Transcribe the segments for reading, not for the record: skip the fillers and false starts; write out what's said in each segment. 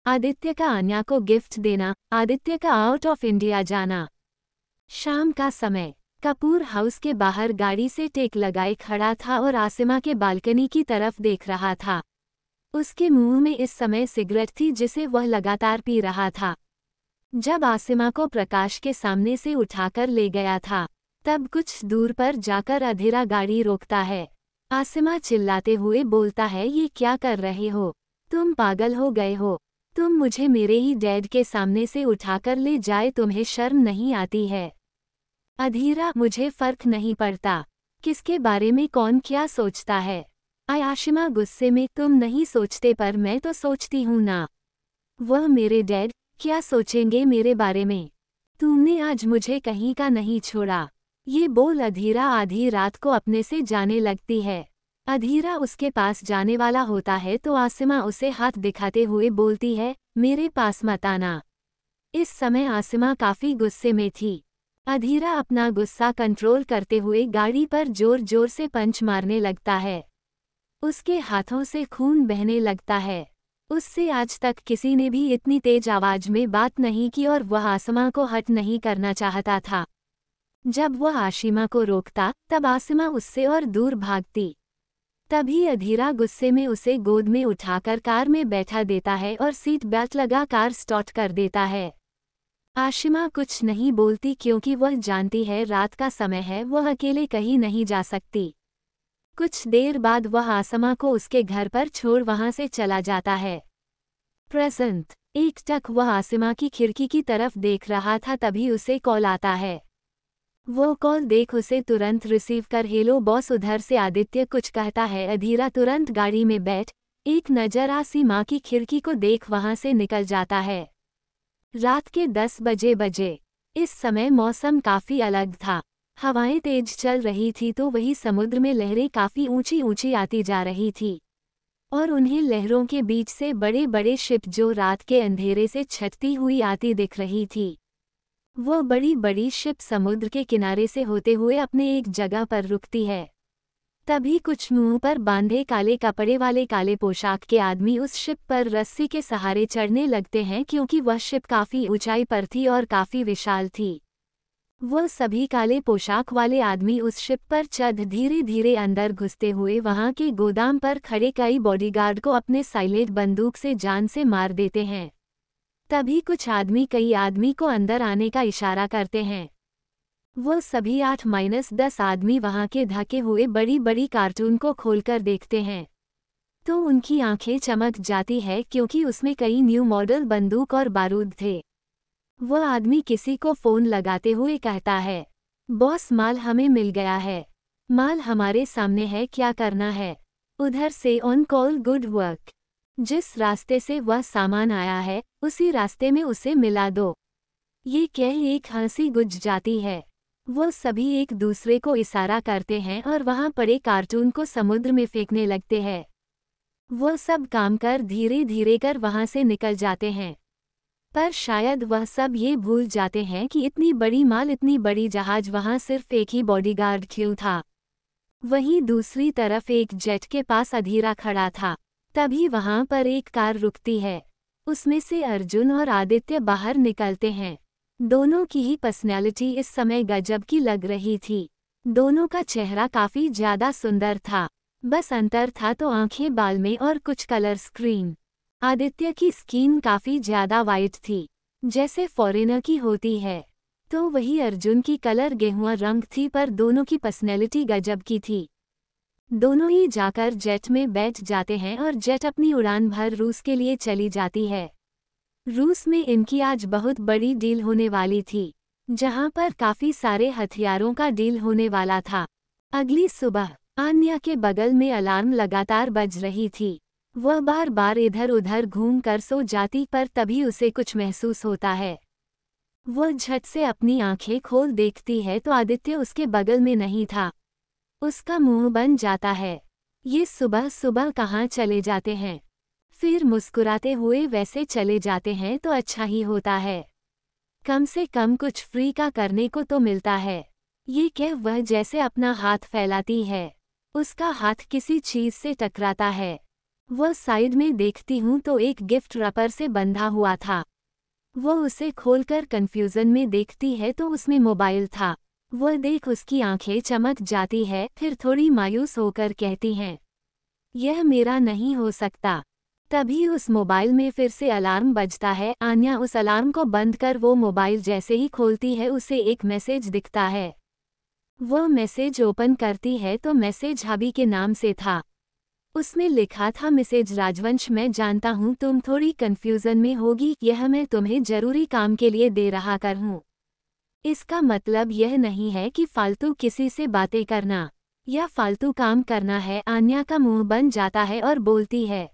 आदित्य का आन्या को गिफ्ट देना, आदित्य का आउट ऑफ इंडिया जाना। शाम का समय। कपूर हाउस के बाहर गाड़ी से टेक लगाए खड़ा था और आसिमा के बालकनी की तरफ देख रहा था। उसके मुंह में इस समय सिगरेट थी जिसे वह लगातार पी रहा था। जब आसिमा को प्रकाश के सामने से उठाकर ले गया था, तब कुछ दूर पर जाकर अधीरा गाड़ी रोकता है। आसिमा चिल्लाते हुए बोलता है, ये क्या कर रहे हो? तुम पागल हो गए हो? तुम मुझे मेरे ही डैड के सामने से उठाकर ले जाए, तुम्हें शर्म नहीं आती है? अधीरा, मुझे फर्क नहीं पड़ता किसके बारे में कौन क्या सोचता है। आसिमा गुस्से में, तुम नहीं सोचते पर मैं तो सोचती हूँ ना। वह मेरे डैड क्या सोचेंगे मेरे बारे में? तुमने आज मुझे कहीं का नहीं छोड़ा। ये बोल अधीरा आधी रात को अपने से जाने लगती है। अधीरा उसके पास जाने वाला होता है तो आसिमा उसे हाथ दिखाते हुए बोलती है, मेरे पास मत आना। इस समय आसिमा काफी गुस्से में थी। अधीरा अपना गुस्सा कंट्रोल करते हुए गाड़ी पर जोर जोर से पंच मारने लगता है। उसके हाथों से खून बहने लगता है। उससे आज तक किसी ने भी इतनी तेज आवाज में बात नहीं की और वह आसिमा को हट नहीं करना चाहता था। जब वह आशिमा को रोकता तब आसिमा उससे और दूर भागती। तभी अधीरा गुस्से में उसे गोद में उठाकर कार में बैठा देता है और सीट बेल्ट लगा कार स्टार्ट कर देता है। आशिमा कुछ नहीं बोलती क्योंकि वह जानती है रात का समय है, वह अकेले कहीं नहीं जा सकती। कुछ देर बाद वह आसिमा को उसके घर पर छोड़ वहां से चला जाता है। प्रेजेंट। एक टक वह आसिमा की खिड़की की तरफ देख रहा था, तभी उसे कॉल आता है। वो कॉल देख उसे तुरंत रिसीव कर, हेलो बॉस, उधर से आदित्य कुछ कहता है। अधीरा तुरंत गाड़ी में बैठ एक नज़र आसिमा की खिड़की को देख वहां से निकल जाता है। रात के 10 बजे। इस समय मौसम काफी अलग था। हवाएं तेज चल रही थी तो वही समुद्र में लहरें काफी ऊंची ऊंची आती जा रही थी और उन्हें लहरों के बीच से बड़े बड़े शिप जो रात के अंधेरे से छटती हुई आती दिख रही थी। वो बड़ी बड़ी शिप समुद्र के किनारे से होते हुए अपने एक जगह पर रुकती है। तभी कुछ मुंह पर बांधे काले कपड़े वाले काले पोशाक के आदमी उस शिप पर रस्सी के सहारे चढ़ने लगते हैं क्योंकि वह शिप काफी ऊंचाई पर थी और काफी विशाल थी। वो सभी काले पोशाक वाले आदमी उस शिप पर चढ़ धीरे धीरे अंदर घुसते हुए वहां के गोदाम पर खड़े कई बॉडीगार्ड को अपने साइलेंट बंदूक से जान से मार देते हैं। तभी कुछ आदमी कई आदमी को अंदर आने का इशारा करते हैं। वो सभी 8-10 आदमी वहां के ढके हुए बड़ी बड़ी कार्टून को खोलकर देखते हैं तो उनकी आंखें चमक जाती है क्योंकि उसमें कई न्यू मॉडल बंदूक और बारूद थे। वह आदमी किसी को फोन लगाते हुए कहता है, बॉस, माल हमें मिल गया है। माल हमारे सामने है, क्या करना है? उधर से ऑन कॉल, गुड वर्क। जिस रास्ते से वह सामान आया है उसी रास्ते में उसे मिला दो। ये कह एक हंसी गुज जाती है। वो सभी एक दूसरे को इशारा करते हैं और वहां पड़े कार्टून को समुद्र में फेंकने लगते हैं। वो सब काम कर धीरे धीरे कर वहां से निकल जाते हैं, पर शायद वह सब ये भूल जाते हैं कि इतनी बड़ी माल, इतनी बड़ी जहाज, वहां सिर्फ एक ही बॉडीगार्ड क्यों था। वहीं दूसरी तरफ एक जेट के पास अधीरा खड़ा था। तभी वहां पर एक कार रुकती है। उसमें से अर्जुन और आदित्य बाहर निकलते हैं। दोनों की ही पर्सनैलिटी इस समय गजब की लग रही थी। दोनों का चेहरा काफी ज्यादा सुंदर था, बस अंतर था तो आंखें, बाल में और कुछ कलर स्क्रीन। आदित्य की स्किन काफी ज्यादा वाइट थी, जैसे फॉरेनर की होती है, तो वही अर्जुन की कलर गेहुआ रंग थी, पर दोनों की पर्सनैलिटी गजब की थी। दोनों ही जाकर जेट में बैठ जाते हैं और जेट अपनी उड़ान भर रूस के लिए चली जाती है। रूस में इनकी आज बहुत बड़ी डील होने वाली थी, जहां पर काफी सारे हथियारों का डील होने वाला था। अगली सुबह आन्या के बगल में अलार्म लगातार बज रही थी। वह बार बार इधर उधर घूम कर सो जाती, पर तभी उसे कुछ महसूस होता है। वह झट से अपनी आंखें खोल देखती है तो आदित्य उसके बगल में नहीं था। उसका मुंह बन जाता है। ये सुबह सुबह कहाँ चले जाते हैं? फिर मुस्कुराते हुए वैसे चले जाते हैं तो अच्छा ही होता है, कम से कम कुछ फ्री का करने को तो मिलता है। ये कह वह जैसे अपना हाथ फैलाती है, उसका हाथ किसी चीज से टकराता है। वह साइड में देखती हूँ तो एक गिफ्ट रबर से बंधा हुआ था। वो उसे खोलकर कंफ्यूजन में देखती है तो उसमें मोबाइल था। वह देख उसकी आंखें चमक जाती है, फिर थोड़ी मायूस होकर कहती हैं, यह मेरा नहीं हो सकता। तभी उस मोबाइल में फिर से अलार्म बजता है। आन्या उस अलार्म को बंद कर वो मोबाइल जैसे ही खोलती है उसे एक मैसेज दिखता है। वह मैसेज ओपन करती है तो मैसेज हबी के नाम से था। उसमें लिखा था, मिसेज राजवंश, मैं जानता हूँ तुम थोड़ी कंफ्यूजन में होगी, यह मैं तुम्हें जरूरी काम के लिए दे रहा कर हूँ। इसका मतलब यह नहीं है कि फालतू किसी से बातें करना या फालतू काम करना है। आन्या का मुंह बन जाता है और बोलती है,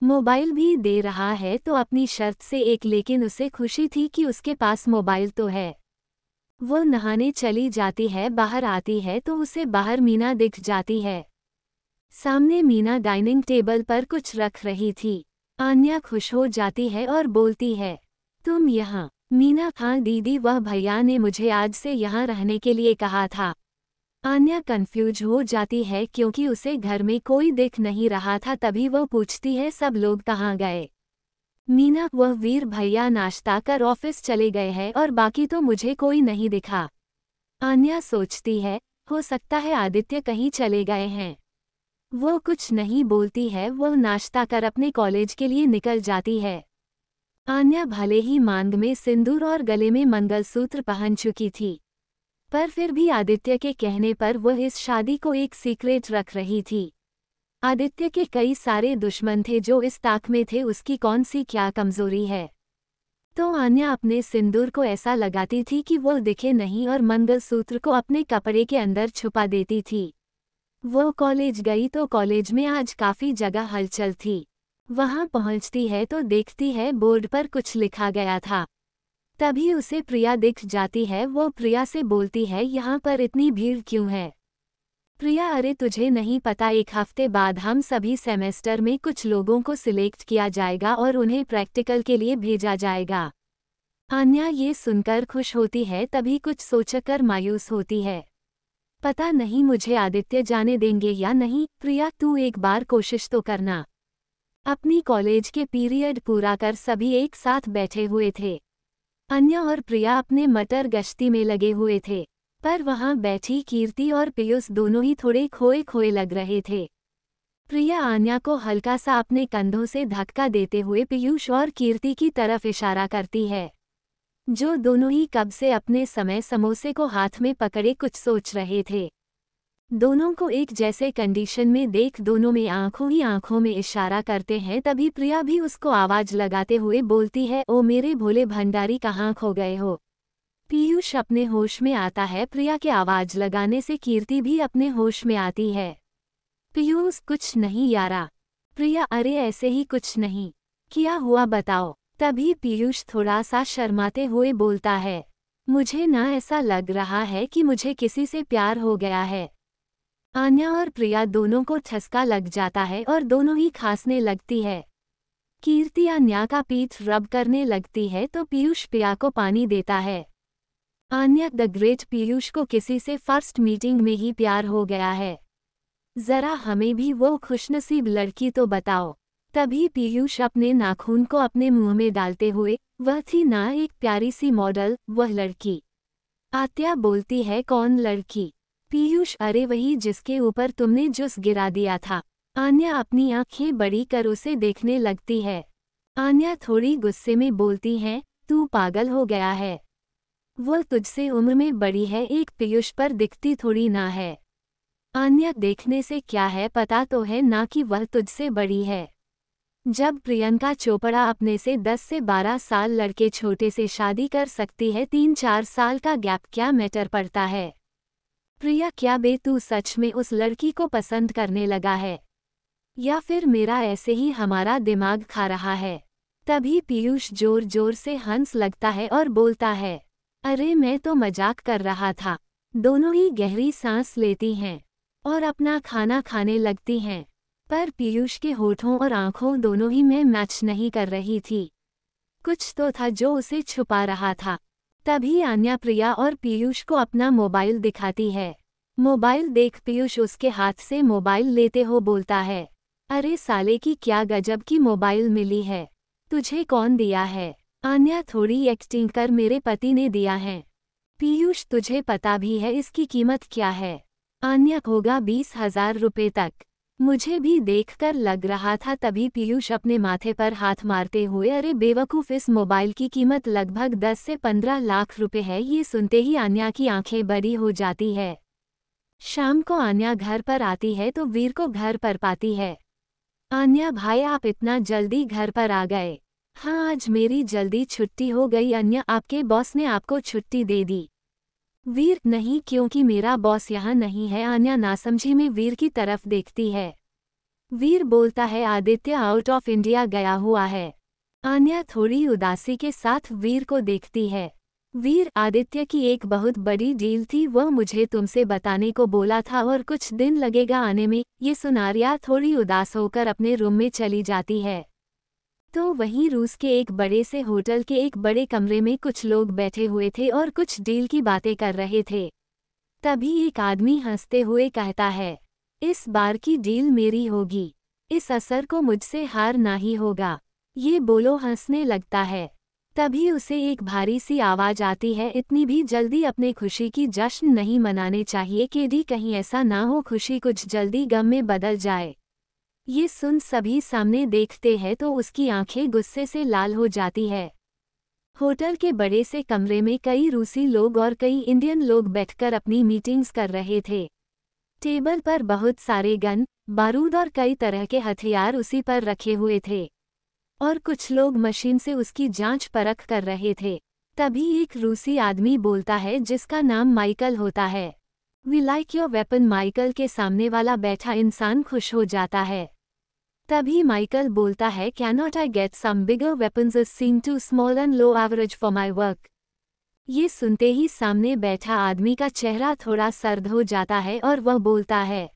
मोबाइल भी दे रहा है तो अपनी शर्त से एक, लेकिन उसे खुशी थी कि उसके पास मोबाइल तो है। वो नहाने चली जाती है, बाहर आती है तो उसे बाहर मीना दिख जाती है। सामने मीना डाइनिंग टेबल पर कुछ रख रही थी। आन्या खुश हो जाती है और बोलती है, तुम यहाँ? मीना, हाँ दीदी, वह भैया ने मुझे आज से यहाँ रहने के लिए कहा था। आन्या कंफ्यूज हो जाती है क्योंकि उसे घर में कोई दिख नहीं रहा था। तभी वो पूछती है, सब लोग कहाँ गए? मीना, वह वीर भैया नाश्ता कर ऑफिस चले गए हैं और बाकी तो मुझे कोई नहीं दिखा। आन्या सोचती है, हो सकता है आदित्य कहीं चले गए हैं। वो कुछ नहीं बोलती है, वह नाश्ता कर अपने कॉलेज के लिए निकल जाती है। आन्या भले ही मांग में सिंदूर और गले में मंगलसूत्र पहन चुकी थी, पर फिर भी आदित्य के कहने पर वह इस शादी को एक सीक्रेट रख रही थी। आदित्य के कई सारे दुश्मन थे जो इस ताक में थे उसकी कौन सी क्या कमजोरी है। तो आन्या अपने सिंदूर को ऐसा लगाती थी कि वो दिखे नहीं और मंगलसूत्र को अपने कपड़े के अंदर छुपा देती थी। वो कॉलेज गई तो कॉलेज में आज काफी जगह हलचल थी। वहां पहुंचती है तो देखती है बोर्ड पर कुछ लिखा गया था। तभी उसे प्रिया दिख जाती है। वो प्रिया से बोलती है, यहाँ पर इतनी भीड़ क्यों है? प्रिया, अरे तुझे नहीं पता, एक हफ्ते बाद हम सभी सेमेस्टर में कुछ लोगों को सिलेक्ट किया जाएगा और उन्हें प्रैक्टिकल के लिए भेजा जाएगा। आन्या ये सुनकर खुश होती है, तभी कुछ सोचकर मायूस होती है। पता नहीं मुझे आदित्य जाने देंगे या नहीं। प्रिया, तू एक बार कोशिश तो करना। अपनी कॉलेज के पीरियड पूरा कर सभी एक साथ बैठे हुए थे। आन्या और प्रिया अपने मटर गश्ती में लगे हुए थे, पर वहां बैठी कीर्ति और पीयूष दोनों ही थोड़े खोए खोए लग रहे थे। प्रिया आन्या को हल्का सा अपने कंधों से धक्का देते हुए पीयूष और कीर्ति की तरफ इशारा करती है, जो दोनों ही कब से अपने समय समोसे को हाथ में पकड़े कुछ सोच रहे थे। दोनों को एक जैसे कंडीशन में देख दोनों में आंखों ही आंखों में इशारा करते हैं। तभी प्रिया भी उसको आवाज लगाते हुए बोलती है, ओ मेरे भोले भंडारी, कहाँ खो गए हो? पीयूष अपने होश में आता है। प्रिया के आवाज लगाने से कीर्ति भी अपने होश में आती है। पीयूष, कुछ नहीं यारा। प्रिया, अरे ऐसे ही कुछ नहीं। क्या हुआ बताओ? तभी पीयूष थोड़ा सा शर्माते हुए बोलता है, मुझे ना ऐसा लग रहा है कि मुझे किसी से प्यार हो गया है। आन्या और प्रिया दोनों को ठसका लग जाता है और दोनों ही खांसने लगती है। कीर्ति आन्या का पीठ रब करने लगती है तो पीयूष प्रिया को पानी देता है। आन्या, द ग्रेट पीयूष को किसी से फर्स्ट मीटिंग में ही प्यार हो गया है। जरा हमें भी वो खुशनसीब लड़की तो बताओ। तभी पीयूष अपने नाखून को अपने मुंह में डालते हुए, वह थी ना एक प्यारी सी मॉडल, वह लड़की। आत्या बोलती है, कौन लड़की? पीयूष, अरे वही जिसके ऊपर तुमने जूस गिरा दिया था। आन्या अपनी आंखें बड़ी कर उसे देखने लगती है। आन्या थोड़ी गुस्से में बोलती है, तू पागल हो गया है? वो तुझसे उम्र में बड़ी है, एक पीयूष पर दिखती थोड़ी ना है। आन्या, देखने से क्या है, पता तो है ना कि वह तुझसे बड़ी है। जब प्रियंका चोपड़ा अपने से 10 से 12 साल लड़के छोटे से शादी कर सकती है, 3-4 साल का गैप क्या मैटर पड़ता है? प्रिया, क्या बे तू सच में उस लड़की को पसंद करने लगा है, या फिर मेरा ऐसे ही हमारा दिमाग खा रहा है? तभी पीयूष जोर जोर से हंस लगता है और बोलता है, अरे मैं तो मजाक कर रहा था। दोनों ही गहरी सांस लेती हैं और अपना खाना खाने लगती हैं, पर पीयूष के होठों और आंखों दोनों ही में मैच नहीं कर रही थी। कुछ तो था जो उसे छुपा रहा था। तभी आन्या प्रिया और पीयूष को अपना मोबाइल दिखाती है। मोबाइल देख पीयूष उसके हाथ से मोबाइल लेते हो बोलता है, अरे साले की क्या गजब की मोबाइल मिली है। तुझे कौन दिया है? आन्या थोड़ी एक्टिंग कर, मेरे पति ने दिया है। पीयूष तुझे पता भी है इसकी कीमत क्या है? आन्या होगा 20,000 रुपये तक। मुझे भी देखकर लग रहा था, तभी पीयूष अपने माथे पर हाथ मारते हुए, अरे बेवकूफ़, इस मोबाइल की कीमत लगभग 10 से 15 लाख रुपए है। ये सुनते ही आन्या की आंखें बड़ी हो जाती है। शाम को आन्या घर पर आती है तो वीर को घर पर पाती है। आन्या भाई, आप इतना जल्दी घर पर आ गए? हाँ, आज मेरी जल्दी छुट्टी हो गई अन्या, आपके बॉस ने आपको छुट्टी दे दी। वीर नहीं, क्योंकि मेरा बॉस यहाँ नहीं है। आन्या नासमझी में वीर की तरफ देखती है। वीर बोलता है, आदित्य आउट ऑफ इंडिया गया हुआ है। आन्या थोड़ी उदासी के साथ वीर को देखती है। वीर, आदित्य की एक बहुत बड़ी डील थी, वह मुझे तुमसे बताने को बोला था और कुछ दिन लगेगा आने में। ये सुन आर्या थोड़ी उदास होकर अपने रूम में चली जाती है। तो वहीं रूस के एक बड़े से होटल के एक बड़े कमरे में कुछ लोग बैठे हुए थे और कुछ डील की बातें कर रहे थे। तभी एक आदमी हंसते हुए कहता है, इस बार की डील मेरी होगी। इस असर को मुझसे हार ना ही होगा। ये बोलो हंसने लगता है। तभी उसे एक भारी सी आवाज आती है, इतनी भी जल्दी अपने खुशी की जश्न नहीं मनाने चाहिए केडी, कहीं ऐसा ना हो खुशी कुछ जल्दी गम में बदल जाए। ये सुन सभी सामने देखते हैं तो उसकी आंखें गुस्से से लाल हो जाती है। होटल के बड़े से कमरे में कई रूसी लोग और कई इंडियन लोग बैठकर अपनी मीटिंग्स कर रहे थे। टेबल पर बहुत सारे गन, बारूद और कई तरह के हथियार उसी पर रखे हुए थे और कुछ लोग मशीन से उसकी जांच परख कर रहे थे। तभी एक रूसी आदमी बोलता है, जिसका नाम माइकल होता है। We like your weapon. Michael के सामने वाला बैठा इंसान खुश हो जाता है। तभी माइकल बोलता है, cannot I get some bigger weapons, is seem too small and low average for my work. ये सुनते ही सामने बैठा आदमी का चेहरा थोड़ा सर्द हो जाता है और वह बोलता है,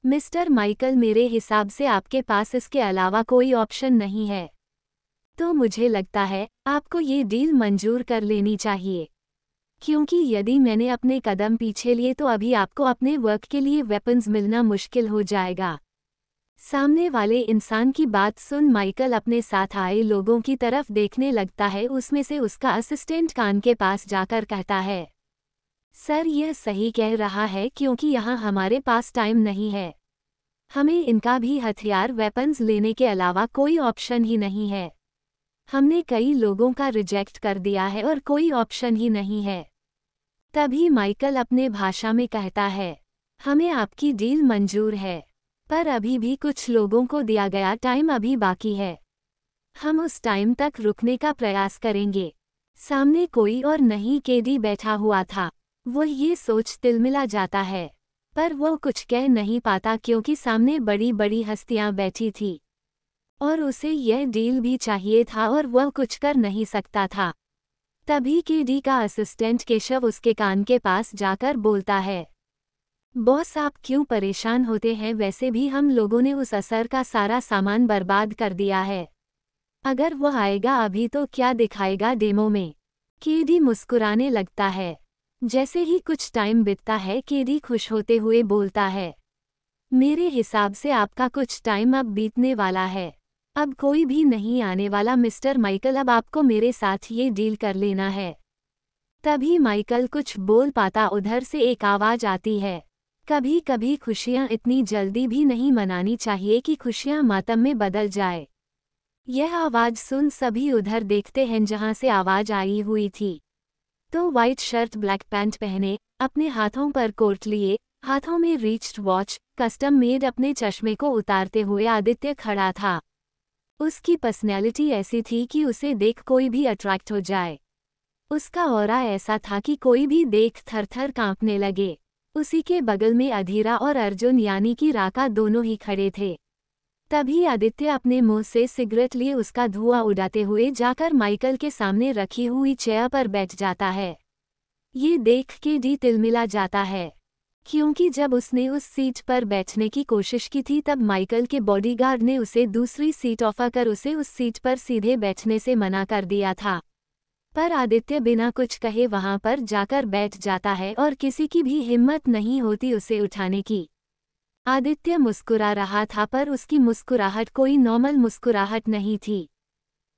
मिस्टर माइकल, मेरे हिसाब से आपके पास इसके अलावा कोई ऑप्शन नहीं है। तो मुझे लगता है आपको ये डील मंजूर कर लेनी चाहिए, क्योंकि यदि मैंने अपने कदम पीछे लिए तो अभी आपको अपने वर्क के लिए वेपन्स मिलना मुश्किल हो जाएगा। सामने वाले इंसान की बात सुन माइकल अपने साथ आए लोगों की तरफ देखने लगता है। उसमें से उसका असिस्टेंट कान के पास जाकर कहता है, सर यह सही कह रहा है, क्योंकि यहाँ हमारे पास टाइम नहीं है। हमें इनका भी हथियार वेपन्स लेने के अलावा कोई ऑप्शन ही नहीं है। हमने कई लोगों का रिजेक्ट कर दिया है और कोई ऑप्शन ही नहीं है। तभी माइकल अपने भाषा में कहता है, हमें आपकी डील मंजूर है, पर अभी भी कुछ लोगों को दिया गया टाइम अभी बाकी है। हम उस टाइम तक रुकने का प्रयास करेंगे। सामने कोई और नहीं केडी बैठा हुआ था। वो ये सोच तिलमिला जाता है, पर वो कुछ कह नहीं पाता क्योंकि सामने बड़ी बड़ी हस्तियां बैठी थी और उसे यह डील भी चाहिए था और वह कुछ कर नहीं सकता था। तभी केडी का असिस्टेंट केशव उसके कान के पास जाकर बोलता है, बॉस आप क्यों परेशान होते हैं, वैसे भी हम लोगों ने उस असर का सारा सामान बर्बाद कर दिया है। अगर वह आएगा अभी तो क्या दिखाएगा डेमो में। केडी मुस्कुराने लगता है। जैसे ही कुछ टाइम बीतता है केडी खुश होते हुए बोलता है, मेरे हिसाब से आपका कुछ टाइम अब बीतने वाला है। अब कोई भी नहीं आने वाला मिस्टर माइकल, अब आपको मेरे साथ ये डील कर लेना है। तभी माइकल कुछ बोल पाता, उधर से एक आवाज आती है, कभी कभी खुशियाँ इतनी जल्दी भी नहीं मनानी चाहिए कि खुशियाँ मातम में बदल जाए। यह आवाज़ सुन सभी उधर देखते हैं जहाँ से आवाज़ आई हुई थी। तो वाइट शर्ट ब्लैक पैंट पहने, अपने हाथों पर कोट लिए, हाथों में रीच्ड वॉच, कस्टम मेड अपने चश्मे को उतारते हुए आदित्य खड़ा था। उसकी पर्सनैलिटी ऐसी थी कि उसे देख कोई भी अट्रैक्ट हो जाए। उसका ऑरा ऐसा था कि कोई भी देख थर-थर कांपने लगे। उसी के बगल में अधीरा और अर्जुन यानी कि राका दोनों ही खड़े थे। तभी आदित्य अपने मुंह से सिगरेट लिए उसका धुआं उड़ाते हुए जाकर माइकल के सामने रखी हुई चेयर पर बैठ जाता है। ये देख के डी तिलमिला जाता है, क्योंकि जब उसने उस सीट पर बैठने की कोशिश की थी तब माइकल के बॉडीगार्ड ने उसे दूसरी सीट ऑफर कर उसे उस सीट पर सीधे बैठने से मना कर दिया था। पर आदित्य बिना कुछ कहे वहां पर जाकर बैठ जाता है और किसी की भी हिम्मत नहीं होती उसे उठाने की। आदित्य मुस्कुरा रहा था पर उसकी मुस्कुराहट कोई नॉर्मल मुस्कुराहट नहीं थी।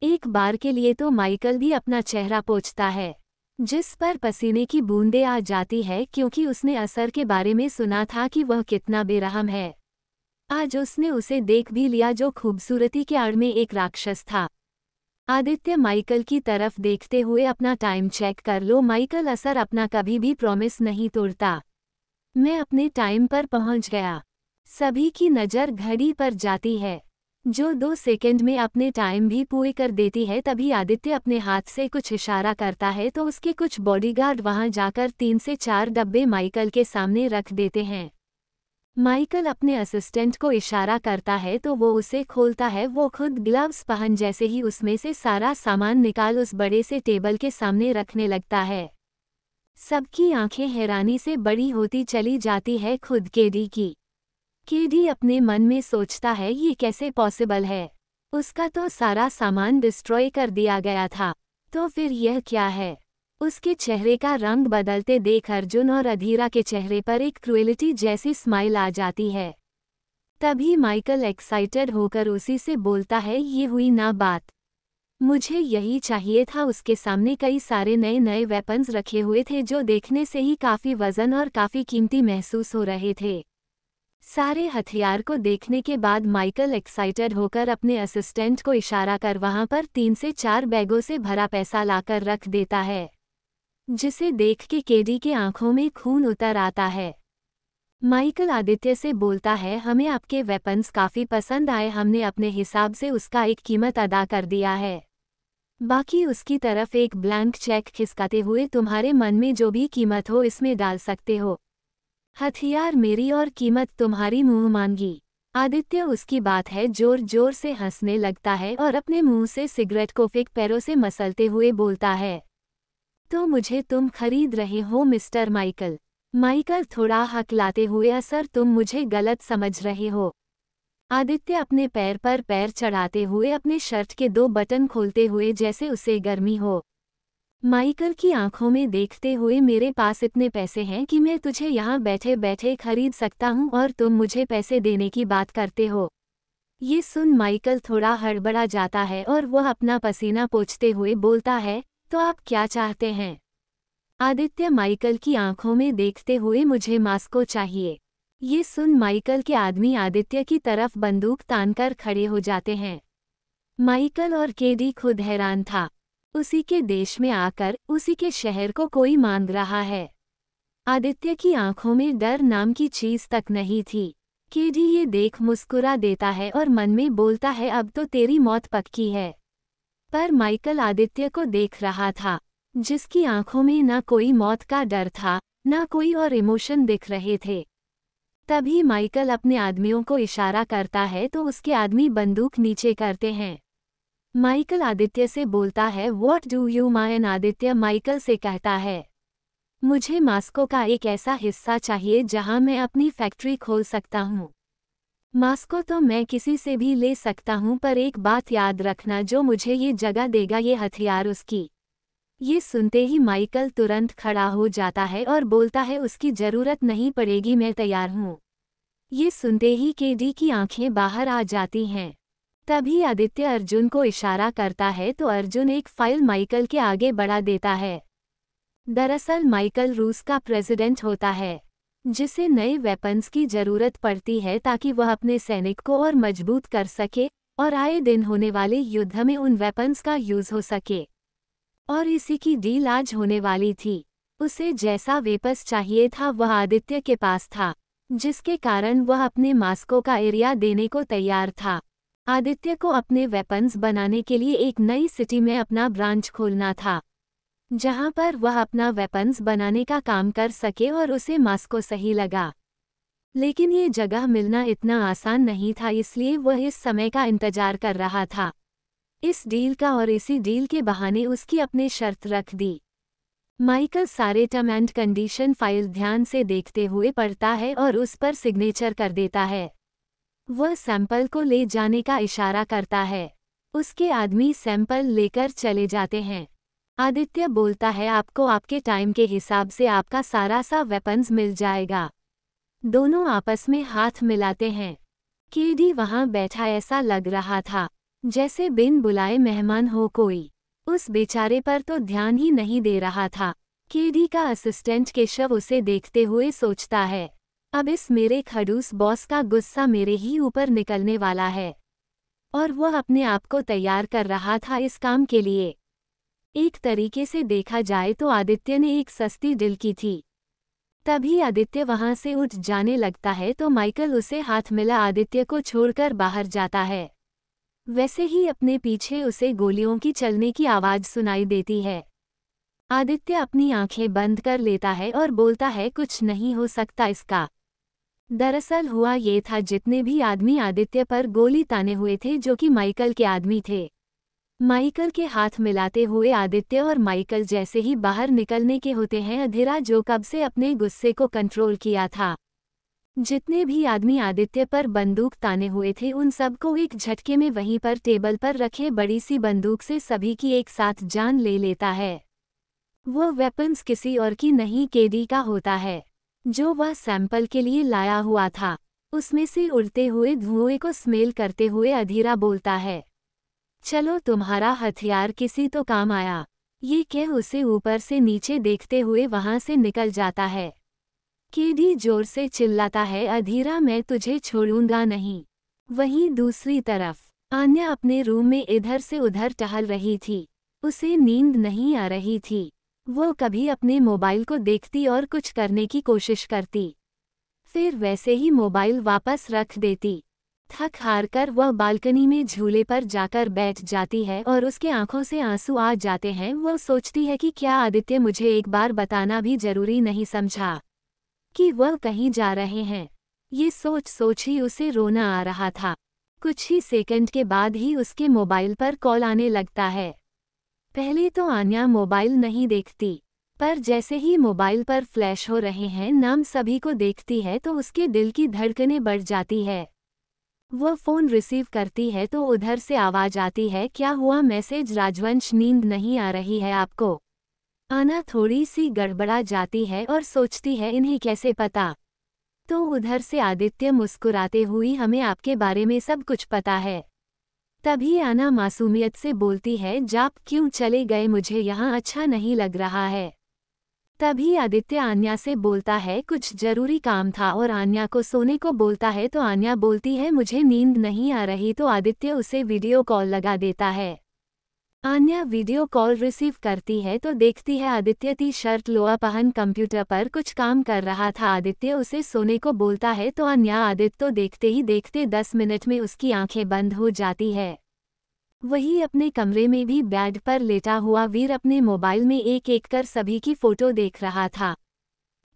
एक बार के लिए तो माइकल भी अपना चेहरा पोंछता है, जिस पर पसीने की बूंदें आ जाती है क्योंकि उसने असर के बारे में सुना था कि वह कितना बेरहम है। आज उसने उसे देख भी लिया जो खूबसूरती के आड़ में एक राक्षस था। आदित्य माइकल की तरफ देखते हुए अपना टाइम चेक कर लो। माइकल असर अपना कभी भी प्रॉमिस नहीं तोड़ता। मैं अपने टाइम पर पहुंच गया। सभी की नज़र घड़ी पर जाती है, जो 2 सेकंड में अपने टाइम भी पूरे कर देती है। तभी आदित्य अपने हाथ से कुछ इशारा करता है तो उसके कुछ बॉडीगार्ड वहां जाकर 3 से 4 डब्बे माइकल के सामने रख देते हैं। माइकल अपने असिस्टेंट को इशारा करता है तो वो उसे खोलता है। वो खुद ग्लव्स पहन जैसे ही उसमें से सारा सामान निकाल उस बड़े से टेबल के सामने रखने लगता है। सबकी आंखें हैरानी से बड़ी होती चली जाती है, खुद केडी की। केडी अपने मन में सोचता है ये कैसे पॉसिबल है, उसका तो सारा सामान डिस्ट्रॉय कर दिया गया था, तो फिर यह क्या है। उसके चेहरे का रंग बदलते देख अर्जुन और अधीरा के चेहरे पर एक क्रूएलिटी जैसी स्माइल आ जाती है। तभी माइकल एक्साइटेड होकर उसी से बोलता है, ये हुई ना बात, मुझे यही चाहिए था। उसके सामने कई सारे नए नए वेपन्स रखे हुए थे जो देखने से ही काफ़ी वजन और काफ़ी कीमती महसूस हो रहे थे। सारे हथियार को देखने के बाद माइकल एक्साइटेड होकर अपने असिस्टेंट को इशारा कर वहां पर 3 से 4 बैगों से भरा पैसा लाकर रख देता है, जिसे देख के केडी के आंखों में खून उतर आता है। माइकल आदित्य से बोलता है, हमें आपके वेपन्स काफ़ी पसंद आए, हमने अपने हिसाब से उसका एक कीमत अदा कर दिया है। बाकी उसकी तरफ एक ब्लैंक चेक खिसकाते हुए तुम्हारे मन में जो भी कीमत हो इसमें डाल सकते हो। हथियार मेरी और कीमत तुम्हारी मुंह मांगी। आदित्य उसकी बात है जोर जोर से हंसने लगता है और अपने मुंह से सिगरेट को फेंक पैरों से मसलते हुए बोलता है, तो मुझे तुम खरीद रहे हो मिस्टर माइकल। माइकल थोड़ा हकलाते हुए, असर तुम मुझे गलत समझ रहे हो। आदित्य अपने पैर पर पैर चढ़ाते हुए अपने शर्ट के 2 बटन खोलते हुए जैसे उसे गर्मी हो। माइकल की आंखों में देखते हुए, मेरे पास इतने पैसे हैं कि मैं तुझे यहाँ बैठे बैठे खरीद सकता हूँ और तुम मुझे पैसे देने की बात करते हो। ये सुन माइकल थोड़ा हड़बड़ा जाता है और वह अपना पसीना पोंछते हुए बोलता है, तो आप क्या चाहते हैं। आदित्य माइकल की आंखों में देखते हुए, मुझे मास्को चाहिए। ये सुन माइकल के आदमी आदित्य की तरफ बंदूक तानकर खड़े हो जाते हैं। माइकल और केडी खुद हैरान था, उसी के देश में आकर उसी के शहर को कोई मांग रहा है। आदित्य की आंखों में डर नाम की चीज तक नहीं थी। केडी ये देख मुस्कुरा देता है और मन में बोलता है, अब तो तेरी मौत पक्की है। पर माइकल आदित्य को देख रहा था, जिसकी आंखों में ना कोई मौत का डर था, ना कोई और इमोशन दिख रहे थे। तभी माइकल अपने आदमियों को इशारा करता है तो उसके आदमी बंदूक नीचे करते हैं। माइकल आदित्य से बोलता है, what do you mine. Aditya Michael से कहता है, मुझे मास्को का एक ऐसा हिस्सा चाहिए जहां मैं अपनी फैक्ट्री खोल सकता हूं। मास्को तो मैं किसी से भी ले सकता हूं, पर एक बात याद रखना, जो मुझे ये जगह देगा ये हथियार उसकी। ये सुनते ही माइकल तुरंत खड़ा हो जाता है और बोलता है, उसकी जरूरत नहीं पड़ेगी, मैं तैयार हूं। ये सुनते ही केडी की आंखें बाहर आ जाती हैं। तभी आदित्य अर्जुन को इशारा करता है तो अर्जुन एक फाइल माइकल के आगे बढ़ा देता है। दरअसल माइकल रूस का प्रेसिडेंट होता है, जिसे नए वेपन्स की जरूरत पड़ती है ताकि वह अपने सैनिक को और मजबूत कर सके और आए दिन होने वाले युद्ध में उन वेपन्स का यूज हो सके। और इसी की डील आज होने वाली थी। उसे जैसा वेपस चाहिए था वह आदित्य के पास था, जिसके कारण वह अपने मास्को का एरिया देने को तैयार था। आदित्य को अपने वेपन्स बनाने के लिए एक नई सिटी में अपना ब्रांच खोलना था, जहां पर वह अपना वेपन्स बनाने का काम कर सके और उसे मास्को सही लगा। लेकिन ये जगह मिलना इतना आसान नहीं था, इसलिए वह इस समय का इंतजार कर रहा था, इस डील का, और इसी डील के बहाने उसकी अपने शर्त रख दी। माइकल सारे टर्म एंड कंडीशन फाइल ध्यान से देखते हुए पढ़ता है और उस पर सिग्नेचर कर देता है। वह सैंपल को ले जाने का इशारा करता है। उसके आदमी सैंपल लेकर चले जाते हैं। आदित्य बोलता है, आपको आपके टाइम के हिसाब से आपका सारा सा वेपन्स मिल जाएगा। दोनों आपस में हाथ मिलाते हैं। केडी वहां बैठा ऐसा लग रहा था जैसे बिन बुलाए मेहमान हो कोई। उस बेचारे पर तो ध्यान ही नहीं दे रहा था। केडी का असिस्टेंट केशव उसे देखते हुए सोचता है, अब इस मेरे खड़ूस बॉस का गुस्सा मेरे ही ऊपर निकलने वाला है। और वह अपने आप को तैयार कर रहा था इस काम के लिए। एक तरीके से देखा जाए तो आदित्य ने एक सस्ती डील की थी। तभी आदित्य वहां से उठ जाने लगता है तो माइकल उसे हाथ मिला आदित्य को छोड़कर बाहर जाता है। वैसे ही अपने पीछे उसे गोलियों की चलने की आवाज सुनाई देती है। आदित्य अपनी आंखें बंद कर लेता है और बोलता है, कुछ नहीं हो सकता इसका। दरअसल हुआ ये था, जितने भी आदमी आदित्य पर गोली ताने हुए थे जो कि माइकल के आदमी थे। माइकल के हाथ मिलाते हुए आदित्य और माइकल जैसे ही बाहर निकलने के होते हैं, अधीरा जो कब से अपने गुस्से को कंट्रोल किया था, जितने भी आदमी आदित्य पर बंदूक ताने हुए थे उन सबको एक झटके में वहीं पर टेबल पर रखे बड़ी सी बंदूक से सभी की एक साथ जान ले लेता है। वो वेपन्स किसी और की नहीं, केडी का होता है, जो वह सैंपल के लिए लाया हुआ था। उसमें से उड़ते हुए धुएं को स्मेल करते हुए अधीरा बोलता है, चलो तुम्हारा हथियार किसी तो काम आया। ये कह उसे ऊपर से नीचे देखते हुए वहां से निकल जाता है। केडी जोर से चिल्लाता है, अधीरा मैं तुझे छोड़ूंगा नहीं। वहीं दूसरी तरफ आन्या अपने रूम में इधर से उधर टहल रही थी। उसे नींद नहीं आ रही थी। वो कभी अपने मोबाइल को देखती और कुछ करने की कोशिश करती, फिर वैसे ही मोबाइल वापस रख देती। थक हार कर वह बालकनी में झूले पर जाकर बैठ जाती है और उसके आंखों से आंसू आ जाते हैं। वह सोचती है कि क्या आदित्य मुझे एक बार बताना भी जरूरी नहीं समझा कि वह कहीं जा रहे हैं। ये सोच सोच ही उसे रोना आ रहा था। कुछ ही सेकंड के बाद ही उसके मोबाइल पर कॉल आने लगता है। पहले तो आन्या मोबाइल नहीं देखती, पर जैसे ही मोबाइल पर फ्लैश हो रहे हैं नाम सभी को देखती है तो उसके दिल की धड़कनें बढ़ जाती है। वह फ़ोन रिसीव करती है तो उधर से आवाज़ आती है, क्या हुआ? मैसेज, राजवंश नींद नहीं आ रही है आपको? आना थोड़ी सी गड़बड़ा जाती है और सोचती है इन्हें कैसे पता। तो उधर से आदित्य मुस्कुराते हुए, हमें आपके बारे में सब कुछ पता है। तभी आना मासूमियत से बोलती है, जाप क्यों चले गए? मुझे यहाँ अच्छा नहीं लग रहा है। तभी आदित्य आन्या से बोलता है, कुछ जरूरी काम था, और आन्या को सोने को बोलता है तो आन्या बोलती है मुझे नींद नहीं आ रही, तो आदित्य उसे वीडियो कॉल लगा देता है। आन्या वीडियो कॉल रिसीव करती है तो देखती है आदित्य टी शर्ट लोअर पहन कंप्यूटर पर कुछ काम कर रहा था। आदित्य उसे सोने को बोलता है तो आन्या आदित्य तो देखते ही देखते 10 मिनट में उसकी आंखें बंद हो जाती है। वही अपने कमरे में भी बेड पर लेटा हुआ वीर अपने मोबाइल में एक एक कर सभी की फोटो देख रहा था।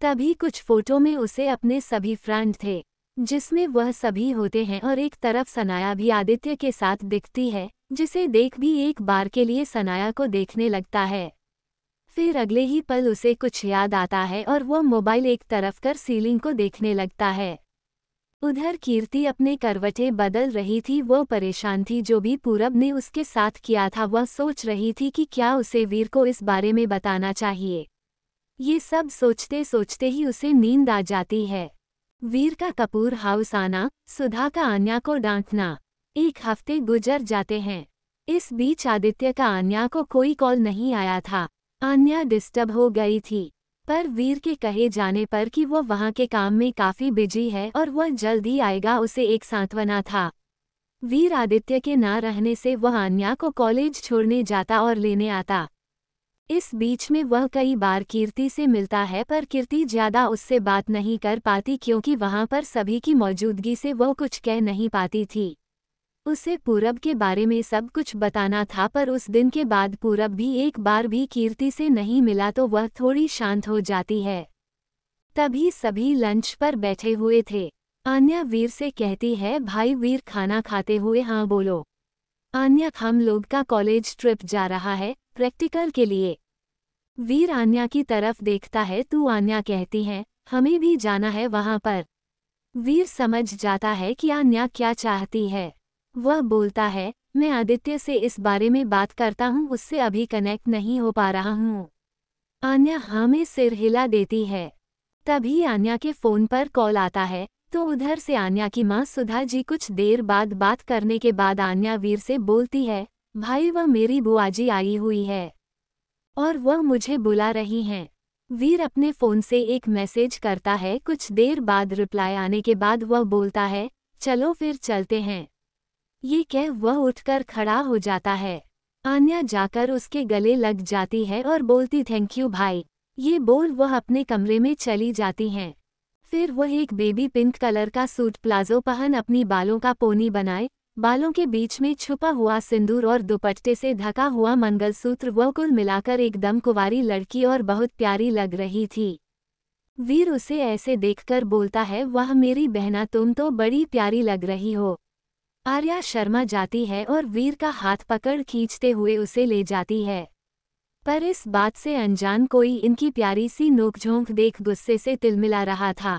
तभी कुछ फोटो में उसे अपने सभी फ्रेंड थे जिसमें वह सभी होते हैं, और एक तरफ सनाया भी आदित्य के साथ दिखती है, जिसे देख भी एक बार के लिए सनाया को देखने लगता है। फिर अगले ही पल उसे कुछ याद आता है और वह मोबाइल एक तरफ कर सीलिंग को देखने लगता है। उधर कीर्ति अपने करवटें बदल रही थी। वो परेशान थी, जो भी पूरब ने उसके साथ किया था वह सोच रही थी कि क्या उसे वीर को इस बारे में बताना चाहिए। ये सब सोचते सोचते ही उसे नींद आ जाती है। वीर का कपूर हाउस आना, सुधा का आन्या को डांटना, 1 हफ्ते गुजर जाते हैं। इस बीच आदित्य का आन्या को कोई कॉल नहीं आया था। आन्या डिस्टर्ब हो गई थी, पर वीर के कहे जाने पर कि वो वहाँ के काम में काफ़ी बिजी है और वह जल्द ही आएगा, उसे एक सांत्वना था। वीर आदित्य के ना रहने से वह आन्या को कॉलेज छोड़ने जाता और लेने आता। इस बीच में वह कई बार कीर्ति से मिलता है, पर कीर्ति ज़्यादा उससे बात नहीं कर पाती क्योंकि वहाँ पर सभी की मौजूदगी से वह कुछ कह नहीं पाती थी। उसे पूरब के बारे में सब कुछ बताना था, पर उस दिन के बाद पूरब भी एक बार भी कीर्ति से नहीं मिला तो वह थोड़ी शांत हो जाती है। तभी सभी लंच पर बैठे हुए थे। आन्या वीर से कहती है, भाई वीर खाना खाते हुए, हाँ बोलो। आन्या, हम लोग का कॉलेज ट्रिप जा रहा है प्रैक्टिकल के लिए। वीर आन्या की तरफ देखता है, तू? आन्या कहती है, हमें भी जाना है वहाँ पर। वीर समझ जाता है कि आन्या क्या चाहती है। वह बोलता है, मैं आदित्य से इस बारे में बात करता हूँ, उससे अभी कनेक्ट नहीं हो पा रहा हूँ। आन्या हाँ में सिर हिला देती है। तभी आन्या के फोन पर कॉल आता है, तो उधर से आन्या की माँ सुधा जी कुछ देर बाद बात करने के बाद आन्या वीर से बोलती है, भाई वह मेरी बुआ जी आई हुई है और वह मुझे बुला रही हैं। वीर अपने फोन से एक मैसेज करता है, कुछ देर बाद रिप्लाई आने के बाद वह बोलता है, चलो फिर चलते हैं। ये कह वह उठकर खड़ा हो जाता है। आन्या जाकर उसके गले लग जाती है और बोलती थैंक यू भाई। ये बोल वह अपने कमरे में चली जाती हैं। फिर वह एक बेबी पिंक कलर का सूट प्लाजो पहन अपनी बालों का पोनी बनाए, बालों के बीच में छुपा हुआ सिंदूर और दुपट्टे से ढका हुआ मंगलसूत्र, वह कुल मिलाकर एकदम कुंवारी लड़की और बहुत प्यारी लग रही थी। वीर उसे ऐसे देखकर बोलता है, वाह मेरी बहना तुम तो बड़ी प्यारी लग रही हो। आर्या शर्मा जाती है और वीर का हाथ पकड़ खींचते हुए उसे ले जाती है। पर इस बात से अनजान कोई इनकी प्यारी सी नोकझोंक देख गुस्से से तिलमिला रहा था।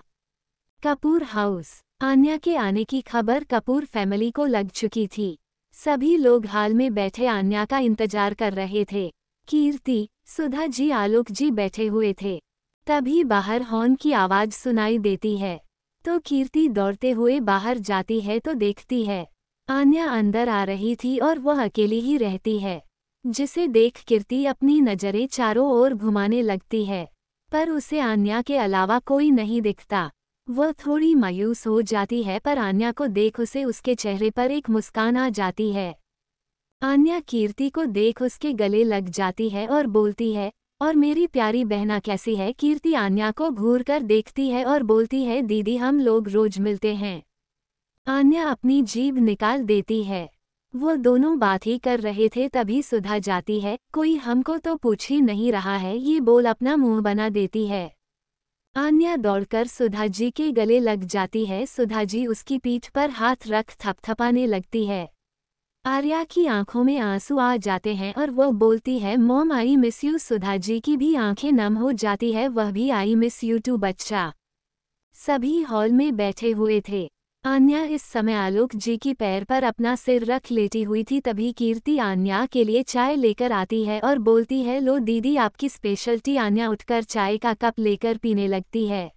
कपूर हाउस। आन्या के आने की खबर कपूर फैमिली को लग चुकी थी। सभी लोग हाल में बैठे आन्या का इंतजार कर रहे थे। कीर्ति, सुधा जी, आलोक जी बैठे हुए थे। तभी बाहर हॉर्न की आवाज सुनाई देती है, तो कीर्ति दौड़ते हुए बाहर जाती है तो देखती है आन्या अंदर आ रही थी और वह अकेली ही रहती है, जिसे देख कीर्ति अपनी नजरें चारों ओर घुमाने लगती है, पर उसे आन्या के अलावा कोई नहीं दिखता। वह थोड़ी मायूस हो जाती है, पर आन्या को देख उसे उसके चेहरे पर एक मुस्कान आ जाती है। आन्या कीर्ति को देख उसके गले लग जाती है और बोलती है, और मेरी प्यारी बहना कैसी है। कीर्ति आन्या को घूर कर देखती है और बोलती है, दीदी हम लोग रोज मिलते हैं। आन्या अपनी जीभ निकाल देती है। वो दोनों बात ही कर रहे थे तभी सुधा जाती है। कोई हमको तो पूछ ही नहीं रहा है, ये बोल अपना मुंह बना देती है। आन्या दौड़कर सुधा जी के गले लग जाती है। सुधा जी उसकी पीठ पर हाथ रख थपथपाने लगती है। आर्या की आंखों में आंसू आ जाते हैं और वह बोलती है, mom I miss you. Sudha ji की भी आंखें नम हो जाती है, वह भी आई मिस यू टू बच्चा। सभी हॉल में बैठे हुए थे। आन्या इस समय आलोक जी की पैर पर अपना सिर रख लेटी हुई थी। तभी कीर्ति आन्या के लिए चाय लेकर आती है और बोलती है, लो दीदी आपकी स्पेशलिटी। आन्या उठकर चाय का कप लेकर पीने लगती है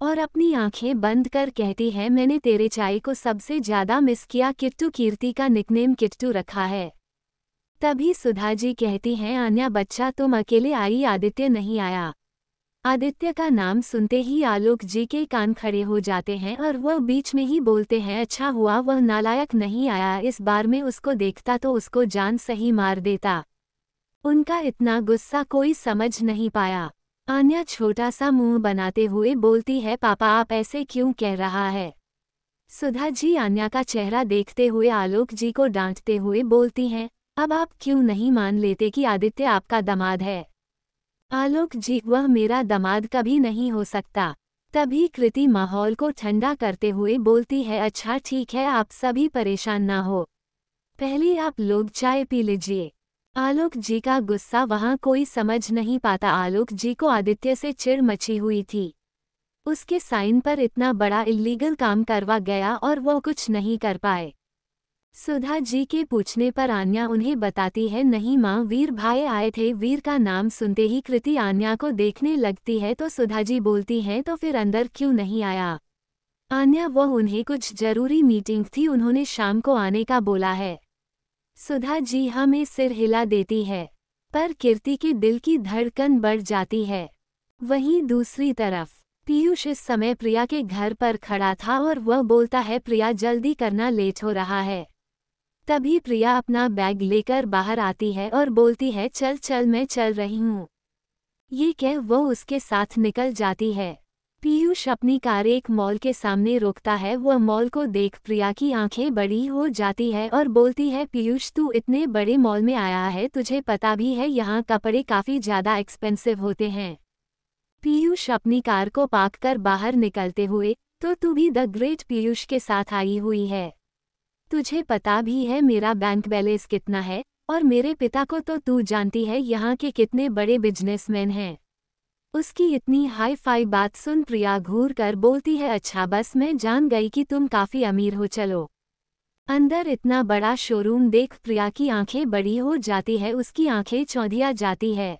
और अपनी आंखें बंद कर कहती है, मैंने तेरे चाय को सबसे ज्यादा मिस किया किट्टू। कीर्ति का निकनेम किट्टू रखा है। तभी सुधा जी कहती हैं, आन्या बच्चा तुम अकेले आई, आदित्य नहीं आया। आदित्य का नाम सुनते ही आलोक जी के कान खड़े हो जाते हैं और वह बीच में ही बोलते हैं, अच्छा हुआ वह नालायक नहीं आया, इस बार में उसको देखता तो उसको जान से ही मार देता। उनका इतना गुस्सा कोई समझ नहीं पाया। आन्या छोटा सा मुंह बनाते हुए बोलती है, पापा आप ऐसे क्यों कह रहा है। सुधा जी आन्या का चेहरा देखते हुए आलोक जी को डांटते हुए बोलती हैं, अब आप क्यों नहीं मान लेते कि आदित्य आपका दामाद है। आलोक जी, वह मेरा दामाद कभी नहीं हो सकता। तभी कृति माहौल को ठंडा करते हुए बोलती है, अच्छा ठीक है आप सभी परेशान ना हो, पहले आप लोग चाय पी लीजिए। आलोक जी का गुस्सा वहां कोई समझ नहीं पाता। आलोक जी को आदित्य से चिढ़ मची हुई थी। उसके साइन पर इतना बड़ा इल्लीगल काम करवा गया और वो कुछ नहीं कर पाए। सुधा जी के पूछने पर आन्या उन्हें बताती है, नहीं माँ वीर भाई आए थे। वीर का नाम सुनते ही कृति आन्या को देखने लगती है तो सुधा जी बोलती हैं, तो फिर अंदर क्यों नहीं आया। आन्या, वह उन्हें कुछ जरूरी मीटिंग थी, उन्होंने शाम को आने का बोला है। सुधा जी हमें सिर हिला देती है, पर कीर्ति के दिल की धड़कन बढ़ जाती है। वहीं दूसरी तरफ पीयूष इस समय प्रिया के घर पर खड़ा था और वह बोलता है, प्रिया जल्दी करना, लेट हो रहा है। तभी प्रिया अपना बैग लेकर बाहर आती है और बोलती है, चल चल मैं चल रही हूँ। ये कह वो उसके साथ निकल जाती है। पीयूष अपनी कार एक मॉल के सामने रोकता है। वह मॉल को देख प्रिया की आंखें बड़ी हो जाती है और बोलती है, पीयूष तू इतने बड़े मॉल में आया है, तुझे पता भी है यहाँ कपड़े काफ़ी ज़्यादा एक्सपेंसिव होते हैं। पीयूष अपनी कार को पार्क कर बाहर निकलते हुए, तो तू भी द ग्रेट पीयूष के साथ आई हुई है। तुझे पता भी है मेरा बैंक बैलेंस कितना है, और मेरे पिता को तो तू जानती है यहाँ के कितने बड़े बिजनेसमैन हैं। उसकी इतनी हाई फाई बात सुन प्रिया घूर कर बोलती है, अच्छा बस मैं जान गई कि तुम काफ़ी अमीर हो, चलो। अंदर इतना बड़ा शोरूम देख प्रिया की आंखें बड़ी हो जाती है, उसकी आंखें चौंधिया जाती है।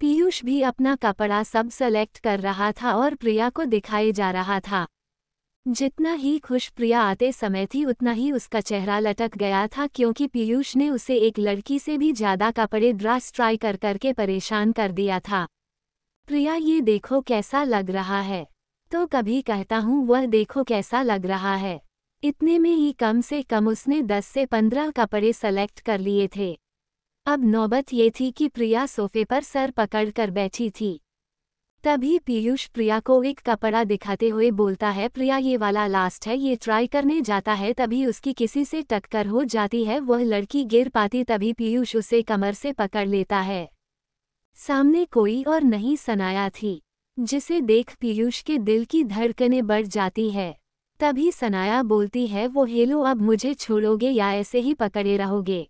पीयूष भी अपना कपड़ा सब सेलेक्ट कर रहा था और प्रिया को दिखाए जा रहा था। जितना ही खुश प्रिया आते समय थी उतना ही उसका चेहरा लटक गया था, क्योंकि पीयूष ने उसे एक लड़की से भी ज़्यादा कपड़े ड्रेस ट्राई कर करके परेशान कर दिया था। प्रिया, ये देखो कैसा लग रहा है। तो कभी कहता हूँ वह देखो कैसा लग रहा है। इतने में ही कम से कम उसने 10 से 15 कपड़े सेलेक्ट कर लिए थे। अब नौबत ये थी कि प्रिया सोफे पर सर पकड़कर बैठी थी। तभी पीयूष प्रिया को एक कपड़ा दिखाते हुए बोलता है, प्रिया ये वाला लास्ट है, ये ट्राई करने जाता है तभी उसकी किसी से टक्कर हो जाती है, वह लड़की गिर पाती, तभी पीयूष उसे कमर से पकड़ लेता है। सामने कोई और नहीं सनाया थी, जिसे देख पीयूष के दिल की धड़कनें बढ़ जाती है। तभी सनाया बोलती है, वो हेलो, अब मुझे छोड़ोगे या ऐसे ही पकड़े रहोगे।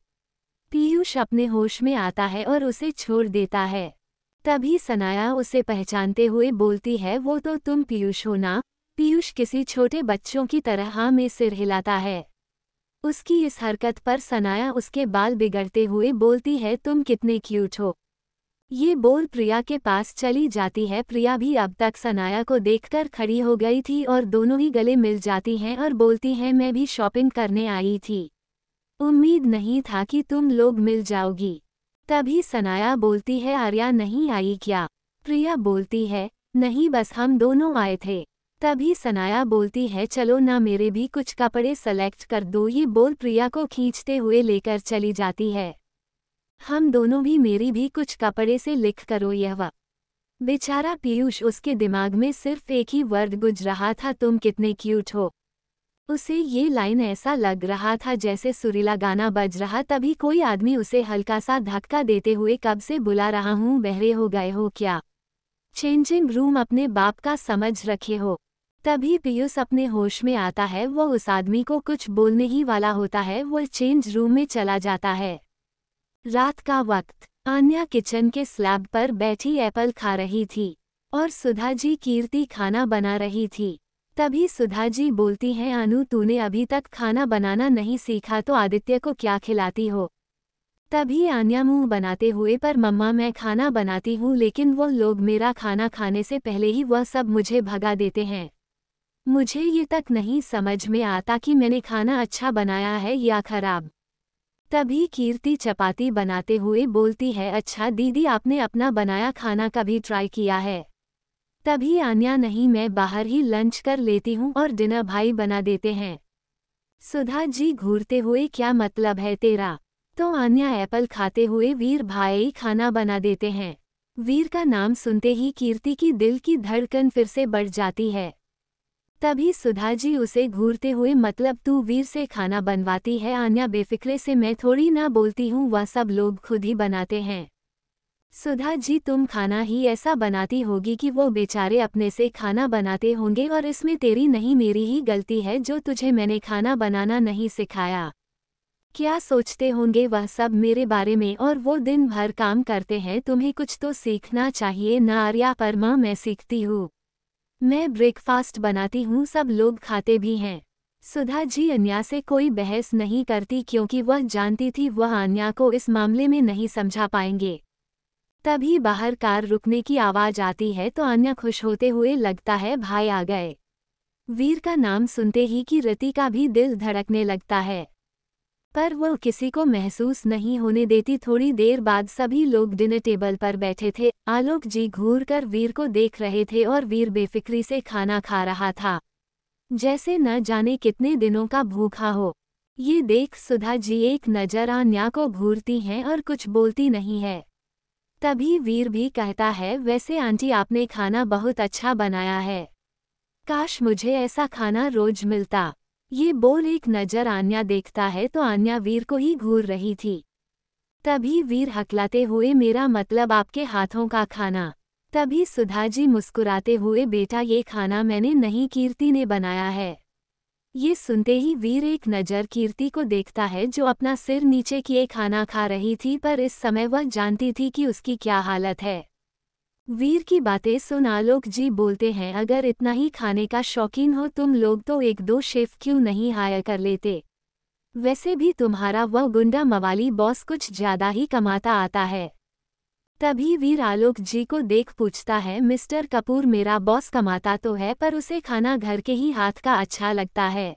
पीयूष अपने होश में आता है और उसे छोड़ देता है। तभी सनाया उसे पहचानते हुए बोलती है, वो तो तुम पीयूष हो ना। पीयूष किसी छोटे बच्चों की तरह हाँ में सिर हिलाता है। उसकी इस हरकत पर सनाया उसके बाल बिगड़ते हुए बोलती है, तुम कितने क्यूट हो। ये बोल प्रिया के पास चली जाती है। प्रिया भी अब तक सनाया को देखकर खड़ी हो गई थी और दोनों ही गले मिल जाती हैं और बोलती हैं, मैं भी शॉपिंग करने आई थी, उम्मीद नहीं था कि तुम लोग मिल जाओगी। तभी सनाया बोलती है, आर्या नहीं आई क्या? प्रिया बोलती है, नहीं बस हम दोनों आए थे। तभी सनाया बोलती है, चलो ना मेरे भी कुछ कपड़े सेलेक्ट कर दो। ये बोल प्रिया को खींचते हुए लेकर चली जाती है। हम दोनों भी, मेरी भी कुछ कपड़े से लिख करो यह व। बेचारा पीयूष, उसके दिमाग में सिर्फ एक ही वर्ड गुज रहा था, तुम कितने क्यूट हो। उसे ये लाइन ऐसा लग रहा था जैसे सुरीला गाना बज रहा। तभी कोई आदमी उसे हल्का सा धक्का देते हुए कब से बुला रहा हूँ, बहरे हो गए हो क्या? चेंजिंग रूम अपने बाप का समझ रखे हो। तभी पीयूष अपने होश में आता है, वो उस आदमी को कुछ बोलने ही वाला होता है, वो चेंज रूम में चला जाता है। रात का वक्त, आन्या किचन के स्लैब पर बैठी एप्पल खा रही थी और सुधा जी कीर्ति खाना बना रही थी। तभी सुधा जी बोलती हैं, अनु तूने अभी तक खाना बनाना नहीं सीखा तो आदित्य को क्या खिलाती हो? तभी आन्या मुंह बनाते हुए, पर मम्मा मैं खाना बनाती हूँ लेकिन वो लोग मेरा खाना खाने से पहले ही वह सब मुझे भगा देते हैं। मुझे ये तक नहीं समझ में आता कि मैंने खाना अच्छा बनाया है या खराब। तभी कीर्ति चपाती बनाते हुए बोलती है, अच्छा दीदी आपने अपना बनाया खाना कभी ट्राई किया है? तभी आन्या, नहीं मैं बाहर ही लंच कर लेती हूँ और डिनर भाई बना देते हैं। सुधा जी घूरते हुए, क्या मतलब है तेरा? तो आन्या एप्पल खाते हुए, वीर भाई खाना बना देते हैं। वीर का नाम सुनते ही कीर्ति की दिल की धड़कन फिर से बढ़ जाती है। तभी सुधा जी उसे घूरते हुए, मतलब तू वीर से खाना बनवाती है? आन्या बेफिक्रे से, मैं थोड़ी ना बोलती हूँ, वह सब लोग खुद ही बनाते हैं। सुधा जी तुम खाना ही ऐसा बनाती होगी कि वो बेचारे अपने से खाना बनाते होंगे और इसमें तेरी नहीं मेरी ही गलती है जो तुझे मैंने खाना बनाना नहीं सिखाया। क्या सोचते होंगे वह सब मेरे बारे में, और वो दिन भर काम करते हैं, तुम्हें कुछ तो सीखना चाहिए ना। आर्या, पर माँ मैं सीखती हूँ, मैं ब्रेकफास्ट बनाती हूँ, सब लोग खाते भी हैं। सुधा जी अन्या से कोई बहस नहीं करती क्योंकि वह जानती थी वह अन्या को इस मामले में नहीं समझा पाएंगे। तभी बाहर कार रुकने की आवाज आती है तो अन्या खुश होते हुए लगता है भाई आ गए। वीर का नाम सुनते ही की रति का भी दिल धड़कने लगता है, पर वह किसी को महसूस नहीं होने देती। थोड़ी देर बाद सभी लोग डिनर टेबल पर बैठे थे। आलोक जी घूरकर वीर को देख रहे थे और वीर बेफिक्री से खाना खा रहा था, जैसे न जाने कितने दिनों का भूखा हो। ये देख सुधा जी एक नजर आन्या को घूरती हैं और कुछ बोलती नहीं है। तभी वीर भी कहता है, वैसे आंटी आपने खाना बहुत अच्छा बनाया है, काश मुझे ऐसा खाना रोज मिलता। ये बोल एक नजर आन्या देखता है तो आन्या वीर को ही घूर रही थी। तभी वीर हकलाते हुए, मेरा मतलब आपके हाथों का खाना। तभी सुधा जी मुस्कुराते हुए, बेटा ये खाना मैंने नहीं कीर्ति ने बनाया है। ये सुनते ही वीर एक नज़र कीर्ति को देखता है जो अपना सिर नीचे किए खाना खा रही थी, पर इस समय वह जानती थी कि उसकी क्या हालत है। वीर की बातें सुन आलोक जी बोलते हैं, अगर इतना ही खाने का शौकीन हो तुम लोग तो एक दो शेफ क्यों नहीं हायर कर लेते? वैसे भी तुम्हारा वह गुंडा मवाली बॉस कुछ ज्यादा ही कमाता आता है। तभी वीर आलोक जी को देख पूछता है, मिस्टर कपूर, मेरा बॉस कमाता तो है पर उसे खाना घर के ही हाथ का अच्छा लगता है।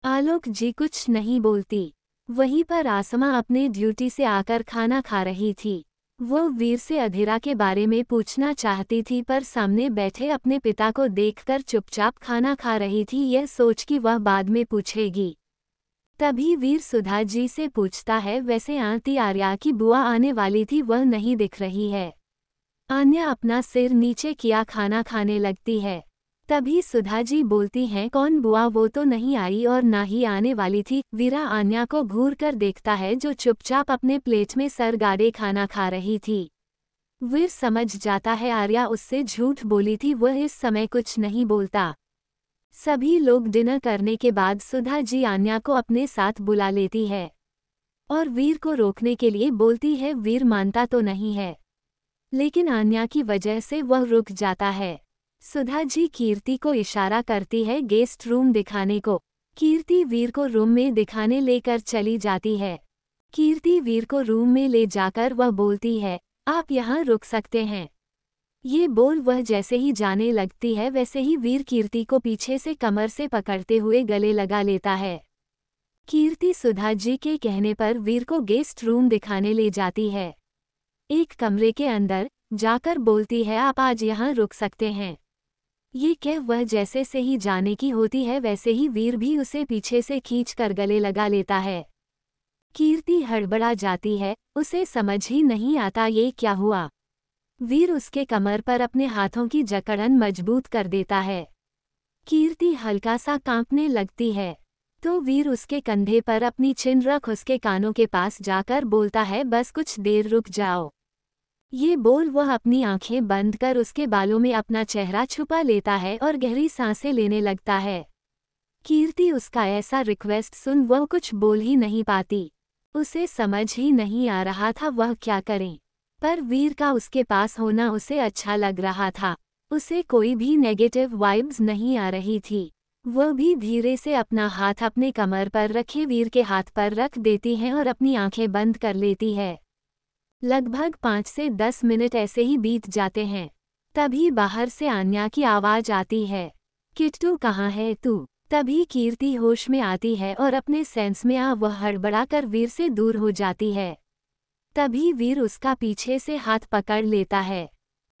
आलोक जी कुछ नहीं बोलती। वहीं पर आसमा अपने ड्यूटी से आकर खाना खा रही थी। वो वीर से अधीरा के बारे में पूछना चाहती थी पर सामने बैठे अपने पिता को देखकर चुपचाप खाना खा रही थी, यह सोच कि वह बाद में पूछेगी। तभी वीर सुधा जी से पूछता है, वैसे आंटी आर्या की बुआ आने वाली थी, वह नहीं दिख रही है। आन्या अपना सिर नीचे किया खाना खाने लगती है। तभी सुधा जी बोलती हैं, कौन बुआ, वो तो नहीं आई और ना ही आने वाली थी। वीरा आन्या को घूर कर देखता है जो चुपचाप अपने प्लेट में सर गाड़े खाना खा रही थी। वीर समझ जाता है आर्या उससे झूठ बोली थी, वह इस समय कुछ नहीं बोलता। सभी लोग डिनर करने के बाद सुधा जी आन्या को अपने साथ बुला लेती है और वीर को रोकने के लिए बोलती है। वीर मानता तो नहीं है, लेकिन आन्या की वजह से वह रुक जाता है। सुधा जी कीर्ति को इशारा करती है गेस्ट रूम दिखाने को। कीर्ति वीर को रूम में दिखाने लेकर चली जाती है। कीर्ति वीर को रूम में ले जाकर वह बोलती है, आप यहाँ रुक सकते हैं। ये बोल वह जैसे ही जाने लगती है वैसे ही वीर कीर्ति को पीछे से कमर से पकड़ते हुए गले लगा लेता है। कीर्ति सुधा जी के कहने पर वीर को गेस्ट रूम दिखाने ले जाती है। एक कमरे के अंदर जाकर बोलती है, आप आज यहाँ रुक सकते हैं। ये कह वह जैसे से ही जाने की होती है वैसे ही वीर भी उसे पीछे से खींचकर गले लगा लेता है। कीर्ति हड़बड़ा जाती है, उसे समझ ही नहीं आता ये क्या हुआ। वीर उसके कमर पर अपने हाथों की जकड़न मजबूत कर देता है। कीर्ति हल्का सा कांपने लगती है तो वीर उसके कंधे पर अपनी चिन रख उसके कानों के पास जाकर बोलता है, बस कुछ देर रुक जाओ। ये बोल वह अपनी आंखें बंद कर उसके बालों में अपना चेहरा छुपा लेता है और गहरी सांसें लेने लगता है। कीर्ति उसका ऐसा रिक्वेस्ट सुन वह कुछ बोल ही नहीं पाती। उसे समझ ही नहीं आ रहा था वह क्या करे, पर वीर का उसके पास होना उसे अच्छा लग रहा था। उसे कोई भी नेगेटिव वाइब्स नहीं आ रही थी। वह भी धीरे से अपना हाथ अपने कमर पर रखे वीर के हाथ पर रख देती है और अपनी आंखें बंद कर लेती है। लगभग 5 से 10 मिनट ऐसे ही बीत जाते हैं। तभी बाहर से आन्या की आवाज आती है, किट्टू कहाँ है तू? तभी कीर्ति होश में आती है और अपने सेंस में आ वह हड़बड़ा कर वीर से दूर हो जाती है। तभी वीर उसका पीछे से हाथ पकड़ लेता है।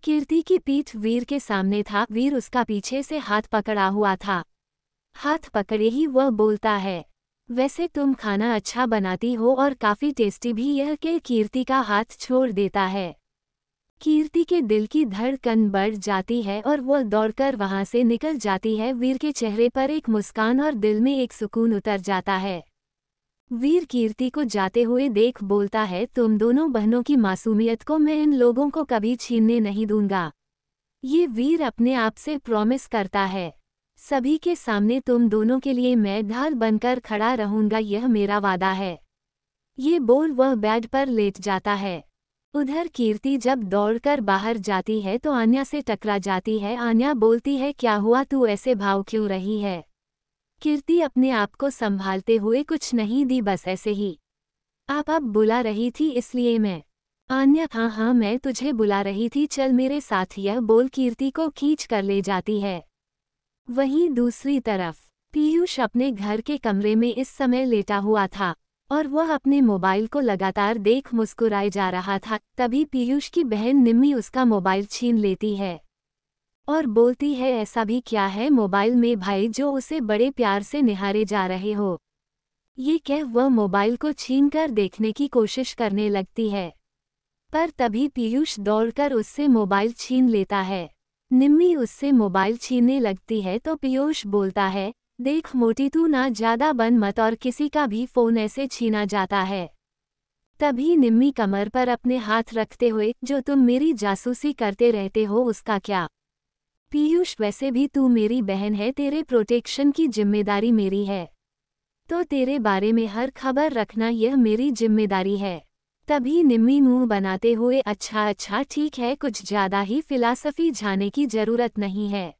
कीर्ति की पीठ वीर के सामने था, वीर उसका पीछे से हाथ पकड़ा हुआ था। हाथ पकड़े ही वह बोलता है, वैसे तुम खाना अच्छा बनाती हो और काफी टेस्टी भी। यह के कीर्ति का हाथ छोड़ देता है। कीर्ति के दिल की धड़कन बढ़ जाती है और वह दौड़कर वहां से निकल जाती है। वीर के चेहरे पर एक मुस्कान और दिल में एक सुकून उतर जाता है। वीर कीर्ति को जाते हुए देख बोलता है, तुम दोनों बहनों की मासूमियत को मैं इन लोगों को कभी छीनने नहीं दूंगा। ये वीर अपने आप से प्रॉमिस करता है। सभी के सामने तुम दोनों के लिए मैं ढाल बनकर खड़ा रहूंगा, यह मेरा वादा है। ये बोल वह बेड पर लेट जाता है। उधर कीर्ति जब दौड़कर बाहर जाती है तो आन्या से टकरा जाती है। आन्या बोलती है, क्या हुआ, तू ऐसे भाव क्यों रही है? कीर्ति अपने आप को संभालते हुए, कुछ नहीं दी, बस ऐसे ही। आप अब बुला रही थी इसलिए मैं। आन्या, हाँ मैं तुझे बुला रही थी, चल मेरे साथ। यह बोल कीर्ति को खींच कर ले जाती है। वहीं दूसरी तरफ पीयूष अपने घर के कमरे में इस समय लेटा हुआ था और वह अपने मोबाइल को लगातार देख मुस्कुराए जा रहा था। तभी पीयूष की बहन निम्मी उसका मोबाइल छीन लेती है और बोलती है, ऐसा भी क्या है मोबाइल में भाई जो उसे बड़े प्यार से निहारे जा रहे हो? ये कह वह मोबाइल को छीनकर देखने की कोशिश करने लगती है, पर तभी पीयूष दौड़कर उससे मोबाइल छीन लेता है। निम्मी उससे मोबाइल छीनने लगती है तो पीयूष बोलता है, देख मोटी, तू ना ज्यादा बन मत और किसी का भी फोन ऐसे छीना जाता है। तभी निम्मी कमर पर अपने हाथ रखते हुए, जो तुम मेरी जासूसी करते रहते हो उसका क्या? पीयूष, वैसे भी तू मेरी बहन है, तेरे प्रोटेक्शन की जिम्मेदारी मेरी है, तो तेरे बारे में हर खबर रखना यह मेरी जिम्मेदारी है। तभी निम्मी मुंह बनाते हुए, अच्छा ठीक है, कुछ ज्यादा ही फिलॉसफी झाने की जरूरत नहीं है,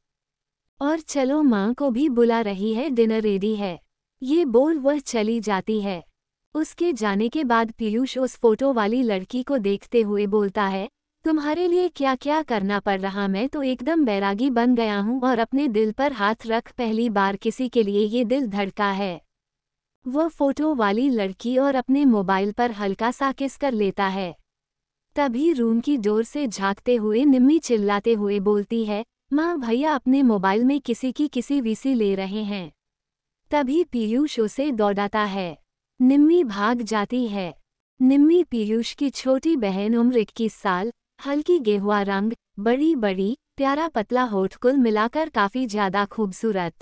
और चलो माँ को भी बुला रही है, डिनर रेडी है। ये बोल वह चली जाती है। उसके जाने के बाद पीयूष उस फोटो वाली लड़की को देखते हुए बोलता है, तुम्हारे लिए क्या क्या करना पड़ रहा, मैं तो एकदम बैरागी बन गया हूँ और अपने दिल पर हाथ रख पहली बार किसी के लिए ये दिल धड़का है। वो फोटो वाली लड़की और अपने मोबाइल पर हल्का सा किस कर लेता है। तभी रूम की डोर से झांकते हुए निम्मी चिल्लाते हुए बोलती है, माँ भैया अपने मोबाइल में किसी वीसी ले रहे हैं। तभी पीयूष उसे दौड़ाता है। निम्मी भाग जाती है। निम्मी पीयूष की छोटी बहन, उम्र 21 साल, हल्की गेहुआ रंग, बड़ी बड़ी प्यारा पतला होठ, कुल मिलाकर काफी ज्यादा खूबसूरत।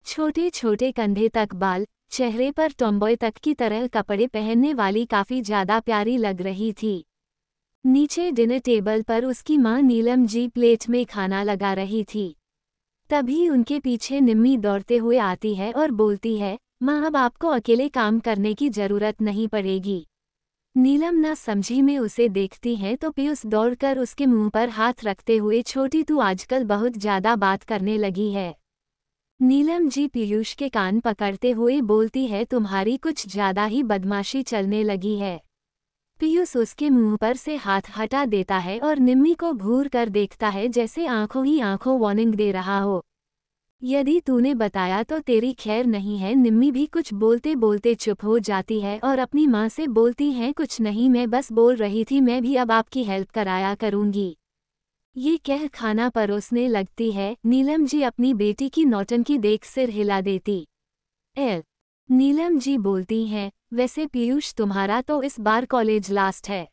छोटे छोटे कंधे तक बाल, चेहरे पर टॉम्बॉय तक की तरह कपड़े पहनने वाली काफी ज्यादा प्यारी लग रही थी। नीचे डिनर टेबल पर उसकी माँ नीलम जी प्लेट में खाना लगा रही थी। तभी उनके पीछे निम्मी दौड़ते हुए आती है और बोलती है, माँ अब आपको अकेले काम करने की जरूरत नहीं पड़ेगी। नीलम ना समझी में उसे देखती है तो पीयूष दौड़कर उसके मुंह पर हाथ रखते हुए, छोटी तू आजकल बहुत ज्यादा बात करने लगी है। नीलम जी पीयूष के कान पकड़ते हुए बोलती है, तुम्हारी कुछ ज्यादा ही बदमाशी चलने लगी है। पीयूष उसके मुंह पर से हाथ हटा देता है और निम्मी को घूर कर देखता है, जैसे आंखों ही आंखों वार्निंग दे रहा हो। यदि तूने बताया तो तेरी खैर नहीं है। निम्मी भी कुछ बोलते बोलते चुप हो जाती है और अपनी माँ से बोलती है, कुछ नहीं, मैं बस बोल रही थी, मैं भी अब आपकी हेल्प कराया करूँगी। ये कह खाना परोसने लगती है। नीलम जी अपनी बेटी की नौटंकी देख सिर हिला देती। नीलम जी बोलती हैं, वैसे पीयूष तुम्हारा तो इस बार कॉलेज लास्ट है,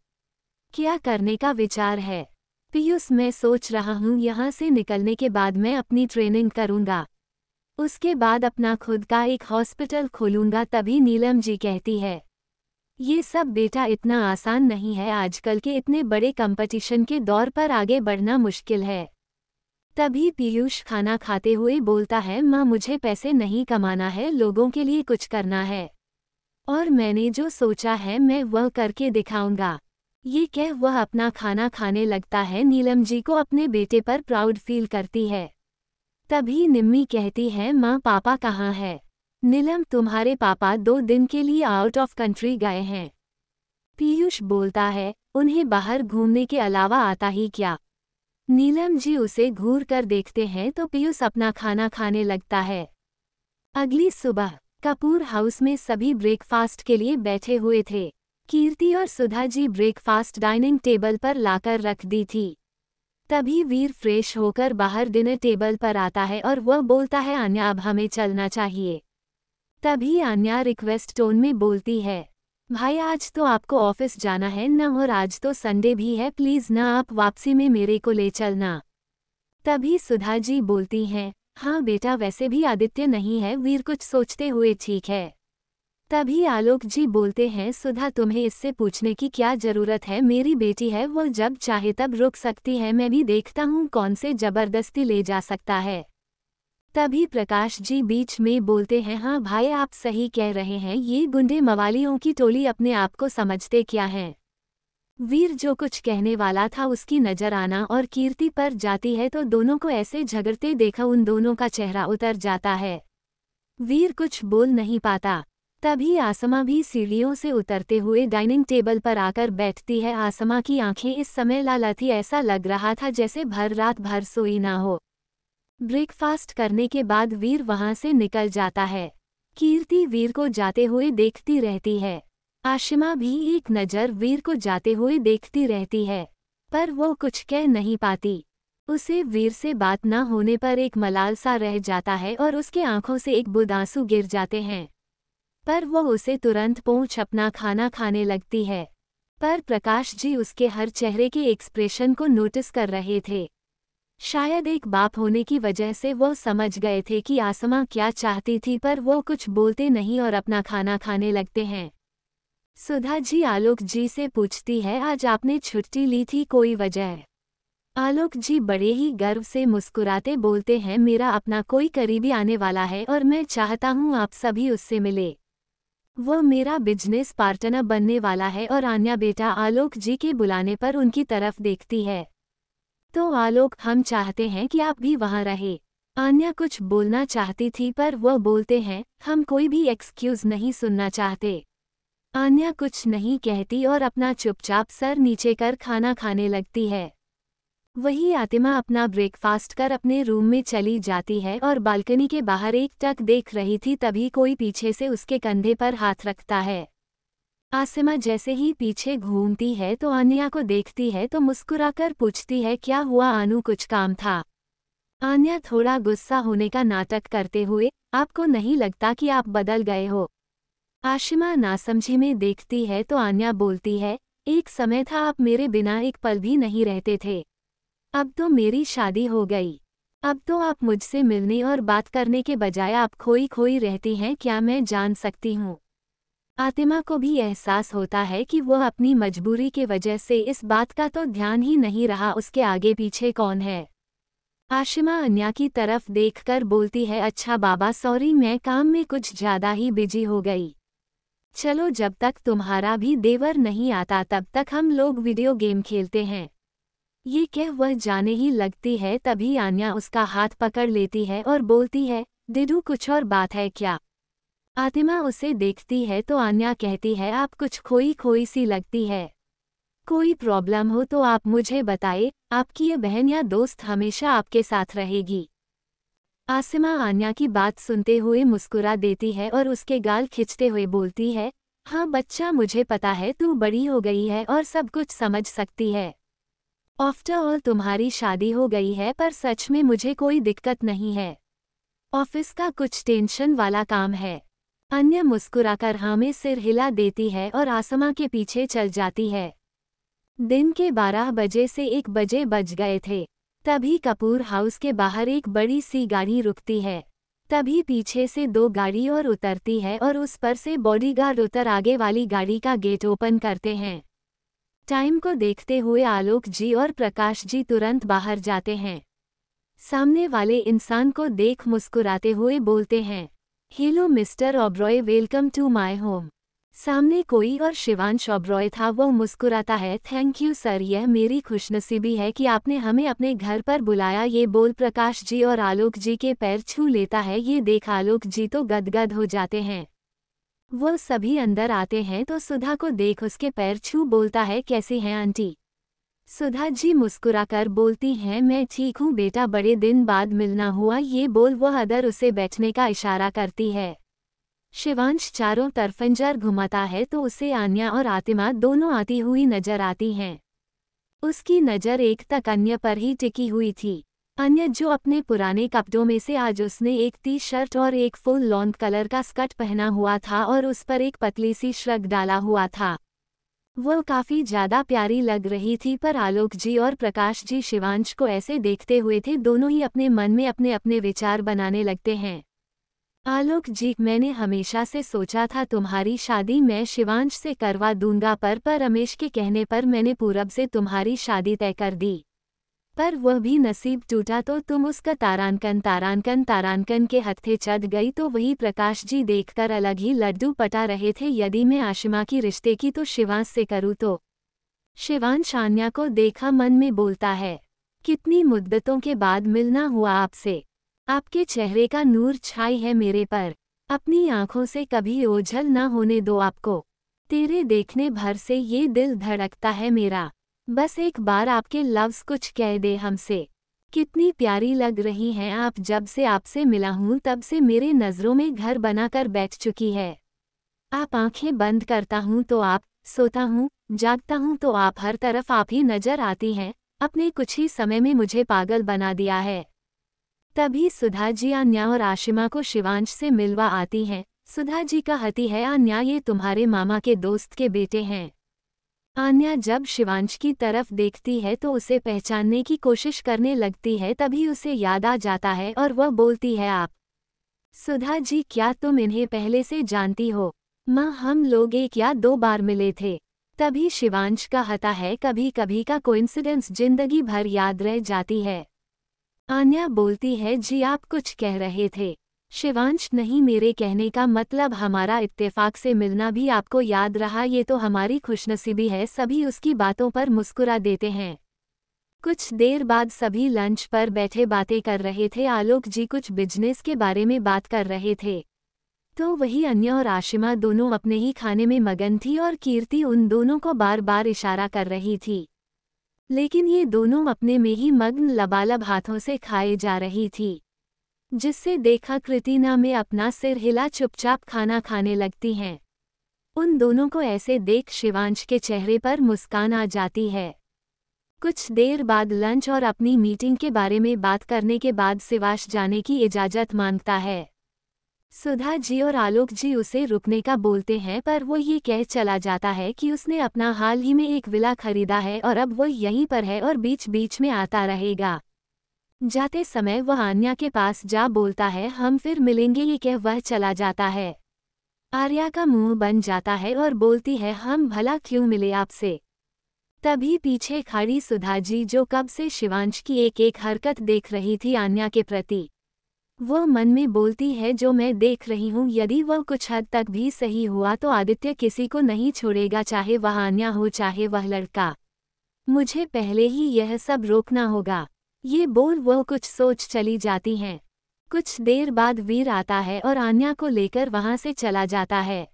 क्या करने का विचार है? पीयूष मैं सोच रहा हूँ यहाँ से निकलने के बाद मैं अपनी ट्रेनिंग करूँगा, उसके बाद अपना खुद का एक हॉस्पिटल खोलूँगा। तभी नीलम जी कहती है, ये सब बेटा इतना आसान नहीं है, आजकल के इतने बड़े कंपटीशन के दौर पर आगे बढ़ना मुश्किल है। तभी पीयूष खाना खाते हुए बोलता है, माँ मुझे पैसे नहीं कमाना है, लोगों के लिए कुछ करना है और मैंने जो सोचा है मैं वह करके दिखाऊंगा। ये कह वह अपना खाना खाने लगता है। नीलम जी को अपने बेटे पर प्राउड फील करती है। तभी निम्मी कहती है, माँ पापा कहाँ है? नीलम तुम्हारे पापा 2 दिन के लिए आउट ऑफ कंट्री गए हैं। पीयूष बोलता है, उन्हें बाहर घूमने के अलावा आता ही क्या? नीलम जी उसे घूर कर देखते हैं तो पीयूष अपना खाना खाने लगता है। अगली सुबह कपूर हाउस में सभी ब्रेकफास्ट के लिए बैठे हुए थे। कीर्ति और Sudha ji breakfast dining table पर लाकर रख दी थी। तभी वीर फ्रेश होकर बाहर डिनर टेबल पर आता है और वह बोलता है, आन्या अब हमें चलना चाहिए। तभी आन्या रिक्वेस्ट टोन में बोलती है, भाई आज तो आपको ऑफिस जाना है ना, और आज तो संडे भी है, प्लीज ना आप वापसी में मेरे को ले चलना। तभी सुधा जी बोलती हैं, हाँ बेटा वैसे भी आदित्य नहीं है। वीर कुछ सोचते हुए, ठीक है। तभी आलोक जी बोलते हैं, सुधा तुम्हें इससे पूछने की क्या जरूरत है, मेरी बेटी है, वो जब चाहे तब रुक सकती है, मैं भी देखता हूँ कौन से जबरदस्ती ले जा सकता है। तभी प्रकाश जी बीच में बोलते हैं, हाँ भाई आप सही कह रहे हैं, ये गुंडे मवालियों की टोली अपने आप को समझते क्या हैं। वीर जो कुछ कहने वाला था उसकी नजर आना और कीर्ति पर जाती है तो दोनों को ऐसे झगड़ते देखा उन दोनों का चेहरा उतर जाता है। वीर कुछ बोल नहीं पाता। तभी आसमा भी सीढ़ियों से उतरते हुए डाइनिंग टेबल पर आकर बैठती है। आसमा की आंखें इस समय लाल थी, ऐसा लग रहा था जैसे भर रात भर सोई ना हो। ब्रेकफास्ट करने के बाद वीर वहां से निकल जाता है। कीर्ति वीर को जाते हुए देखती रहती है। आशिमा भी एक नज़र वीर को जाते हुए देखती रहती है, पर वो कुछ कह नहीं पाती। उसे वीर से बात न होने पर एक मलाल सा रह जाता है और उसके आंखों से एक बूंद आंसू गिर जाते हैं, पर वो उसे तुरंत पोंछ अपना खाना खाने लगती है। पर प्रकाश जी उसके हर चेहरे के एक्सप्रेशन को नोटिस कर रहे थे। शायद एक बाप होने की वजह से वो समझ गए थे कि आसमा क्या चाहती थी, पर वो कुछ बोलते नहीं और अपना खाना खाने लगते हैं। सुधा जी आलोक जी से पूछती है, आज आपने छुट्टी ली थी, कोई वजह? आलोक जी बड़े ही गर्व से मुस्कुराते बोलते हैं, मेरा अपना कोई करीबी आने वाला है और मैं चाहता हूँ आप सभी उससे मिले। वो मेरा बिजनेस पार्टनर बनने वाला है। और आन्या बेटा आलोक जी के बुलाने पर उनकी तरफ देखती है। तो आलोक हम चाहते हैं कि आप भी वहाँ रहे। आन्या कुछ बोलना चाहती थी पर वह बोलते हैं, हम कोई भी एक्सक्यूज नहीं सुनना चाहते। आन्या कुछ नहीं कहती और अपना चुपचाप सर नीचे कर खाना खाने लगती है। वही आतिमा अपना ब्रेकफास्ट कर अपने रूम में चली जाती है और बालकनी के बाहर एक टक देख रही थी, तभी कोई पीछे से उसके कंधे पर हाथ रखता है। आसिमा जैसे ही पीछे घूमती है तो आन्या को देखती है तो मुस्कुराकर पूछती है, क्या हुआ आनू, कुछ काम था? आन्या थोड़ा गुस्सा होने का नाटक करते हुए, आपको नहीं लगता कि आप बदल गए हो? आशिमा नासमझी में देखती है तो आन्या बोलती है, एक समय था आप मेरे बिना एक पल भी नहीं रहते थे। अब तो मेरी शादी हो गई। अब तो आप मुझसे मिलने और बात करने के बजाय आप खोई खोई रहती हैं, क्या मैं जान सकती हूँ? आतिमा को भी एहसास होता है कि वह अपनी मजबूरी के वजह से इस बात का तो ध्यान ही नहीं रहा उसके आगे पीछे कौन है। आशिमा अन्या की तरफ देखकर बोलती है, अच्छा बाबा सॉरी, मैं काम में कुछ ज़्यादा ही बिजी हो गई। चलो जब तक तुम्हारा भी देवर नहीं आता तब तक हम लोग वीडियो गेम खेलते हैं। ये कह वह जाने ही लगती है, तभी आन्या उसका हाथ पकड़ लेती है और बोलती है, डिडू कुछ और बात है क्या? आतिमा उसे देखती है तो आन्या कहती है, आप कुछ खोई खोई सी लगती है। कोई प्रॉब्लम हो तो आप मुझे बताइए, आपकी ये बहन या दोस्त हमेशा आपके साथ रहेगी। आसिमा आन्या की बात सुनते हुए मुस्कुरा देती है और उसके गाल खिंचते हुए बोलती है, हाँ बच्चा, मुझे पता है तू बड़ी हो गई है और सब कुछ समझ सकती है। आफ्टर ऑल तुम्हारी शादी हो गई है, पर सच में मुझे कोई दिक्कत नहीं है। ऑफिस का कुछ टेंशन वाला काम है। अन्या मुस्कुराकर हाँ में सिर हिला देती है और आसमा के पीछे चल जाती है। दिन के 12 बजे से 1 बजे बज गए थे। तभी कपूर हाउस के बाहर एक बड़ी सी गाड़ी रुकती है। तभी पीछे से 2 गाड़ी और उतरती है और उस पर से बॉडीगार्ड उतर आगे वाली गाड़ी का गेट ओपन करते हैं। टाइम को देखते हुए आलोक जी और प्रकाश जी तुरंत बाहर जाते हैं। सामने वाले इंसान को देख मुस्कुराते हुए बोलते हैं, hello mister Oberoi, welcome to my home. सामने कोई और शिवांश ओब्रॉय था। वो मुस्कुराता है, थैंक यू सर, यह मेरी खुशनसीबी है कि आपने हमें अपने घर पर बुलाया। ये बोल प्रकाश जी और आलोक जी के पैर छू लेता है। ये देख आलोक जी तो गदगद हो जाते हैं। वो सभी अंदर आते हैं तो सुधा को देख उसके पैर छू बोलता है, कैसी हैं आंटी? सुधा जी मुस्कुराकर बोलती हैं, मैं ठीक हूँ बेटा, बड़े दिन बाद मिलना हुआ। ये बोल वह अदर उसे बैठने का इशारा करती है। शिवांश चारों तरफंजर घुमाता है तो उसे आन्या और आतिमा दोनों आती हुई नजर आती हैं। उसकी नज़र एक तक अन्य पर ही टिकी हुई थी। अन्य जो अपने पुराने कपड़ों में से आज उसने एक टी शर्ट और एक फुल लॉन्ग कलर का स्कर्ट पहना हुआ था और उस पर एक पतली सी श्रग डाला हुआ था। वह काफ़ी ज़्यादा प्यारी लग रही थी, पर आलोक जी और प्रकाश जी शिवांश को ऐसे देखते हुए थे, दोनों ही अपने मन में अपने अपने विचार बनाने लगते हैं। आलोक जी, मैंने हमेशा से सोचा था तुम्हारी शादी मैं शिवांश से करवा दूंगा, पर रमेश के कहने पर मैंने पूरब से तुम्हारी शादी तय कर दी। पर वह भी नसीब टूटा तो तुम उसका तारांकन के हत्थे चढ़ गई। तो वही प्रकाश जी देखकर अलग ही लड्डू पटा रहे थे। यदि मैं आशिमा की रिश्ते की तो शिवांश से करूँ तो? शिवांश आन्या को देखा मन में बोलता है, कितनी मुद्दतों के बाद मिलना हुआ आपसे। आपके चेहरे का नूर छाई है मेरे पर। अपनी आंखों से कभी ओझल ना होने दो आपको। तेरे देखने भर से ये दिल धड़कता है मेरा। बस एक बार आपके लफ्ज़ कुछ कह दे हमसे। कितनी प्यारी लग रही हैं आप। जब से आपसे मिला हूँ तब से मेरे नज़रों में घर बनाकर बैठ चुकी है। आप आंखें बंद करता हूँ तो आप, सोता हूँ जागता हूँ तो आप, हर तरफ आप ही नजर आती हैं। अपने कुछ ही समय में मुझे पागल बना दिया है। तभी सुधा जी आन्या और आशिमा को शिवांश से मिलवा आती हैं। सुधा जी कहती है, आन्या ये तुम्हारे मामा के दोस्त के बेटे हैं। आन्या जब शिवांश की तरफ देखती है तो उसे पहचानने की कोशिश करने लगती है, तभी उसे याद आ जाता है और वह बोलती है, आप सुधा जी, क्या तुम इन्हें पहले से जानती हो? माँ, हम लोग 1 या 2 बार मिले थे। तभी शिवांश कहता है, कभी कभी का कोइंसिडेंस जिंदगी भर याद रह जाती है। आन्या बोलती है, जी आप कुछ कह रहे थे? शिवांश, नहीं, मेरे कहने का मतलब हमारा इत्तेफाक से मिलना भी आपको याद रहा, ये तो हमारी खुशनसीबी है। सभी उसकी बातों पर मुस्कुरा देते हैं। कुछ देर बाद सभी लंच पर बैठे बातें कर रहे थे। आलोक जी कुछ बिजनेस के बारे में बात कर रहे थे। तो वही अन्या और आशिमा दोनों अपने ही खाने में मगन थी और कीर्ति उन दोनों को बार बार इशारा कर रही थी। लेकिन ये दोनों अपने में ही मग्न लबालब हाथों से खाए जा रही थी, जिससे देखा कृतिना में अपना सिर हिला चुपचाप खाना खाने लगती हैं। उन दोनों को ऐसे देख शिवांश के चेहरे पर मुस्कान आ जाती है। कुछ देर बाद लंच और अपनी मीटिंग के बारे में बात करने के बाद शिवांश जाने की इजाज़त मांगता है। सुधा जी और आलोक जी उसे रुकने का बोलते हैं, पर वो ये कह चला जाता है कि उसने अपना हाल ही में एक विला खरीदा है और अब वो यहीं पर है और बीच बीच में आता रहेगा। जाते समय वह आन्या के पास जा बोलता है, हम फिर मिलेंगे, ये कह वह चला जाता है। आर्या का मुंह बन जाता है और बोलती है, हम भला क्यों मिले आपसे। तभी पीछे खड़ी सुधा जी, जो कब से शिवांश की एक एक हरकत देख रही थी आन्या के प्रति, वो मन में बोलती है, जो मैं देख रही हूँ यदि वह कुछ हद तक भी सही हुआ तो आदित्य किसी को नहीं छोड़ेगा, चाहे वह आन्या हो चाहे वह लड़का। मुझे पहले ही यह सब रोकना होगा। ये बोल वो कुछ सोच चली जाती हैं। कुछ देर बाद वीर आता है और आन्या को लेकर वहां से चला जाता है।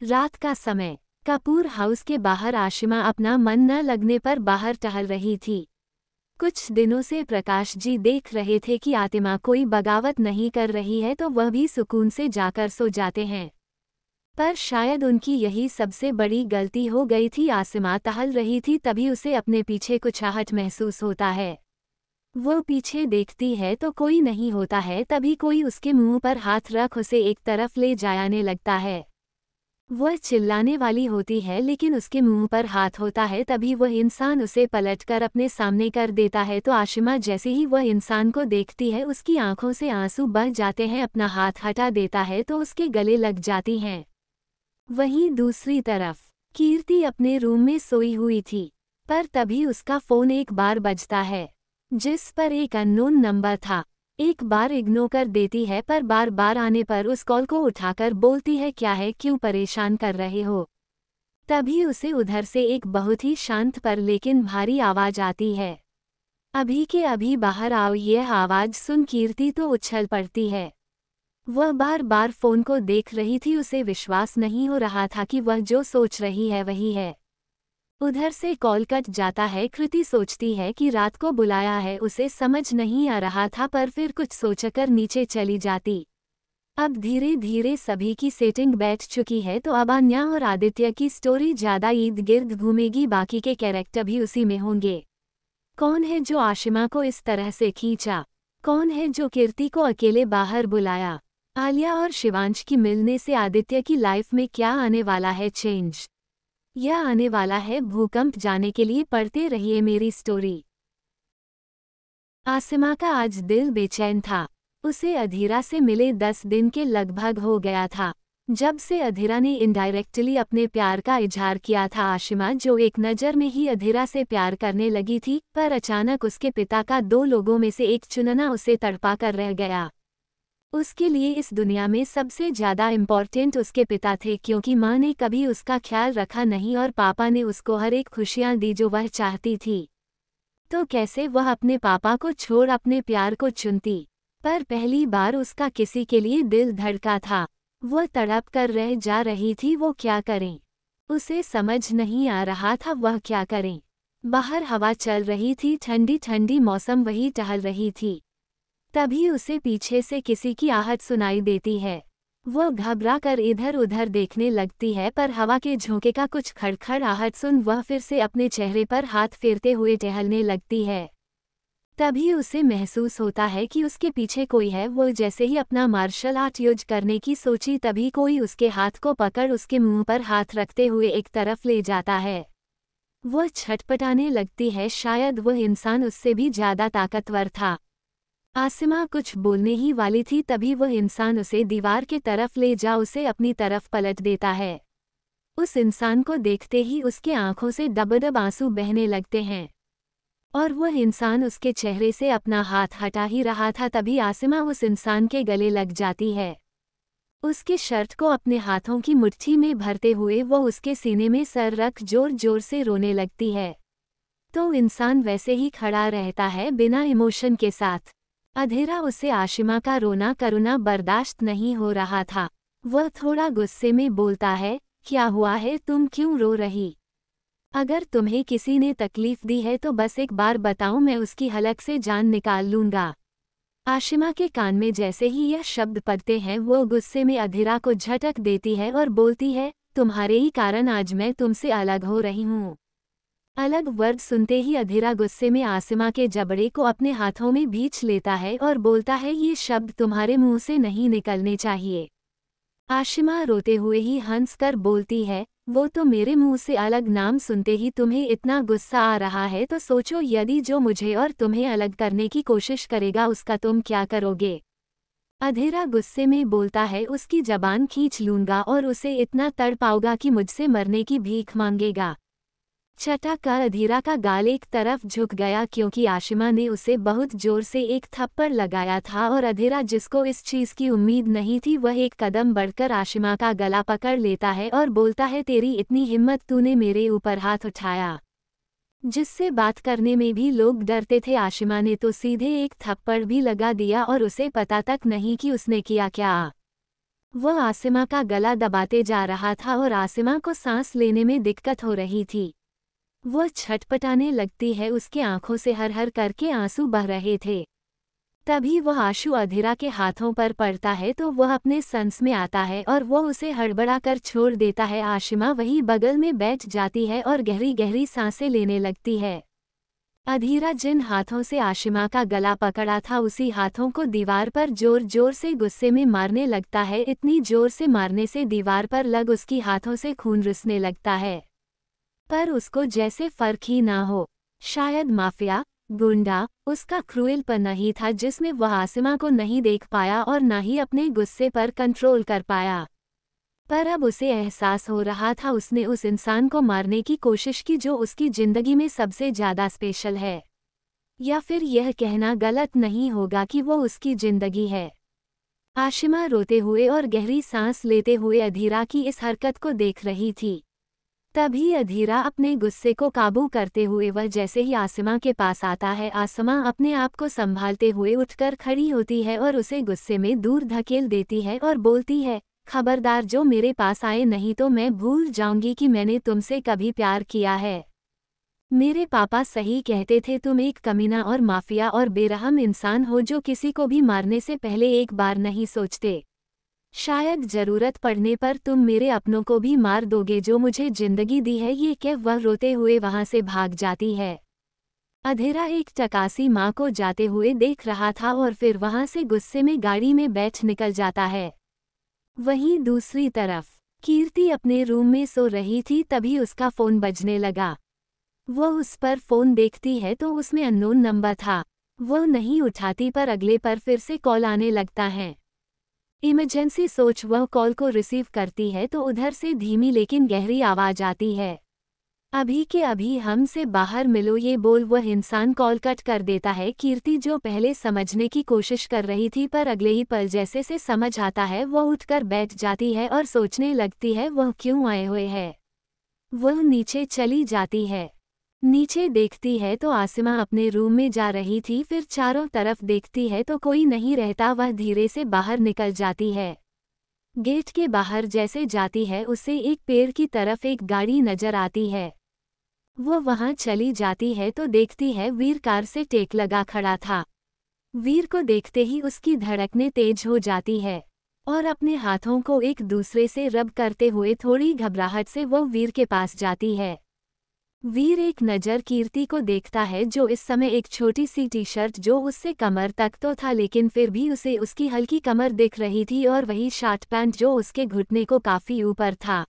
रात का समय, कपूर हाउस के बाहर आशिमा अपना मन न लगने पर बाहर टहल रही थी। कुछ दिनों से प्रकाश जी देख रहे थे कि आतिमा कोई बगावत नहीं कर रही है तो वह भी सुकून से जाकर सो जाते हैं, पर शायद उनकी यही सबसे बड़ी गलती हो गई थी। आसिमा टहल रही थी, तभी उसे अपने पीछे कुछ आहट महसूस होता है। वो पीछे देखती है तो कोई नहीं होता है, तभी कोई उसके मुंह पर हाथ रख उसे एक तरफ ले जाने लगता है। वह चिल्लाने वाली होती है लेकिन उसके मुंह पर हाथ होता है, तभी वह इंसान उसे पलटकर अपने सामने कर देता है। तो आशिमा जैसे ही वह इंसान को देखती है उसकी आंखों से आंसू बह जाते हैं। अपना हाथ हटा देता है तो उसके गले लग जाती हैं। वहीं दूसरी तरफ कीर्ति अपने रूम में सोई हुई थी, पर तभी उसका फोन एक बार बजता है, जिस पर एक अननोन नंबर था। एक बार इग्नोर कर देती है, पर बार बार आने पर उस कॉल को उठाकर बोलती है, क्या है, क्यों परेशान कर रहे हो। तभी उसे उधर से एक बहुत ही शांत पर लेकिन भारी आवाज आती है, अभी के अभी बाहर आओ। यह आवाज सुन कीर्ति तो उछल पड़ती है। वह बार बार फोन को देख रही थी, उसे विश्वास नहीं हो रहा था कि वह जो सोच रही है वही है। उधर से कॉल कट जाता है। कृति सोचती है कि रात को बुलाया है, उसे समझ नहीं आ रहा था, पर फिर कुछ सोचकर नीचे चली जाती। अब धीरे धीरे सभी की सेटिंग बैठ चुकी है, तो अब आन्या और आदित्य की स्टोरी ज्यादा ईद गिर्द घूमेगी, बाकी के कैरेक्टर भी उसी में होंगे। कौन है जो आशिमा को इस तरह से खींचा, कौन है जो कीर्ति को अकेले बाहर बुलाया। आलिया और शिवांश की मिलने से आदित्य की लाइफ में क्या आने वाला है चेंज, यह आने वाला है भूकंप। जाने के लिए पढ़ते रहिए मेरी स्टोरी। आसिमा का आज दिल बेचैन था। उसे अधीरा से मिले 10 दिन के लगभग हो गया था, जब से अधीरा ने इनडायरेक्टली अपने प्यार का इजहार किया था। आशिमा जो एक नज़र में ही अधीरा से प्यार करने लगी थी, पर अचानक उसके पिता का 2 लोगों में से एक चुनना उसे तड़पा कर रह गया। उसके लिए इस दुनिया में सबसे ज़्यादा इम्पॉर्टेंट उसके पिता थे, क्योंकि माँ ने कभी उसका ख्याल रखा नहीं और पापा ने उसको हर एक खुशियाँ दी जो वह चाहती थी। तो कैसे वह अपने पापा को छोड़ अपने प्यार को चुनती। पर पहली बार उसका किसी के लिए दिल धड़का था। वह तड़प कर रह जा रही थी, वो क्या करें, उसे समझ नहीं आ रहा था वह क्या करें। बाहर हवा चल रही थी, ठंडी ठंडी मौसम, वही टहल रही थी। तभी उसे पीछे से किसी की आहट सुनाई देती है। वो घबरा कर इधर उधर देखने लगती है, पर हवा के झोंके का कुछ खड़खड़ आहट सुन वह फिर से अपने चेहरे पर हाथ फेरते हुए टहलने लगती है। तभी उसे महसूस होता है कि उसके पीछे कोई है। वो जैसे ही अपना मार्शल आर्ट यूज करने की सोची, तभी कोई उसके हाथ को पकड़ उसके मुंह पर हाथ रखते हुए एक तरफ ले जाता है। वह छटपटाने लगती है, शायद वह इंसान उससे भी ज्यादा ताकतवर था। आसिमा कुछ बोलने ही वाली थी, तभी वह इंसान उसे दीवार के तरफ ले जा उसे अपनी तरफ पलट देता है। उस इंसान को देखते ही उसके आंखों से दबदब आंसू बहने लगते हैं, और वह इंसान उसके चेहरे से अपना हाथ हटा ही रहा था, तभी आसिमा उस इंसान के गले लग जाती है। उसके शर्ट को अपने हाथों की मुट्ठी में भरते हुए वो उसके सीने में सर रख जोर जोर से रोने लगती है। तो इंसान वैसे ही खड़ा रहता है बिना इमोशन के साथ। अधेरा उसे आशिमा का रोना करुणा बर्दाश्त नहीं हो रहा था। वह थोड़ा गुस्से में बोलता है, क्या हुआ है, तुम क्यों रो रही? अगर तुम्हें किसी ने तकलीफ दी है तो बस एक बार बताओ, मैं उसकी हलक से जान निकाल लूंगा। आशिमा के कान में जैसे ही यह शब्द पड़ते हैं वो गुस्से में अधीरा को झटक देती है और बोलती है, तुम्हारे ही कारण आज मैं तुमसे अलग हो रही हूँ। अलग वर्ड सुनते ही अधीरा गुस्से में आसिमा के जबड़े को अपने हाथों में भींच लेता है और बोलता है, ये शब्द तुम्हारे मुंह से नहीं निकलने चाहिए। आशिमा रोते हुए ही हंस कर बोलती है, वो तो मेरे मुंह से अलग नाम सुनते ही तुम्हें इतना गुस्सा आ रहा है तो सोचो यदि जो मुझे और तुम्हें अलग करने की कोशिश करेगा उसका तुम क्या करोगे? अधीरा गुस्से में बोलता है, उसकी जबान खींच लूंगा और उसे इतना तड़पाऊंगा कि मुझसे मरने की भीख मांगेगा। चटा कर अधीरा का गाल एक तरफ झुक गया क्योंकि आशिमा ने उसे बहुत जोर से एक थप्पड़ लगाया था और अधीरा, जिसको इस चीज की उम्मीद नहीं थी, वह एक कदम बढ़कर आशिमा का गला पकड़ लेता है और बोलता है, तेरी इतनी हिम्मत, तूने मेरे ऊपर हाथ उठाया जिससे बात करने में भी लोग डरते थे। आशिमा ने तो सीधे एक थप्पड़ भी लगा दिया और उसे पता तक नहीं कि उसने किया क्या। वह आसिमा का गला दबाते जा रहा था और आसिमा को सांस लेने में दिक्कत हो रही थी। वह छटपटाने लगती है, उसके आंखों से हर हर करके आंसू बह रहे थे। तभी वह आंसू अधीरा के हाथों पर पड़ता है तो वह अपने संस में आता है और वह उसे हड़बड़ा कर छोड़ देता है। आशिमा वही बगल में बैठ जाती है और गहरी गहरी सांसें लेने लगती है। अधीरा जिन हाथों से आशिमा का गला पकड़ा था उसी हाथों को दीवार पर जोर जोर से गुस्से में मारने लगता है। इतनी जोर से मारने से दीवार पर लग उसकी हाथों से खून रिसने लगता है, पर उसको जैसे फर्क ही ना हो। शायद माफिया गुंडा उसका क्रूएलपन नहीं था जिसमें वह आसिमा को नहीं देख पाया और ना ही अपने गुस्से पर कंट्रोल कर पाया। पर अब उसे एहसास हो रहा था, उसने उस इंसान को मारने की कोशिश की जो उसकी जिंदगी में सबसे ज्यादा स्पेशल है। या फिर यह कहना गलत नहीं होगा कि वो उसकी जिंदगी है। आशिमा रोते हुए और गहरी सांस लेते हुए अधीरा की इस हरकत को देख रही थी। तभी अधीरा अपने गुस्से को काबू करते हुए वह जैसे ही आसिमा के पास आता है, आसिमा अपने आप को संभालते हुए उठकर खड़ी होती है और उसे गुस्से में दूर धकेल देती है और बोलती है, खबरदार जो मेरे पास आए, नहीं तो मैं भूल जाऊंगी कि मैंने तुमसे कभी प्यार किया है। मेरे पापा सही कहते थे, तुम एक कमीना और माफिया और बेरहम इंसान हो जो किसी को भी मारने से पहले एक बार नहीं सोचते। शायद जरूरत पड़ने पर तुम मेरे अपनों को भी मार दोगे जो मुझे जिंदगी दी है। ये कह वह रोते हुए वहां से भाग जाती है। अधीरा एक टकासी माँ को जाते हुए देख रहा था और फिर वहां से गुस्से में गाड़ी में बैठ निकल जाता है। वहीं दूसरी तरफ कीर्ति अपने रूम में सो रही थी, तभी उसका फोन बजने लगा। वह उस पर फोन देखती है तो उसमें अननोन नंबर था। वह नहीं उठाती पर अगले पर फिर से कॉल आने लगता है। इमरजेंसी सोच वह कॉल को रिसीव करती है तो उधर से धीमी लेकिन गहरी आवाज आती है, अभी के अभी हमसे बाहर मिलो। ये बोल वह इंसान कॉल कट कर देता है। कीर्ति जो पहले समझने की कोशिश कर रही थी पर अगले ही पल जैसे से समझ आता है, वह उठकर बैठ जाती है और सोचने लगती है वह क्यों आए हुए है। वह नीचे चली जाती है। नीचे देखती है तो आसिमा अपने रूम में जा रही थी, फिर चारों तरफ देखती है तो कोई नहीं रहता। वह धीरे से बाहर निकल जाती है। गेट के बाहर जैसे जाती है उसे एक पेड़ की तरफ एक गाड़ी नजर आती है। वो वहां चली जाती है तो देखती है वीर कार से टेक लगा खड़ा था। वीर को देखते ही उसकी धड़कनें तेज हो जाती है और अपने हाथों को एक दूसरे से रब करते हुए थोड़ी घबराहट से वो वीर के पास जाती है। वीर एक नज़र कीर्ति को देखता है जो इस समय एक छोटी सी टी शर्ट जो उससे कमर तक तो था लेकिन फिर भी उसे उसकी हल्की कमर दिख रही थी और वही शर्ट पैंट जो उसके घुटने को काफी ऊपर था,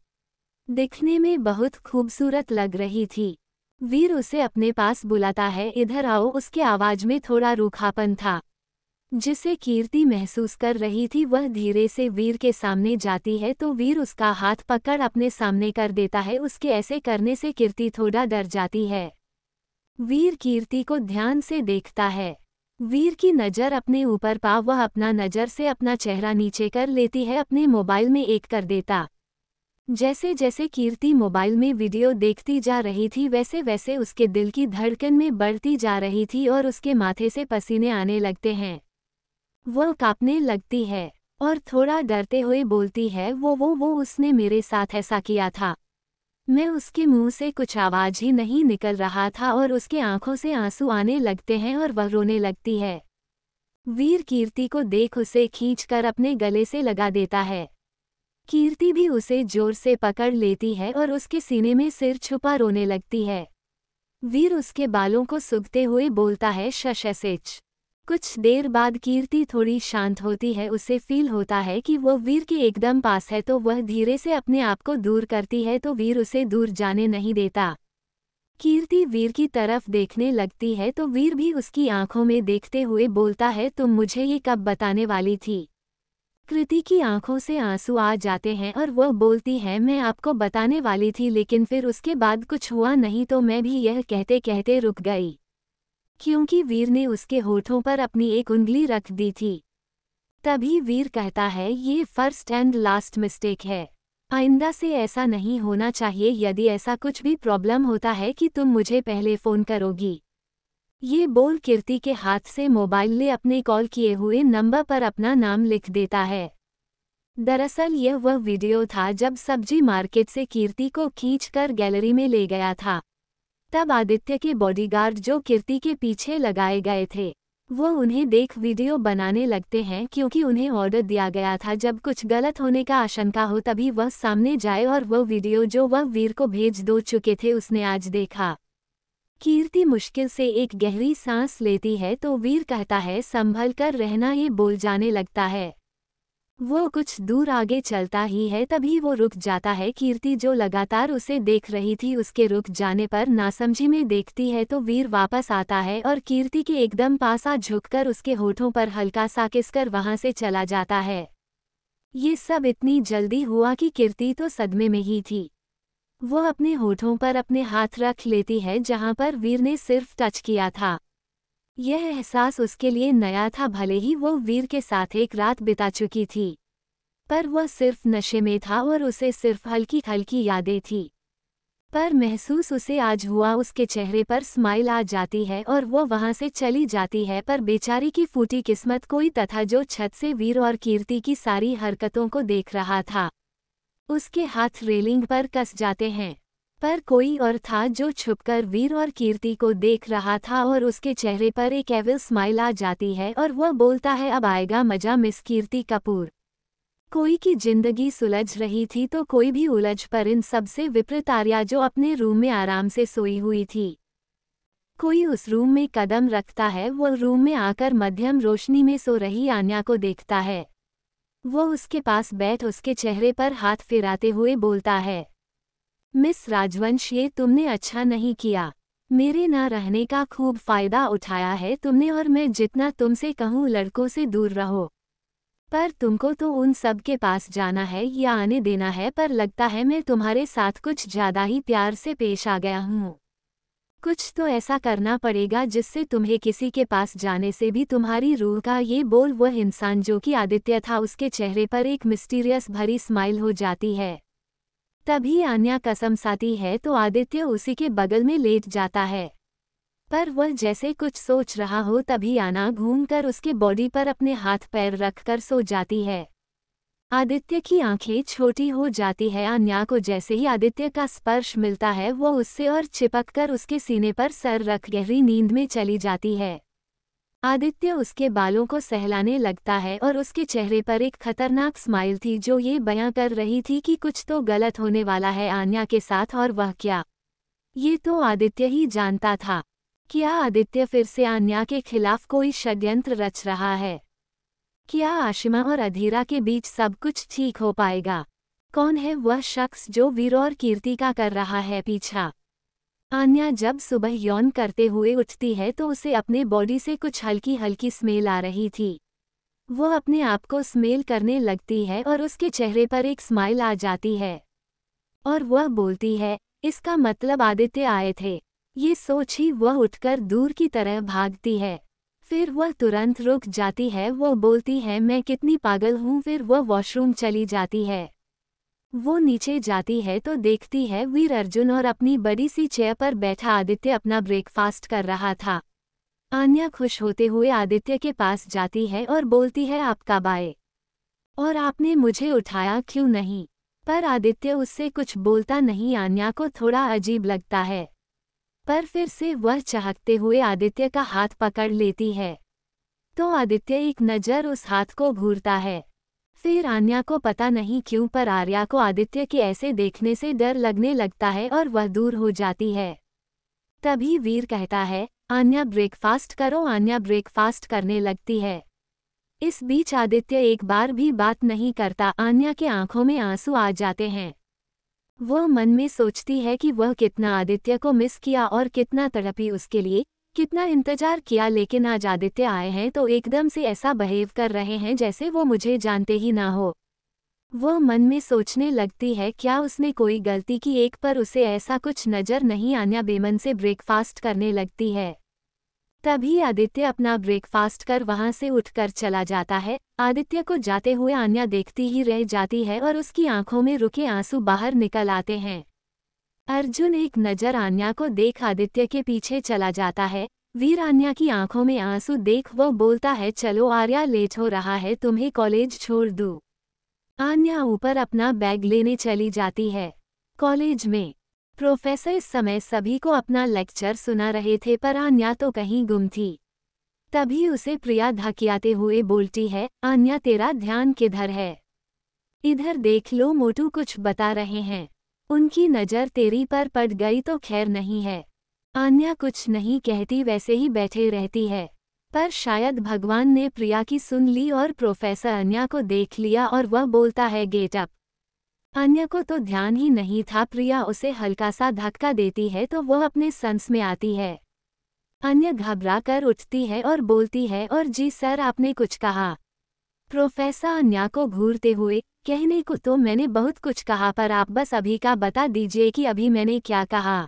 दिखने में बहुत खूबसूरत लग रही थी। वीर उसे अपने पास बुलाता है, इधर आओ। उसके आवाज में थोड़ा रूखापन था जिसे कीर्ति महसूस कर रही थी। वह धीरे से वीर के सामने जाती है तो वीर उसका हाथ पकड़ अपने सामने कर देता है। उसके ऐसे करने से कीर्ति थोड़ा डर जाती है। वीर कीर्ति को ध्यान से देखता है। वीर की नज़र अपने ऊपर पा वह अपना नज़र से अपना चेहरा नीचे कर लेती है, अपने मोबाइल में एक कर देता। जैसे जैसे कीर्ति मोबाइल में वीडियो देखती जा रही थी वैसे वैसे उसके दिल की धड़कन में बढ़ती जा रही थी और उसके माथे से पसीने आने लगते हैं। वह कांपने लगती है और थोड़ा डरते हुए बोलती है, वो उसने मेरे साथ ऐसा किया था। मैं उसके मुंह से कुछ आवाज ही नहीं निकल रहा था और उसके आंखों से आंसू आने लगते हैं और वह रोने लगती है। वीर कीर्ति को देख उसे खींचकर अपने गले से लगा देता है। कीर्ति भी उसे जोर से पकड़ लेती है और उसके सीने में सिर छुपा रोने लगती है। वीर उसके बालों को सूंघते हुए बोलता है, शशेच। कुछ देर बाद कीर्ति थोड़ी शांत होती है। उसे फील होता है कि वो वीर के एकदम पास है, तो वह धीरे से अपने आप को दूर करती है, तो वीर उसे दूर जाने नहीं देता। कीर्ति वीर की तरफ देखने लगती है तो वीर भी उसकी आंखों में देखते हुए बोलता है, तुम मुझे ये कब बताने वाली थी? कृति की आंखों से आंसू आ जाते हैं और वह बोलती है, मैं आपको बताने वाली थी, लेकिन फिर उसके बाद कुछ हुआ नहीं, तो मैं भी यह कहते कहते रुक गई, क्योंकि वीर ने उसके होठों पर अपनी एक उंगली रख दी थी। तभी वीर कहता है, ये फर्स्ट एंड लास्ट मिस्टेक है, आइंदा से ऐसा नहीं होना चाहिए। यदि ऐसा कुछ भी प्रॉब्लम होता है कि तुम मुझे पहले फ़ोन करोगी। ये बोल कीर्ति के हाथ से मोबाइल ले अपने कॉल किए हुए नंबर पर अपना नाम लिख देता है। दरअसल यह वह वीडियो था जब सब्जी मार्केट से कीर्ति को खींचकर गैलरी में ले गया था। तब आदित्य के बॉडीगार्ड जो कीर्ति के पीछे लगाए गए थे, वो उन्हें देख वीडियो बनाने लगते हैं, क्योंकि उन्हें ऑर्डर दिया गया था जब कुछ गलत होने का आशंका हो तभी वह सामने जाए, और वह वीडियो जो वह वीर को भेज दो चुके थे उसने आज देखा। कीर्ति मुश्किल से एक गहरी सांस लेती है तो वीर कहता है, संभल कर रहना। ये बोल जाने लगता है। वो कुछ दूर आगे चलता ही है तभी वो रुक जाता है। कीर्ति जो लगातार उसे देख रही थी उसके रुक जाने पर नासमझी में देखती है, तो वीर वापस आता है और कीर्ति के एकदम पास आ झुककर उसके होठों पर हल्का सा किसकर वहां से चला जाता है। ये सब इतनी जल्दी हुआ कि कीर्ति तो सदमे में ही थी। वो अपने होठों पर अपने हाथ रख लेती है जहां पर वीर ने सिर्फ टच किया था। यह एहसास उसके लिए नया था, भले ही वो वीर के साथ एक रात बिता चुकी थी, पर वह सिर्फ नशे में था और उसे सिर्फ हल्की हल्की यादें थी। पर महसूस उसे आज हुआ। उसके चेहरे पर स्माइल आ जाती है और वो वहां से चली जाती है, पर बेचारी की फूटी किस्मत कोई तथा जो छत से वीर और कीर्ति की सारी हरकतों को देख रहा था। उसके हाथ रेलिंग पर कस जाते हैं, पर कोई और था जो छुपकर वीर और कीर्ति को देख रहा था, और उसके चेहरे पर एक एविल स्माइल आ जाती है और वह बोलता है, अब आएगा मजा मिस कीर्ति कपूर। कोई की जिंदगी सुलझ रही थी तो कोई भी उलझ, पर इन सबसे विपरीत आर्या जो अपने रूम में आराम से सोई हुई थी। कोई उस रूम में कदम रखता है। वो रूम में आकर मध्यम रोशनी में सो रही आन्या को देखता है। वो उसके पास बैठ उसके चेहरे पर हाथ फिराते हुए बोलता है, मिस राजवंश, ये तुमने अच्छा नहीं किया। मेरे ना रहने का खूब फायदा उठाया है तुमने, और मैं जितना तुमसे कहूँ लड़कों से दूर रहो, पर तुमको तो उन सब के पास जाना है या आने देना है। पर लगता है मैं तुम्हारे साथ कुछ ज्यादा ही प्यार से पेश आ गया हूँ। कुछ तो ऐसा करना पड़ेगा जिससे तुम्हें किसी के पास जाने से भी तुम्हारी रूह का ये बोल वह इंसान जो कि आदित्य था उसके चेहरे पर एक मिस्टीरियस भरी स्माइल हो जाती है। तभी आन्या कसमसाती है तो आदित्य उसी के बगल में लेट जाता है, पर वह जैसे कुछ सोच रहा हो तभी आना घूमकर उसके बॉडी पर अपने हाथ पैर रखकर सो जाती है। आदित्य की आंखें छोटी हो जाती है। आन्या को जैसे ही आदित्य का स्पर्श मिलता है वो उससे और चिपककर उसके सीने पर सर रख गहरी नींद में चली जाती है। आदित्य उसके बालों को सहलाने लगता है और उसके चेहरे पर एक खतरनाक स्माइल थी जो ये बयां कर रही थी कि कुछ तो गलत होने वाला है आन्या के साथ। और वह क्या, ये तो आदित्य ही जानता था। क्या आदित्य फिर से आन्या के खिलाफ कोई षड्यंत्र रच रहा है? क्या आशिमा और अधीरा के बीच सब कुछ ठीक हो पाएगा? कौन है वह शख्स जो वीर और कीर्ति का कर रहा है पीछा? आन्या जब सुबह यौन करते हुए उठती है तो उसे अपने बॉडी से कुछ हल्की हल्की स्मेल आ रही थी। वो अपने आप को स्मेल करने लगती है और उसके चेहरे पर एक स्माइल आ जाती है और वह बोलती है, इसका मतलब आदित्य आए थे। ये सोच ही वह उठकर दूर की तरह भागती है। फिर वह तुरंत रुक जाती है। वो बोलती है, मैं कितनी पागल हूँ। फिर वह वॉशरूम चली जाती है। वो नीचे जाती है तो देखती है वीर अर्जुन और अपनी बड़ी सी चेयर पर बैठा आदित्य अपना ब्रेकफास्ट कर रहा था। आन्या खुश होते हुए आदित्य के पास जाती है और बोलती है, आपका बाय। और आपने मुझे उठाया क्यों नहीं? पर आदित्य उससे कुछ बोलता नहीं। आन्या को थोड़ा अजीब लगता है, पर फिर से वह चहकते हुए आदित्य का हाथ पकड़ लेती है। तो आदित्य एक नज़र उस हाथ को घूरता है। फिर आन्या को पता नहीं क्यों पर आर्या को आदित्य के ऐसे देखने से डर लगने लगता है और वह दूर हो जाती है। तभी वीर कहता है, आन्या ब्रेकफास्ट करो। आन्या ब्रेकफास्ट करने लगती है। इस बीच आदित्य एक बार भी बात नहीं करता। आन्या के आंखों में आंसू आ जाते हैं। वह मन में सोचती है कि वह कितना आदित्य को मिस किया और कितना तड़पी उसके लिए, कितना इंतजार किया, लेकिन आज आदित्य आए हैं तो एकदम से ऐसा बिहेव कर रहे हैं जैसे वो मुझे जानते ही ना हो। वह मन में सोचने लगती है क्या उसने कोई गलती की एक, पर उसे ऐसा कुछ नजर नहीं। आन्या बेमन से ब्रेकफास्ट करने लगती है। तभी आदित्य अपना ब्रेकफास्ट कर वहां से उठकर चला जाता है। आदित्य को जाते हुए आन्या देखती ही रह जाती है और उसकी आंखों में रुके आंसू बाहर निकल आते हैं। अर्जुन एक नज़र आन्या को देख आदित्य के पीछे चला जाता है। वीर आन्या की आंखों में आंसू देख वो बोलता है, चलो आर्या, लेट हो रहा है, तुम्हें कॉलेज छोड़ दूँ। आन्या ऊपर अपना बैग लेने चली जाती है। कॉलेज में प्रोफेसर इस समय सभी को अपना लेक्चर सुना रहे थे, पर आन्या तो कहीं गुम थी। तभी उसे प्रिया धकियाते हुए बोलती है, आन्या तेरा ध्यान किधर है? इधर देख लो, मोटू कुछ बता रहे हैं। उनकी नज़र तेरी पर पड़ गई तो खैर नहीं है। आन्या कुछ नहीं कहती, वैसे ही बैठे रहती है। पर शायद भगवान ने प्रिया की सुन ली और प्रोफेसर आन्या को देख लिया और वह बोलता है, गेट अप। आन्या को तो ध्यान ही नहीं था। प्रिया उसे हल्का सा धक्का देती है तो वह अपने संस में आती है। आन्या घबरा कर उठती है और बोलती है, और जी सर, आपने कुछ कहा? प्रोफेसर आन्या को घूरते हुए, कहने को तो मैंने बहुत कुछ कहा, पर आप बस अभी का बता दीजिए कि अभी मैंने क्या कहा।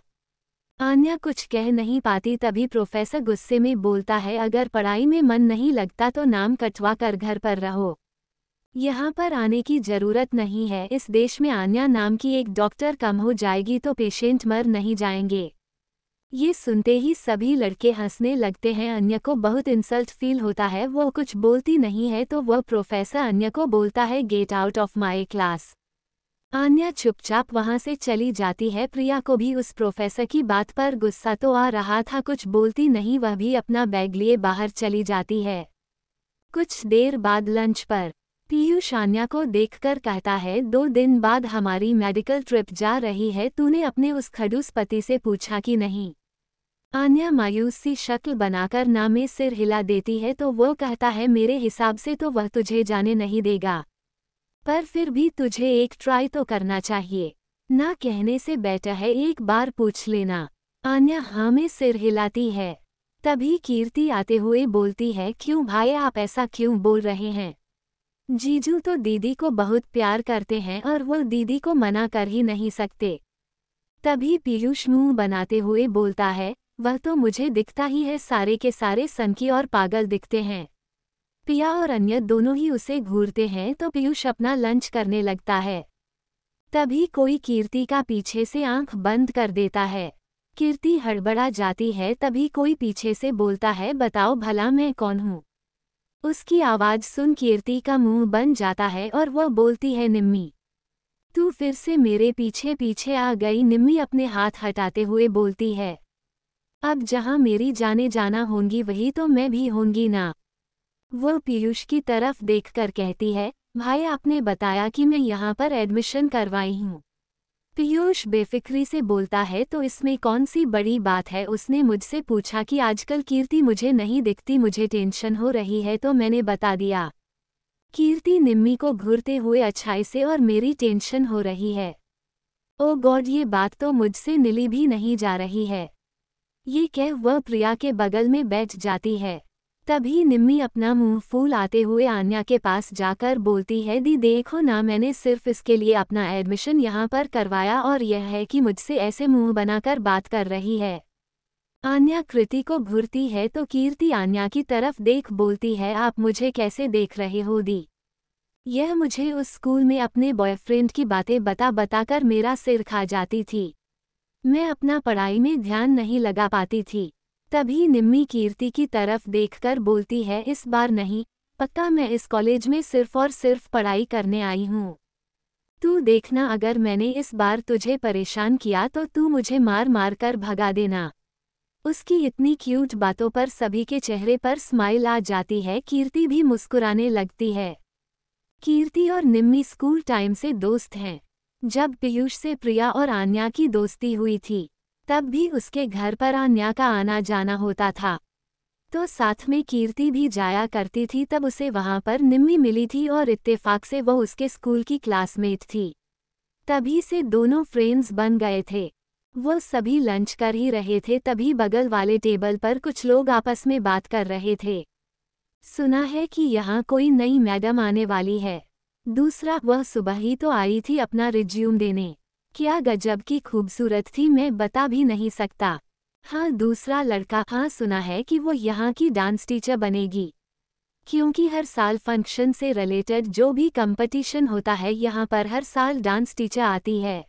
आन्या कुछ कह नहीं पाती। तभी प्रोफेसर गुस्से में बोलता है, अगर पढ़ाई में मन नहीं लगता तो नाम कटवा कर घर पर रहो। यहाँ पर आने की जरूरत नहीं है। इस देश में आन्या नाम की एक डॉक्टर कम हो जाएगी तो पेशेंट मर नहीं जाएंगे। ये सुनते ही सभी लड़के हंसने लगते हैं। आन्या को बहुत इंसल्ट फील होता है। वो कुछ बोलती नहीं है तो वह प्रोफेसर आन्या को बोलता है, get out of my class. Aanya चुपचाप वहां से चली जाती है। प्रिया को भी उस प्रोफेसर की बात पर गुस्सा तो आ रहा था, कुछ बोलती नहीं, वह भी अपना बैग लिए बाहर चली जाती है। कुछ देर बाद लंच पर पीयूष आन्या को देखकर कहता है, 2 दिन बाद हमारी मेडिकल ट्रिप जा रही है, तूने अपने उस खड़ूस पति से पूछा कि नहीं? आन्या मायूस सी शक्ल बनाकर ना में सिर हिला देती है तो वो कहता है, मेरे हिसाब से तो वह तुझे जाने नहीं देगा, पर फिर भी तुझे एक ट्राई तो करना चाहिए। ना कहने से बेटर है एक बार पूछ लेना। आन्या हाँ में सिर हिलाती है। तभी कीर्ति आते हुए बोलती है, क्यों भाई, आप ऐसा क्यों बोल रहे हैं? जीजू तो दीदी को बहुत प्यार करते हैं और वो दीदी को मना कर ही नहीं सकते। तभी पीयूष मुंह बनाते हुए बोलता है, वह तो मुझे दिखता ही है, सारे के सारे सनकी और पागल दिखते हैं। पिया और अन्य दोनों ही उसे घूरते हैं तो पीयूष अपना लंच करने लगता है। तभी कोई कीर्ति का पीछे से आंख बंद कर देता है। कीर्ति हड़बड़ा जाती है। तभी कोई पीछे से बोलता है, बताओ भला मैं कौन हूँ? उसकी आवाज़ सुन कीर्ति का मुंह बन जाता है और वह बोलती है, निम्मी, तू फिर से मेरे पीछे पीछे आ गई। निम्मी अपने हाथ हटाते हुए बोलती है, अब जहाँ मेरी जाने जाना होंगी वही तो मैं भी होंगी ना। वह पीयूष की तरफ देखकर कहती है, भाई आपने बताया कि मैं यहाँ पर एडमिशन करवाई हूँ। पीयूष बेफिक्री से बोलता है, तो इसमें कौन सी बड़ी बात है? उसने मुझसे पूछा कि आजकल कीर्ति मुझे नहीं दिखती, मुझे टेंशन हो रही है तो मैंने बता दिया। कीर्ति निम्मी को घूरते हुए, अच्छाई से, और मेरी टेंशन हो रही है? ओ गॉड, ये बात तो मुझसे निली भी नहीं जा रही है। ये कह वह प्रिया के बगल में बैठ जाती है। तभी निम्मी अपना मुंह फूल आते हुए आन्या के पास जाकर बोलती है, दी देखो ना, मैंने सिर्फ इसके लिए अपना एडमिशन यहाँ पर करवाया और यह है कि मुझसे ऐसे मुंह बनाकर बात कर रही है। आन्या कृति को घूरती है तो कीर्ति आन्या की तरफ देख बोलती है, आप मुझे कैसे देख रहे हो दी? यह मुझे उस स्कूल में अपने बॉयफ्रेंड की बातें बता बताकर मेरा सिर खा जाती थी। मैं अपना पढ़ाई में ध्यान नहीं लगा पाती थी। तभी निम्मी कीर्ति की तरफ देखकर बोलती है, इस बार नहीं, पक्का मैं इस कॉलेज में सिर्फ और सिर्फ पढ़ाई करने आई हूँ। तू देखना, अगर मैंने इस बार तुझे परेशान किया तो तू मुझे मार मार कर भगा देना। उसकी इतनी क्यूट बातों पर सभी के चेहरे पर स्माइल आ जाती है। कीर्ति भी मुस्कुराने लगती है। कीर्ति और निम्मी स्कूल टाइम से दोस्त हैं। जब पीयूष से प्रिया और आन्या की दोस्ती हुई थी, तब भी उसके घर पर आन्या का आना जाना होता था, तो साथ में कीर्ति भी जाया करती थी। तब उसे वहां पर निम्मी मिली थी और इत्तेफाक से वो उसके स्कूल की क्लासमेट थी। तभी से दोनों फ्रेंड्स बन गए थे। वो सभी लंच कर ही रहे थे, तभी बगल वाले टेबल पर कुछ लोग आपस में बात कर रहे थे। सुना है कि यहाँ कोई नई मैडम आने वाली है। दूसरा, वह सुबह ही तो आई थी अपना रिज्यूम देने। क्या गजब की खूबसूरत थी, मैं बता भी नहीं सकता। हाँ, दूसरा लड़का, हाँ सुना है कि वो यहाँ की डांस टीचर बनेगी, क्योंकि हर साल फंक्शन से रिलेटेड जो भी कंपटीशन होता है यहाँ पर हर साल डांस टीचर आती है।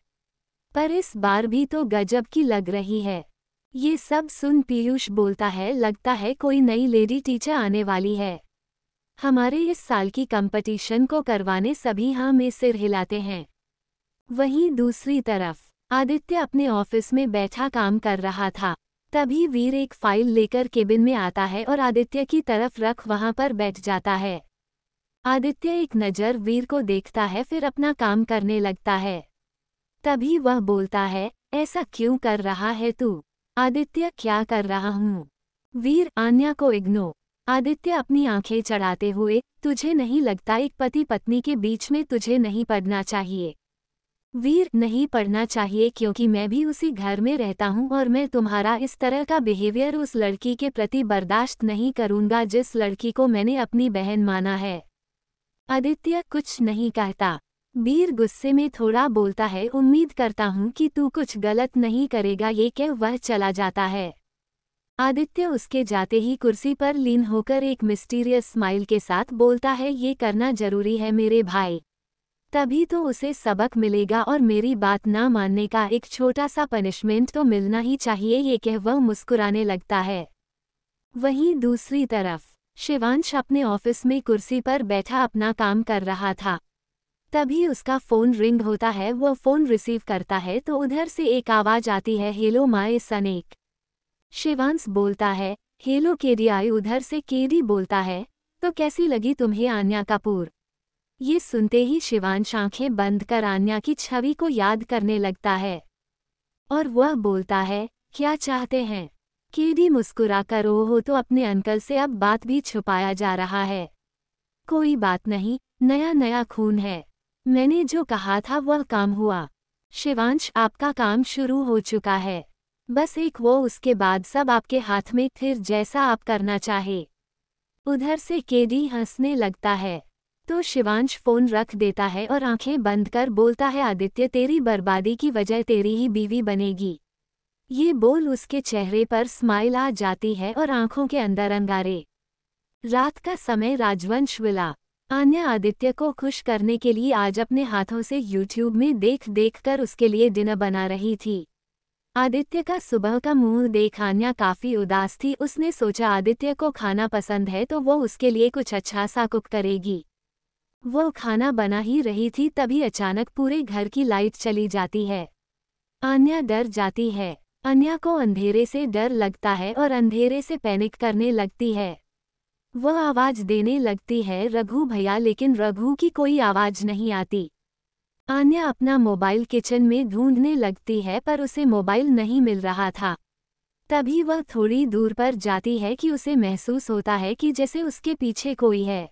पर इस बार भी तो गजब की लग रही है। ये सब सुन पीयूष बोलता है, लगता है कोई नई लेडी टीचर आने वाली है। हमारे इस साल की कंपटीशन को करवाने सभी हाँ में सिर हिलाते हैं। वहीं दूसरी तरफ आदित्य अपने ऑफिस में बैठा काम कर रहा था। तभी वीर एक फाइल लेकर केबिन में आता है और आदित्य की तरफ रख वहां पर बैठ जाता है। आदित्य एक नज़र वीर को देखता है, फिर अपना काम करने लगता है। तभी वह बोलता है, ऐसा क्यों कर रहा है तू? आदित्य, क्या कर रहा हूँ? वीर, आन्या को इग्नोर। आदित्य अपनी आंखें चढ़ाते हुए, तुझे नहीं लगता एक पति पत्नी के बीच में तुझे नहीं पड़ना चाहिए? वीर, नहीं पढ़ना चाहिए क्योंकि मैं भी उसी घर में रहता हूँ और मैं तुम्हारा इस तरह का बिहेवियर उस लड़की के प्रति बर्दाश्त नहीं करूँगा जिस लड़की को मैंने अपनी बहन माना है। आदित्य कुछ नहीं कहता। वीर गुस्से में थोड़ा बोलता है, उम्मीद करता हूँ कि तू कुछ गलत नहीं करेगा, ये कह वह चला जाता है। आदित्य उसके जाते ही कुर्सी पर लीन होकर एक मिस्टीरियस स्माइल के साथ बोलता है, ये करना जरूरी है मेरे भाई, तभी तो उसे सबक मिलेगा और मेरी बात ना मानने का एक छोटा सा पनिशमेंट तो मिलना ही चाहिए, ये कह वह मुस्कुराने लगता है। वहीं दूसरी तरफ शिवांश अपने ऑफिस में कुर्सी पर बैठा अपना काम कर रहा था। तभी उसका फोन रिंग होता है। वह फोन रिसीव करता है तो उधर से एक आवाज आती है, हेलो माय सनेक। शिवांश बोलता है, हेलो केडी। आई उधर से केडी बोलता है, तो कैसी लगी तुम्हें आन्या कपूर? ये सुनते ही शिवांश आंखें बंद कर आन्या की छवि को याद करने लगता है और वह बोलता है, क्या चाहते हैं? केडी मुस्कुरा कर, ओहो, तो अपने अंकल से अब बात भी छुपाया जा रहा है। कोई बात नहीं, नया नया खून है। मैंने जो कहा था वह काम हुआ। शिवांश, आपका काम शुरू हो चुका है, बस एक वो, उसके बाद सब आपके हाथ में, फिर जैसा आप करना चाहे। उधर से केडी हंसने लगता है तो शिवांश फोन रख देता है और आंखें बंद कर बोलता है, आदित्य, तेरी बर्बादी की वजह तेरी ही बीवी बनेगी। ये बोल उसके चेहरे पर स्माइल आ जाती है और आंखों के अंदर अंगारे। रात का समय, राजवंश विला। आन्या आदित्य को खुश करने के लिए आज अपने हाथों से यूट्यूब में देख देख कर उसके लिए डिनर बना रही थी। आदित्य का सुबह का मुंह देख आन्या काफी उदास थी। उसने सोचा आदित्य को खाना पसंद है तो वो उसके लिए कुछ अच्छा सा कुक करेगी। वो खाना बना ही रही थी, तभी अचानक पूरे घर की लाइट चली जाती है। आन्या डर जाती है। आन्या को अंधेरे से डर लगता है और अंधेरे से पैनिक करने लगती है। वह आवाज देने लगती है, रघु भैया, लेकिन रघु की कोई आवाज नहीं आती। आन्या अपना मोबाइल किचन में ढूंढने लगती है पर उसे मोबाइल नहीं मिल रहा था। तभी वह थोड़ी दूर पर जाती है कि उसे महसूस होता है कि जैसे उसके पीछे कोई है।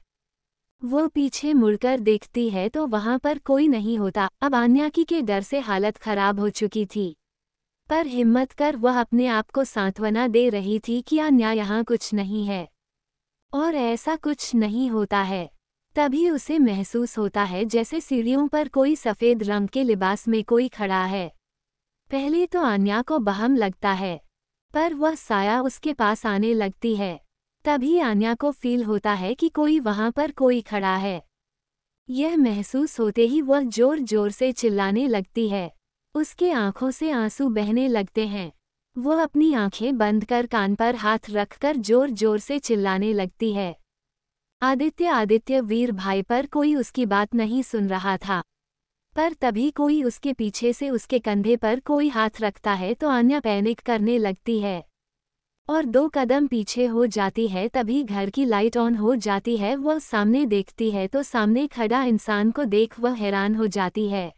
वो पीछे मुड़कर देखती है तो वहां पर कोई नहीं होता। अब आन्या की के डर से हालत खराब हो चुकी थी, पर हिम्मत कर वह अपने आप को सांत्वना दे रही थी कि आन्या यहाँ कुछ नहीं है और ऐसा कुछ नहीं होता है। तभी उसे महसूस होता है जैसे सीढ़ियों पर कोई सफ़ेद रंग के लिबास में कोई खड़ा है। पहले तो आन्या को बहम लगता है, पर वह साया उसके पास आने लगती है। तभी आन्या को फील होता है कि कोई वहां पर कोई खड़ा है। यह महसूस होते ही वह जोर जोर से चिल्लाने लगती है। उसके आंखों से आंसू बहने लगते हैं। वह अपनी आंखें बंद कर कान पर हाथ रखकर जोर जोर से चिल्लाने लगती है। आदित्य वीर भाई पर कोई उसकी बात नहीं सुन रहा था। पर तभी कोई उसके पीछे से उसके कंधे पर कोई हाथ रखता है तो आन्या पैनिक करने लगती है और 2 कदम पीछे हो जाती है। तभी घर की लाइट ऑन हो जाती है। वह सामने देखती है तो सामने खड़ा इंसान को देख वह हैरान हो जाती है।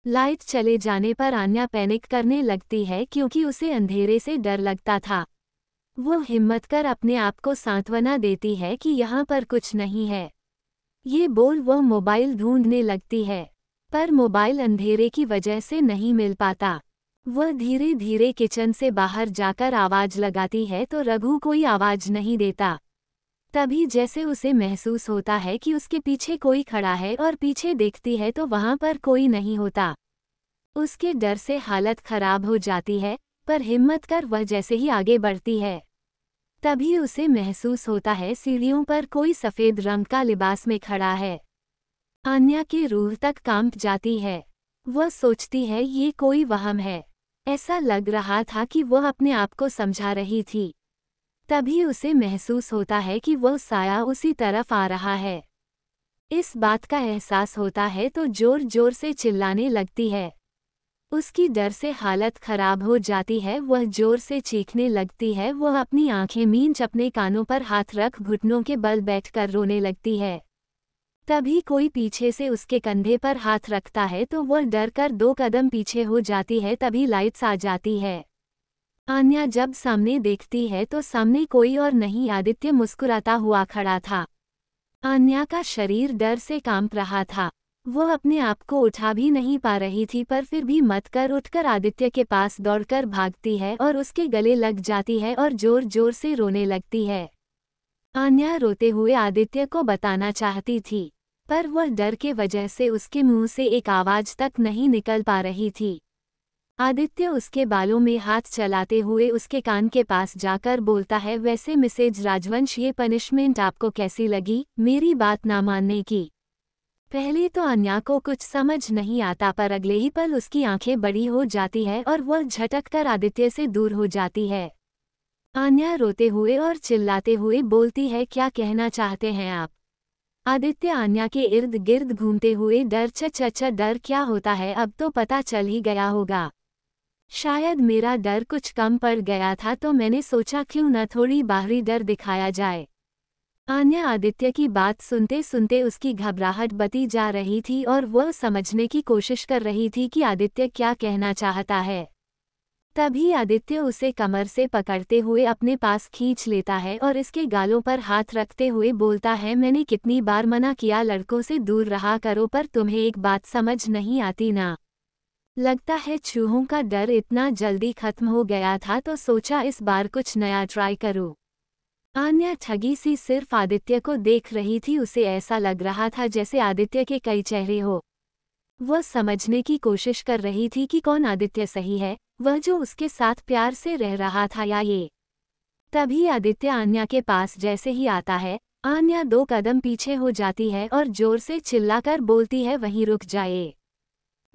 लाइट चले जाने पर आन्या पैनिक करने लगती है क्योंकि उसे अंधेरे से डर लगता था। वो हिम्मत कर अपने आप को सांत्वना देती है कि यहाँ पर कुछ नहीं है। ये बोल वह मोबाइल ढूंढने लगती है, पर मोबाइल अंधेरे की वजह से नहीं मिल पाता। वह धीरे धीरे किचन से बाहर जाकर आवाज लगाती है तो रघु कोई आवाज नहीं देता। तभी जैसे उसे महसूस होता है कि उसके पीछे कोई खड़ा है और पीछे देखती है तो वहां पर कोई नहीं होता। उसके डर से हालत खराब हो जाती है, पर हिम्मत कर वह जैसे ही आगे बढ़ती है तभी उसे महसूस होता है सीढ़ियों पर कोई सफेद रंग का लिबास में खड़ा है। आन्या की रूह तक कांप जाती है। वह सोचती है ये कोई वहम है। ऐसा लग रहा था कि वह अपने आप को समझा रही थी। तभी उसे महसूस होता है कि वह साया उसी तरफ आ रहा है। इस बात का एहसास होता है तो जोर जोर से चिल्लाने लगती है। उसकी डर से हालत खराब हो जाती है। वह जोर से चीखने लगती है। वह अपनी आंखें मींच अपने कानों पर हाथ रख घुटनों के बल बैठकर रोने लगती है। तभी कोई पीछे से उसके कंधे पर हाथ रखता है तो वह डर कर 2 कदम पीछे हो जाती है। तभी लाइट्स आ जाती है। आन्या जब सामने देखती है तो सामने कोई और नहीं आदित्य मुस्कुराता हुआ खड़ा था। आन्या का शरीर डर से कांप रहा था। वह अपने आप को उठा भी नहीं पा रही थी, पर फिर भी मत कर उठकर आदित्य के पास दौड़कर भागती है और उसके गले लग जाती है और जोर जोर से रोने लगती है। आन्या रोते हुए आदित्य को बताना चाहती थी, पर वह डर के वजह से उसके मुंह से एक आवाज तक नहीं निकल पा रही थी। आदित्य उसके बालों में हाथ चलाते हुए उसके कान के पास जाकर बोलता है, वैसे मिसेज राजवंश ये पनिशमेंट आपको कैसी लगी मेरी बात ना मानने की? पहले तो आन्या को कुछ समझ नहीं आता, पर अगले ही पल उसकी आंखें बड़ी हो जाती है और वह झटक कर आदित्य से दूर हो जाती है। आन्या रोते हुए और चिल्लाते हुए बोलती है, क्या कहना चाहते हैं आप? आदित्य आन्या के इर्द गिर्द घूमते हुए डर क्या होता है, अब तो पता चल ही गया होगा। शायद मेरा डर कुछ कम पड़ गया था तो मैंने सोचा क्यों न थोड़ी बाहरी डर दिखाया जाए। आन्या आदित्य की बात सुनते सुनते उसकी घबराहट बढ़ती जा रही थी और वह समझने की कोशिश कर रही थी कि आदित्य क्या कहना चाहता है। तभी आदित्य उसे कमर से पकड़ते हुए अपने पास खींच लेता है और इसके गालों पर हाथ रखते हुए बोलता है, मैंने कितनी बार मना किया लड़कों से दूर रहा करो, पर तुम्हें एक बात समझ नहीं आती ना। लगता है चूहों का डर इतना जल्दी खत्म हो गया था तो सोचा इस बार कुछ नया ट्राई करूं। आन्या ठगी सी सिर्फ आदित्य को देख रही थी। उसे ऐसा लग रहा था जैसे आदित्य के कई चेहरे हो। वह समझने की कोशिश कर रही थी कि कौन आदित्य सही है, वह जो उसके साथ प्यार से रह रहा था या ये। तभी आदित्य आन्या के पास जैसे ही आता है, आन्या 2 कदम पीछे हो जाती है और जोर से चिल्लाकर बोलती है, वहीं रुक जाइए,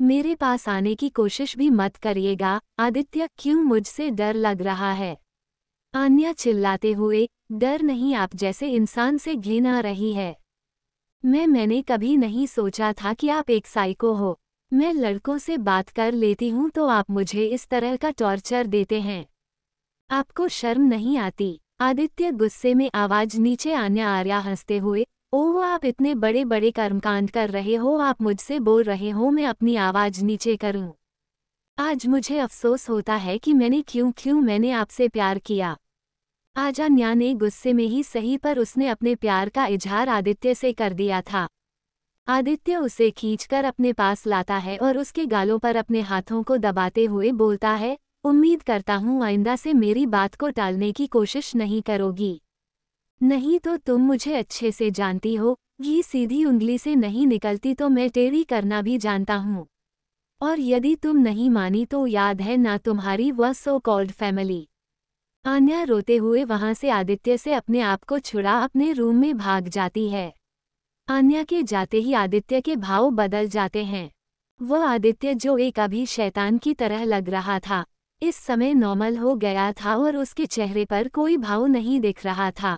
मेरे पास आने की कोशिश भी मत करिएगा। आदित्य, क्यों मुझसे डर लग रहा है? आन्या चिल्लाते हुए, डर नहीं, आप जैसे इंसान से घिन आ रही है। मैंने कभी नहीं सोचा था कि आप एक साइको हो। मैं लड़कों से बात कर लेती हूँ तो आप मुझे इस तरह का टॉर्चर देते हैं। आपको शर्म नहीं आती? आदित्य गुस्से में आवाज नीचे। आन्या आर्या हंसते हुए, ओह आप इतने बड़े बड़े कर्मकांड कर रहे हो, आप मुझसे बोल रहे हो मैं अपनी आवाज नीचे करूं? आज मुझे अफसोस होता है कि मैंने आपसे प्यार किया। आज आन्या ने गुस्से में ही सही, पर उसने अपने प्यार का इजहार आदित्य से कर दिया था। आदित्य उसे खींचकर अपने पास लाता है और उसके गालों पर अपने हाथों को दबाते हुए बोलता है, उम्मीद करता हूँ आइंदा से मेरी बात को टालने की कोशिश नहीं करोगी। नहीं तो तुम मुझे अच्छे से जानती हो, ये सीधी उंगली से नहीं निकलती तो मैं टेढ़ी करना भी जानता हूँ। और यदि तुम नहीं मानी तो याद है ना तुम्हारी वह सो कॉल्ड फैमिली। आन्या रोते हुए वहां से आदित्य से अपने आप को छुड़ा अपने रूम में भाग जाती है। आन्या के जाते ही आदित्य के भाव बदल जाते हैं। वह आदित्य जो एक अभी शैतान की तरह लग रहा था, इस समय नॉर्मल हो गया था और उसके चेहरे पर कोई भाव नहीं दिख रहा था।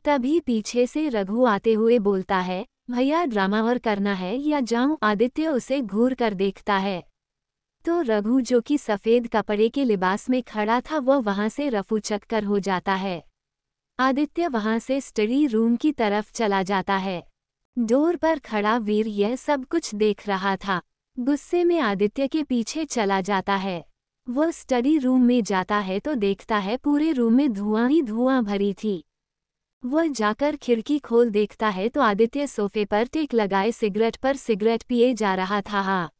तभी पीछे से रघु आते हुए बोलता है, भैया ड्रामा और करना है या जाऊं? आदित्य उसे घूर कर देखता है तो रघु जो कि सफेद कपड़े के लिबास में खड़ा था वह वहां से रफू चक्कर हो जाता है। आदित्य वहां से स्टडी रूम की तरफ चला जाता है। डोर पर खड़ा वीर यह सब कुछ देख रहा था। गुस्से में आदित्य के पीछे चला जाता है। वह स्टडी रूम में जाता है तो देखता है पूरे रूम में धुआं ही धुआं भरी थी। वह जाकर खिड़की खोल देखता है तो आदित्य सोफे पर टेक लगाए सिगरेट पर सिगरेट पिए जा रहा था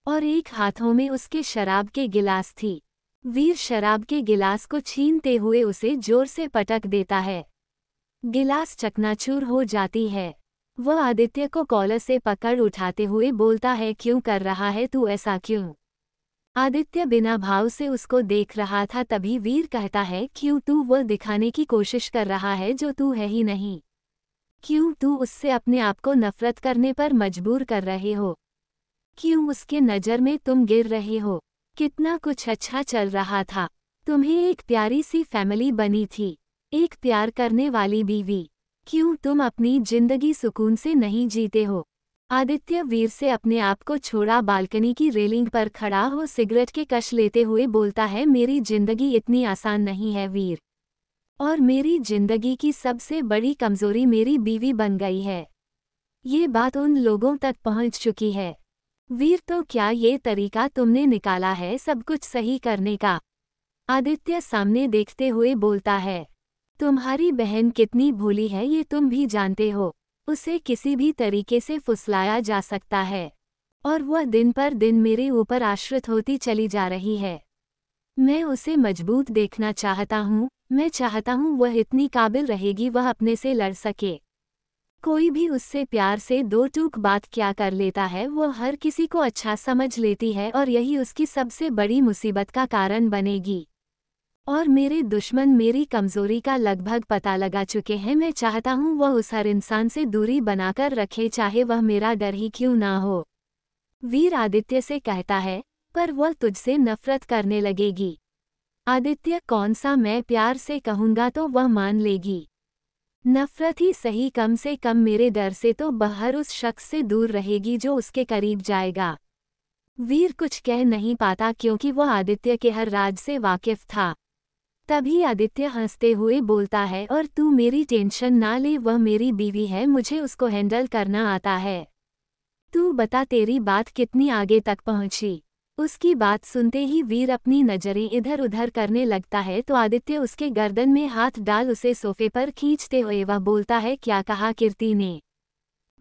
और एक हाथों में उसके शराब के गिलास थी। वीर शराब के गिलास को छीनते हुए उसे जोर से पटक देता है। गिलास चकनाचूर हो जाती है। वह आदित्य को कॉलर से पकड़ उठाते हुए बोलता है, क्यों कर रहा है तू ऐसा, क्यों? आदित्य बिना भाव से उसको देख रहा था। तभी वीर कहता है, क्यों तू वह दिखाने की कोशिश कर रहा है जो तू है ही नहीं? क्यों तू उससे अपने आप को नफरत करने पर मजबूर कर रहे हो? क्यों उसके नज़र में तुम गिर रहे हो? कितना कुछ अच्छा चल रहा था। तुम्हें एक प्यारी सी फैमिली बनी थी, एक प्यार करने वाली बीवी। क्यों तुम अपनी जिंदगी सुकून से नहीं जीते हो? आदित्य वीर से अपने आप को छोड़ा बालकनी की रेलिंग पर खड़ा हो सिगरेट के कश लेते हुए बोलता है, मेरी जिंदगी इतनी आसान नहीं है वीर, और मेरी जिंदगी की सबसे बड़ी कमजोरी मेरी बीवी बन गई है। ये बात उन लोगों तक पहुंच चुकी है। वीर, तो क्या ये तरीका तुमने निकाला है सब कुछ सही करने का? आदित्य सामने देखते हुए बोलता है, तुम्हारी बहन कितनी भोली है ये तुम भी जानते हो। उसे किसी भी तरीके से फुसलाया जा सकता है और वह दिन पर दिन मेरे ऊपर आश्रित होती चली जा रही है। मैं उसे मजबूत देखना चाहता हूँ। मैं चाहता हूँ वह इतनी काबिल रहेगी वह अपने से लड़ सके। कोई भी उससे प्यार से दो टूक बात क्या कर लेता है, वह हर किसी को अच्छा समझ लेती है और यही उसकी सबसे बड़ी मुसीबत का कारण बनेगी। और मेरे दुश्मन मेरी कमजोरी का लगभग पता लगा चुके हैं। मैं चाहता हूँ वह उस हर इंसान से दूरी बनाकर रखे, चाहे वह मेरा डर ही क्यों ना हो। वीर आदित्य से कहता है, पर वह तुझसे नफरत करने लगेगी। आदित्य, कौन सा मैं प्यार से कहूँगा तो वह मान लेगी। नफरत ही सही, कम से कम मेरे डर से तो बाहर उस शख्स से दूर रहेगी जो उसके करीब जाएगा। वीर कुछ कह नहीं पाता क्योंकि वह आदित्य के हर राज से वाकिफ था। तभी आदित्य हंसते हुए बोलता है, और तू मेरी टेंशन ना ले, वह मेरी बीवी है, मुझे उसको हैंडल करना आता है। तू बता तेरी बात कितनी आगे तक पहुंची? उसकी बात सुनते ही वीर अपनी नजरें इधर उधर करने लगता है तो आदित्य उसके गर्दन में हाथ डाल उसे सोफे पर खींचते हुए वह बोलता है, क्या कहा कीर्ति ने?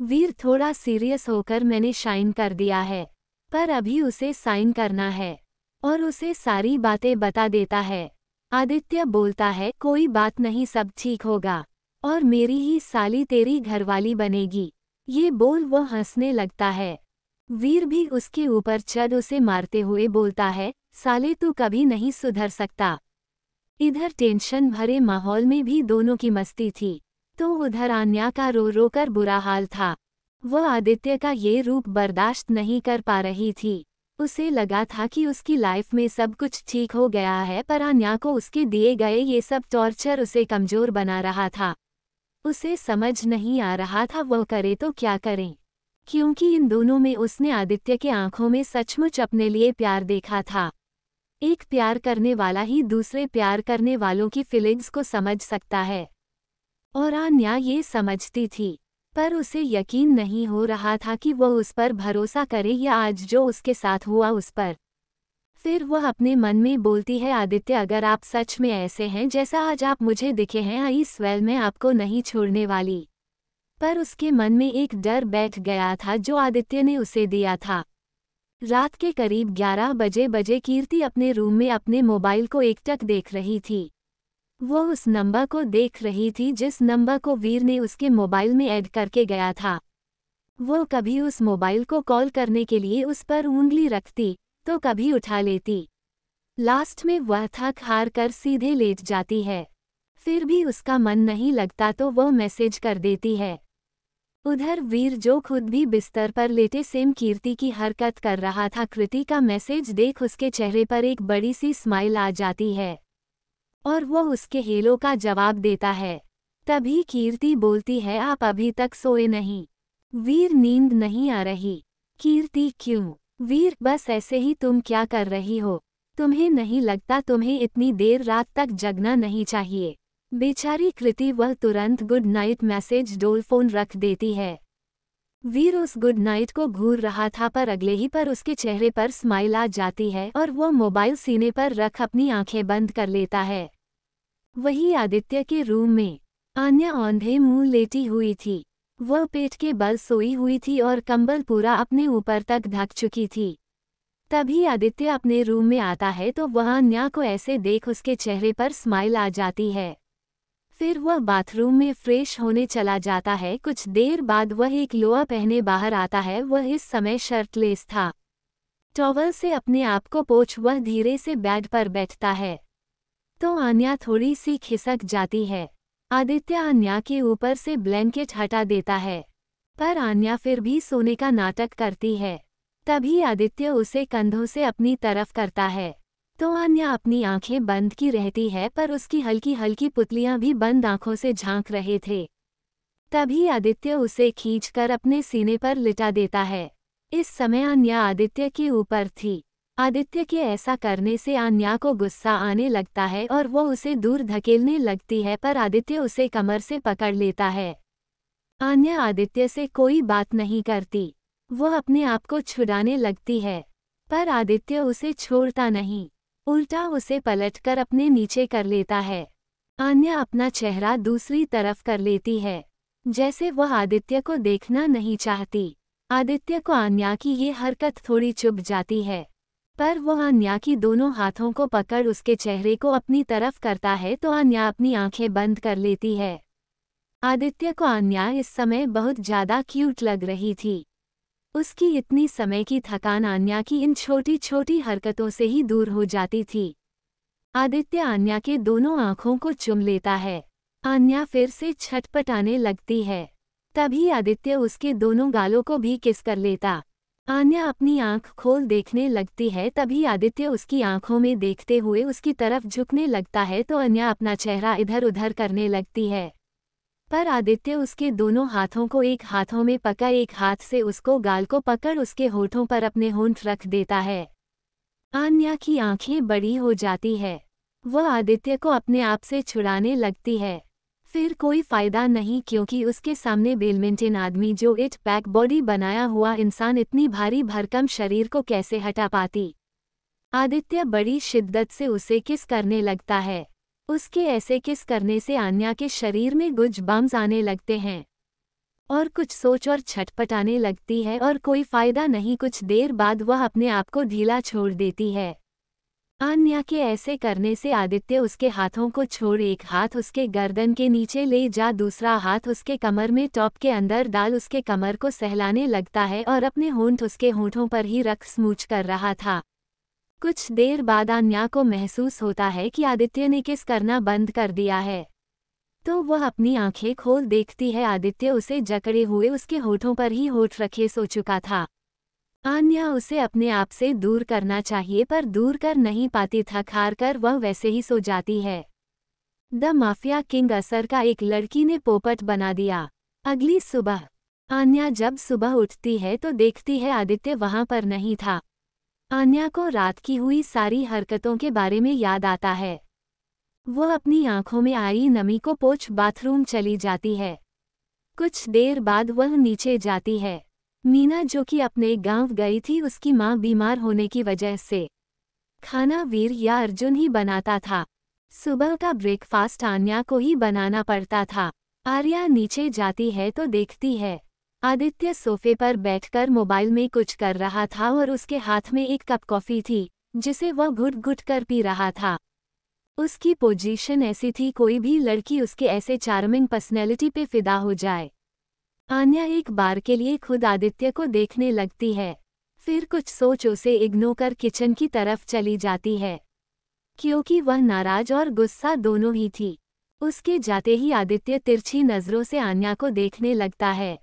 वीर थोड़ा सीरियस होकर, मैंने साइन कर दिया है, पर अभी उसे साइन करना है, और उसे सारी बातें बता देता है। आदित्य बोलता है, कोई बात नहीं, सब ठीक होगा, और मेरी ही साली तेरी घरवाली बनेगी। ये बोल वह हंसने लगता है। वीर भी उसके ऊपर चढ़ उसे मारते हुए बोलता है, साले तू कभी नहीं सुधर सकता। इधर टेंशन भरे माहौल में भी दोनों की मस्ती थी, तो उधर आन्या का रो रो कर बुरा हाल था। वह आदित्य का ये रूप बर्दाश्त नहीं कर पा रही थी। उसे लगा था कि उसकी लाइफ में सब कुछ ठीक हो गया है, पर आन्या को उसके दिए गए ये सब टॉर्चर उसे कमजोर बना रहा था। उसे समझ नहीं आ रहा था वह करे तो क्या करे, क्योंकि इन दोनों में उसने आदित्य के आंखों में सचमुच अपने लिए प्यार देखा था। एक प्यार करने वाला ही दूसरे प्यार करने वालों की फीलिंग्स को समझ सकता है, और आन्या ये समझती थी, पर उसे यकीन नहीं हो रहा था कि वह उस पर भरोसा करे या आज जो उसके साथ हुआ उस पर। फिर वह अपने मन में बोलती है, आदित्य अगर आप सच में ऐसे हैं जैसा आज आप मुझे दिखे हैं, आई स्वेल मैं आपको नहीं छोड़ने वाली। पर उसके मन में एक डर बैठ गया था जो आदित्य ने उसे दिया था। रात के करीब 11 बजे कीर्ति अपने रूम में अपने मोबाइल को एकटक देख रही थी। वो उस नंबर को देख रही थी जिस नंबर को वीर ने उसके मोबाइल में ऐड करके गया था। वो कभी उस मोबाइल को कॉल करने के लिए उस पर उंगली रखती तो कभी उठा लेती। लास्ट में वह थक हार कर सीधे लेट जाती है। फिर भी उसका मन नहीं लगता तो वह मैसेज कर देती है। उधर वीर जो खुद भी बिस्तर पर लेटे सेम कीर्ति की हरकत कर रहा था, कृति का मैसेज देख उसके चेहरे पर एक बड़ी सी स्माइल आ जाती है और वह उसके हेलो का जवाब देता है। तभी कीर्ति बोलती है, आप अभी तक सोए नहीं? वीर, नींद नहीं आ रही। कीर्ति, क्यों? वीर, बस ऐसे ही। तुम क्या कर रही हो? तुम्हें नहीं लगता तुम्हें इतनी देर रात तक जगना नहीं चाहिए? बेचारी कृति, वह तुरंत गुड नाइट मैसेज डोल फोन रख देती है। वीर उस गुड नाइट को घूर रहा था, पर अगले ही पर उसके चेहरे पर स्माइल आ जाती है और वो मोबाइल सीने पर रख अपनी आंखें बंद कर लेता है। वही आदित्य के रूम में आन्या औंधे मुंह लेटी हुई थी। वह पेट के बल सोई हुई थी और कंबल पूरा अपने ऊपर तक ढक चुकी थी। तभी आदित्य अपने रूम में आता है तो वह आन्या को ऐसे देख उसके चेहरे पर स्माइल आ जाती है। फिर वह बाथरूम में फ्रेश होने चला जाता है। कुछ देर बाद वह एक लोअर पहने बाहर आता है। वह इस समय शर्टलेस था। टॉवल से अपने आप को पोंछ वह धीरे से बेड पर बैठता है तो आन्या थोड़ी सी खिसक जाती है। आदित्य आन्या के ऊपर से ब्लैंकेट हटा देता है, पर आन्या फिर भी सोने का नाटक करती है। तभी आदित्य उसे कंधों से अपनी तरफ करता है तो आन्या अपनी आंखें बंद की रहती है, पर उसकी हल्की हल्की पुतलियां भी बंद आंखों से झांक रहे थे। तभी आदित्य उसे खींचकर अपने सीने पर लिटा देता है। इस समय आन्या आदित्य के ऊपर थी। आदित्य के ऐसा करने से आन्या को गुस्सा आने लगता है और वो उसे दूर धकेलने लगती है, पर आदित्य उसे कमर से पकड़ लेता है। आन्या आदित्य से कोई बात नहीं करती। वह अपने आप को छुड़ाने लगती है, पर आदित्य उसे छोड़ता नहीं, उल्टा उसे पलटकर अपने नीचे कर लेता है। आन्या अपना चेहरा दूसरी तरफ कर लेती है, जैसे वह आदित्य को देखना नहीं चाहती। आदित्य को आन्या की ये हरकत थोड़ी चुभ जाती है, पर वह आन्या की दोनों हाथों को पकड़ उसके चेहरे को अपनी तरफ करता है तो आन्या अपनी आंखें बंद कर लेती है। आदित्य को आन्या इस समय बहुत ज़्यादा क्यूट लग रही थी। उसकी इतनी समय की थकान आन्या की इन छोटी छोटी हरकतों से ही दूर हो जाती थी। आदित्य आन्या के दोनों आंखों को चूम लेता है। आन्या फिर से छटपटाने लगती है। तभी आदित्य उसके दोनों गालों को भी किस कर लेता। आन्या अपनी आंख खोल देखने लगती है। तभी आदित्य उसकी आंखों में देखते हुए उसकी तरफ झुकने लगता है तो आन्या अपना चेहरा इधर उधर करने लगती है, पर आदित्य उसके दोनों हाथों को एक हाथों में पकड़ एक हाथ से उसको गाल को पकड़ उसके होठों पर अपने होंठ रख देता है। आन्या की आंखें बड़ी हो जाती है। वह आदित्य को अपने आप से छुड़ाने लगती है, फिर कोई फायदा नहीं, क्योंकि उसके सामने बेलमेंटेन आदमी जो इट पैक बॉडी बनाया हुआ इंसान इतनी भारी भरकम शरीर को कैसे हटा पाती। आदित्य बड़ी शिद्दत से उसे किस करने लगता है। उसके ऐसे किस करने से आन्या के शरीर में गुज बम्स आने लगते हैं और कुछ सोच और छटपटाने लगती है, और कोई फायदा नहीं। कुछ देर बाद वह अपने आप को ढीला छोड़ देती है। आन्या के ऐसे करने से आदित्य उसके हाथों को छोड़ एक हाथ उसके गर्दन के नीचे ले जा दूसरा हाथ उसके कमर में टॉप के अंदर डाल उसके कमर को सहलाने लगता है और अपने होंठ उसके होंठों पर ही रख स्मूच कर रहा था। कुछ देर बाद आन्या को महसूस होता है कि आदित्य ने किस करना बंद कर दिया है, तो वह अपनी आंखें खोल देखती है। आदित्य उसे जकड़े हुए उसके होठों पर ही होठ रखे सो चुका था। आन्या उसे अपने आप से दूर करना चाहिए, पर दूर कर नहीं पाती। थक हार कर वह वैसे ही सो जाती है। द माफिया किंग असर का एक लड़की ने पोपट बना दिया। अगली सुबह आन्या जब सुबह उठती है तो देखती है आदित्य वहां पर नहीं था। आन्या को रात की हुई सारी हरकतों के बारे में याद आता है। वह अपनी आंखों में आई नमी को पोंछ बाथरूम चली जाती है। कुछ देर बाद वह नीचे जाती है। मीना जो कि अपने गांव गई थी, उसकी मां बीमार होने की वजह से खाना वीर या अर्जुन ही बनाता था। सुबह का ब्रेकफास्ट आन्या को ही बनाना पड़ता था। आर्या नीचे जाती है तो देखती है आदित्य सोफे पर बैठकर मोबाइल में कुछ कर रहा था और उसके हाथ में एक कप कॉफी थी जिसे वह घुट घुट कर पी रहा था। उसकी पोजीशन ऐसी थी कोई भी लड़की उसके ऐसे चार्मिंग पर्सनैलिटी पे फिदा हो जाए। आन्या एक बार के लिए खुद आदित्य को देखने लगती है, फिर कुछ सोच उसे इग्नोर कर किचन की तरफ चली जाती है, क्योंकि वह नाराज और गुस्सा दोनों ही थी। उसके जाते ही आदित्य तिरछी नजरों से आन्या को देखने लगता है।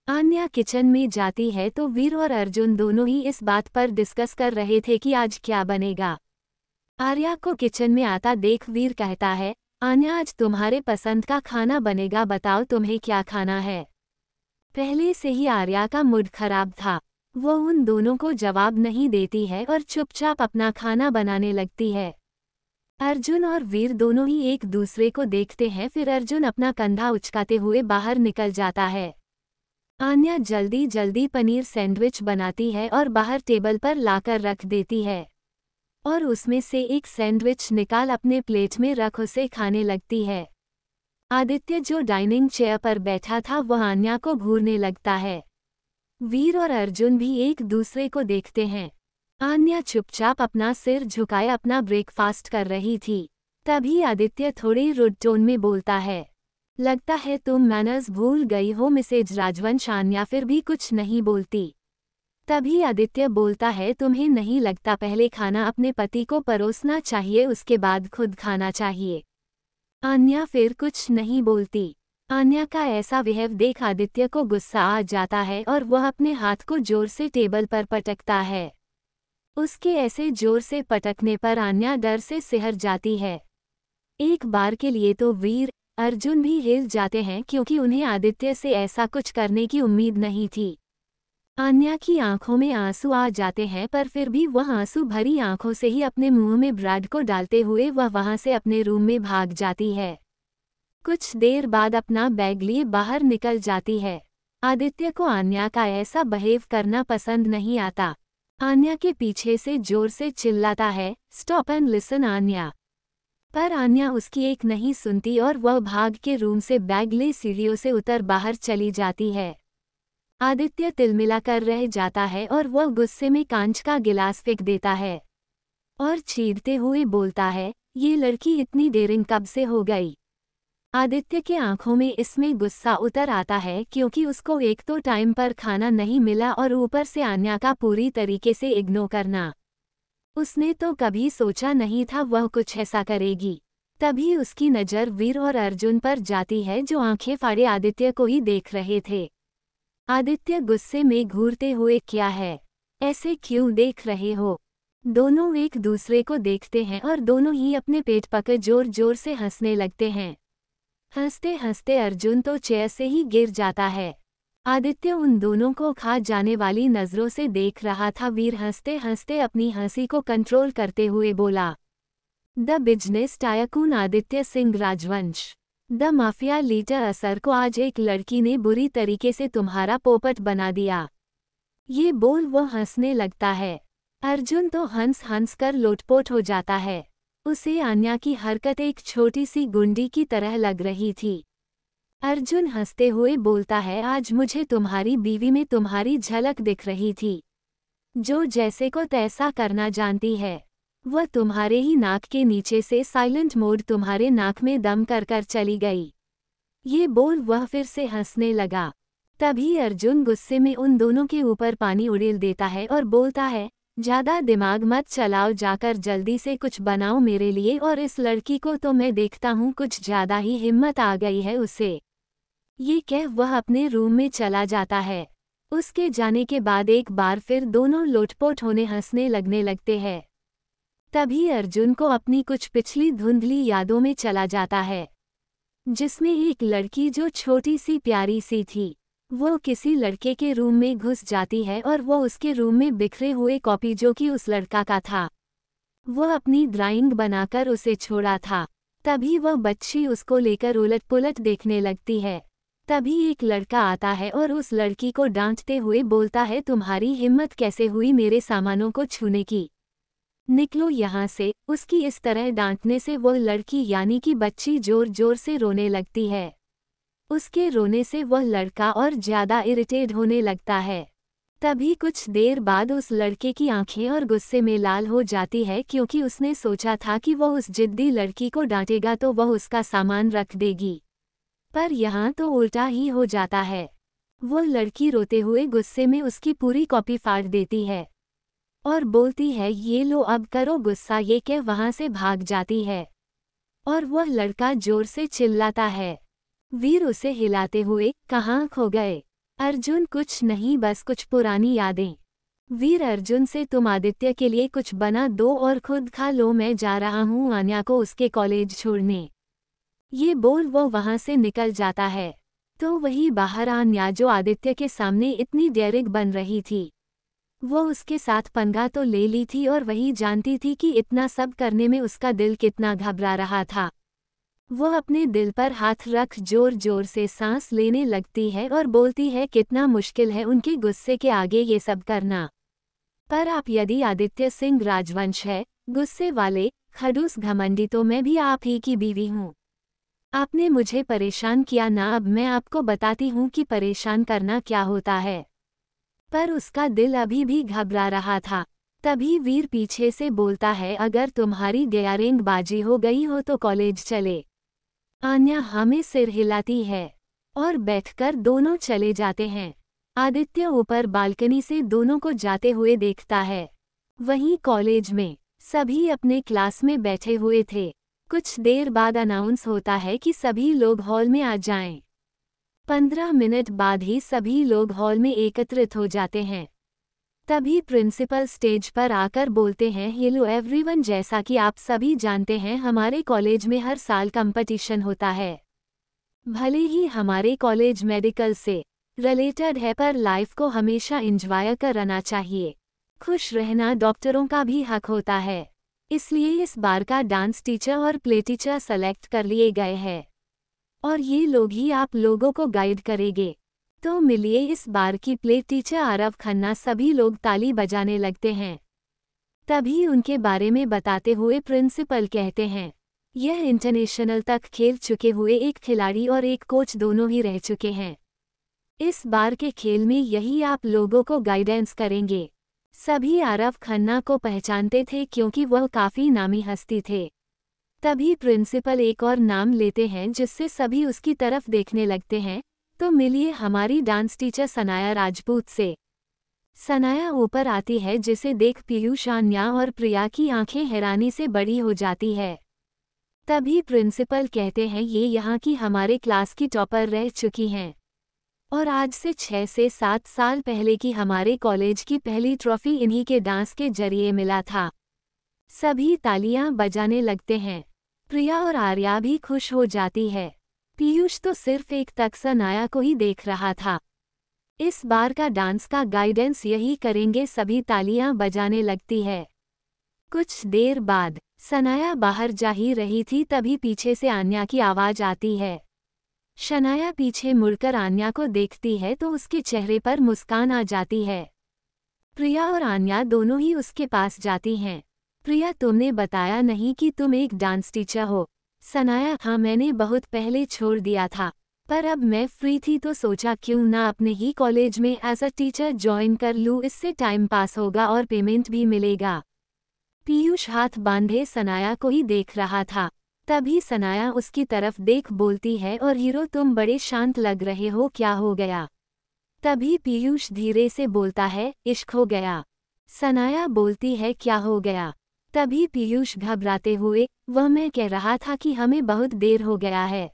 आन्या किचन में जाती है तो वीर और अर्जुन दोनों ही इस बात पर डिस्कस कर रहे थे कि आज क्या बनेगा। आर्या को किचन में आता देख वीर कहता है, आन्या, आज तुम्हारे पसंद का खाना बनेगा, बताओ तुम्हें क्या खाना है। पहले से ही आर्या का मूड खराब था। वो उन दोनों को जवाब नहीं देती है और चुपचाप अपना खाना बनाने लगती है। अर्जुन और वीर दोनों ही एक दूसरे को देखते हैं, फिर अर्जुन अपना कंधा उचकाते हुए बाहर निकल जाता है। आन्या जल्दी जल्दी पनीर सैंडविच बनाती है और बाहर टेबल पर लाकर रख देती है और उसमें से एक सैंडविच निकाल अपने प्लेट में रख उसे खाने लगती है। आदित्य जो डाइनिंग चेयर पर बैठा था वह आन्या को घूरने लगता है। वीर और अर्जुन भी एक दूसरे को देखते हैं। आन्या चुपचाप अपना सिर झुकाए अपना ब्रेकफास्ट कर रही थी। तभी आदित्य थोड़े रुड टोन में बोलता है, लगता है तुम मैनर्स भूल गई हो मिसेज राजवंश। आन्या फिर भी कुछ नहीं बोलती। तभी आदित्य बोलता है, तुम्हें नहीं लगता पहले खाना अपने पति को परोसना चाहिए, उसके बाद खुद खाना चाहिए। आन्या फिर कुछ नहीं बोलती। आन्या का ऐसा बिहेव देख आदित्य को गुस्सा आ जाता है और वह अपने हाथ को जोर से टेबल पर पटकता है। उसके ऐसे जोर से पटकने पर आन्या डर से सिहर जाती है। एक बार के लिए तो वीर, अर्जुन भी हिल जाते हैं क्योंकि उन्हें आदित्य से ऐसा कुछ करने की उम्मीद नहीं थी। आन्या की आंखों में आंसू आ जाते हैं, पर फिर भी वह आंसू भरी आंखों से ही अपने मुंह में ब्रेड को डालते हुए वह वहां से अपने रूम में भाग जाती है। कुछ देर बाद अपना बैग लिए बाहर निकल जाती है। आदित्य को आन्या का ऐसा बिहेव करना पसंद नहीं आता। आन्या के पीछे से जोर से चिल्लाता है, स्टॉप एंड लिसन आन्या। पर आन्या उसकी एक नहीं सुनती और वह भाग के रूम से बैग ले सीढ़ियों से उतर बाहर चली जाती है। आदित्य तिलमिला कर रह जाता है और वह गुस्से में कांच का गिलास फेंक देता है और चीखते हुए बोलता है, ये लड़की इतनी डेरिंग कब से हो गई। आदित्य के आंखों में इसमें गुस्सा उतर आता है क्योंकि उसको एक तो टाइम पर खाना नहीं मिला और ऊपर से आन्या का पूरी तरीके से इग्नोर करना। उसने तो कभी सोचा नहीं था वह कुछ ऐसा करेगी। तभी उसकी नज़र वीर और अर्जुन पर जाती है जो आंखें फाड़े आदित्य को ही देख रहे थे। आदित्य गुस्से में घूरते हुए, क्या है, ऐसे क्यों देख रहे हो। दोनों एक दूसरे को देखते हैं और दोनों ही अपने पेट पकड़ जोर जोर से हंसने लगते हैं। हंसते हंसते अर्जुन तो चेयर से ही गिर जाता है। आदित्य उन दोनों को खा जाने वाली नज़रों से देख रहा था। वीर हंसते हंसते अपनी हंसी को कंट्रोल करते हुए बोला, the business tycoon Aditya Singh राजवंश, द माफिया लीडर असर को आज एक लड़की ने बुरी तरीके से तुम्हारा पोपट बना दिया। ये बोल वो हंसने लगता है। अर्जुन तो हंस हंस कर लोटपोट हो जाता है। उसे आन्या की हरकत एक छोटी सी गुंडी की तरह लग रही थी। अर्जुन हंसते हुए बोलता है, आज मुझे तुम्हारी बीवी में तुम्हारी झलक दिख रही थी, जो जैसे को तैसा करना जानती है। वह तुम्हारे ही नाक के नीचे से साइलेंट मोड तुम्हारे नाक में दम कर कर चली गई। ये बोल वह फिर से हंसने लगा। तभी अर्जुन गुस्से में उन दोनों के ऊपर पानी उड़ेल देता है और बोलता है, ज्यादा दिमाग मत चलाओ, जाकर जल्दी से कुछ बनाओ मेरे लिए, और इस लड़की को तो मैं देखता हूँ कुछ ज्यादा ही हिम्मत आ गई है उसे। ये कह वह अपने रूम में चला जाता है। उसके जाने के बाद एक बार फिर दोनों लोटपोट होने हंसने लगने लगते हैं। तभी अर्जुन को अपनी कुछ पिछली धुंधली यादों में चला जाता है, जिसमें एक लड़की जो छोटी सी प्यारी सी थी, वो किसी लड़के के रूम में घुस जाती है और वो उसके रूम में बिखरे हुए कॉपी जो कि उस लड़का का था, वह अपनी ड्राइंग बनाकर उसे छोड़ा था। तभी वह बच्ची उसको लेकर उलट पुलट देखने लगती है। तभी एक लड़का आता है और उस लड़की को डांटते हुए बोलता है, तुम्हारी हिम्मत कैसे हुई मेरे सामानों को छूने की, निकलो यहाँ से। उसकी इस तरह डांटने से वह लड़की यानी कि बच्ची जोर जोर से रोने लगती है। उसके रोने से वह लड़का और ज्यादा इरिटेट होने लगता है। तभी कुछ देर बाद उस लड़के की आंखें और गुस्से में लाल हो जाती है क्योंकि उसने सोचा था कि वह उस जिद्दी लड़की को डांटेगा तो वह उसका सामान रख देगी, पर यहाँ तो उल्टा ही हो जाता है। वो लड़की रोते हुए गुस्से में उसकी पूरी कॉपी फाड़ देती है और बोलती है, ये लो अब करो गुस्सा, ये कह वहां से भाग जाती है और वह लड़का जोर से चिल्लाता है। वीर उसे हिलाते हुए, कहाँ खो गए। अर्जुन, कुछ नहीं, बस कुछ पुरानी यादें। वीर अर्जुन से, तुम आदित्य के लिए कुछ बना दो और खुद खा लो, मैं जा रहा हूँ आन्या को उसके कॉलेज छोड़ने। ये बोल वो वहां से निकल जाता है। तो वही बाहर आन्या जो आदित्य के सामने इतनी डेयरिंग बन रही थी। वो उसके साथ पंगा तो ले ली थी और वही जानती थी कि इतना सब करने में उसका दिल कितना घबरा रहा था। वो अपने दिल पर हाथ रख जोर जोर से सांस लेने लगती है और बोलती है कितना मुश्किल है उनके गुस्से के आगे ये सब करना। पर आप यदि आदित्य सिंह राजवंश है, गुस्से वाले, खड़ूस घमंडी, तो मैं भी आप ही की बीवी हूँ। आपने मुझे परेशान किया ना, अब मैं आपको बताती हूँ कि परेशान करना क्या होता है। पर उसका दिल अभी भी घबरा रहा था। तभी वीर पीछे से बोलता है अगर तुम्हारी डेयरिंग बाजी हो गई हो तो कॉलेज चले। आन्या हमें सिर हिलाती है और बैठकर दोनों चले जाते हैं। आदित्य ऊपर बालकनी से दोनों को जाते हुए देखता है। वहीं कॉलेज में सभी अपने क्लास में बैठे हुए थे। कुछ देर बाद अनाउंस होता है कि सभी लोग हॉल में आ जाएं। 15 मिनट बाद ही सभी लोग हॉल में एकत्रित हो जाते हैं। तभी प्रिंसिपल स्टेज पर आकर बोलते हैं हेलो एवरीवन, जैसा कि आप सभी जानते हैं हमारे कॉलेज में हर साल कंपटीशन होता है। भले ही हमारे कॉलेज मेडिकल से रिलेटेड है पर लाइफ को हमेशा एंजॉय करना चाहिए। खुश रहना डॉक्टरों का भी हक होता है। इसलिए इस बार का डांस टीचर और प्ले टीचर सेलेक्ट कर लिए गए हैं और ये लोग ही आप लोगों को गाइड करेंगे। तो मिलिए इस बार की प्ले टीचर आरव खन्ना। सभी लोग ताली बजाने लगते हैं। तभी उनके बारे में बताते हुए प्रिंसिपल कहते हैं यह इंटरनेशनल तक खेल चुके हुए एक खिलाड़ी और एक कोच दोनों ही रह चुके हैं। इस बार के खेल में यही आप लोगों को गाइडेंस करेंगे। सभी आरव खन्ना को पहचानते थे क्योंकि वह काफ़ी नामी हस्ती थे। तभी प्रिंसिपल एक और नाम लेते हैं जिससे सभी उसकी तरफ देखने लगते हैं। तो मिलिए हमारी डांस टीचर सनाया राजपूत से। सनाया ऊपर आती है जिसे देख पीयूष, आन्या और प्रिया की आंखें हैरानी से बड़ी हो जाती है। तभी प्रिंसिपल कहते हैं ये यहाँ की हमारे क्लास की टॉपर रह चुकी हैं और आज से 6 से 7 साल पहले की हमारे कॉलेज की पहली ट्रॉफी इन्हीं के डांस के जरिए मिला था। सभी तालियां बजाने लगते हैं। प्रिया और आर्या भी खुश हो जाती है। पीयूष तो सिर्फ एक तक सनाया को ही देख रहा था। इस बार का डांस का गाइडेंस यही करेंगे, सभी तालियां बजाने लगती है। कुछ देर बाद सनाया बाहर जा ही रही थी तभी पीछे से आन्या की आवाज आती है। शनाया पीछे मुड़कर आन्या को देखती है तो उसके चेहरे पर मुस्कान आ जाती है। प्रिया और आन्या दोनों ही उसके पास जाती हैं। प्रिया, तुमने बताया नहीं कि तुम एक डांस टीचर हो। सनाया, हाँ मैंने बहुत पहले छोड़ दिया था, पर अब मैं फ्री थी तो सोचा क्यों ना अपने ही कॉलेज में एज अ टीचर ज्वाइन कर लूँ, इससे टाइम पास होगा और पेमेंट भी मिलेगा। पीयूष हाथ बांधे सनाया को ही देख रहा था। तभी सनाया उसकी तरफ देख बोलती है और हीरो तुम बड़े शांत लग रहे हो, क्या हो गया? तभी पीयूष धीरे से बोलता है इश्क हो गया। सनाया बोलती है क्या हो गया? तभी पीयूष घबराते हुए वह मैं कह रहा था कि हमें बहुत देर हो गया है,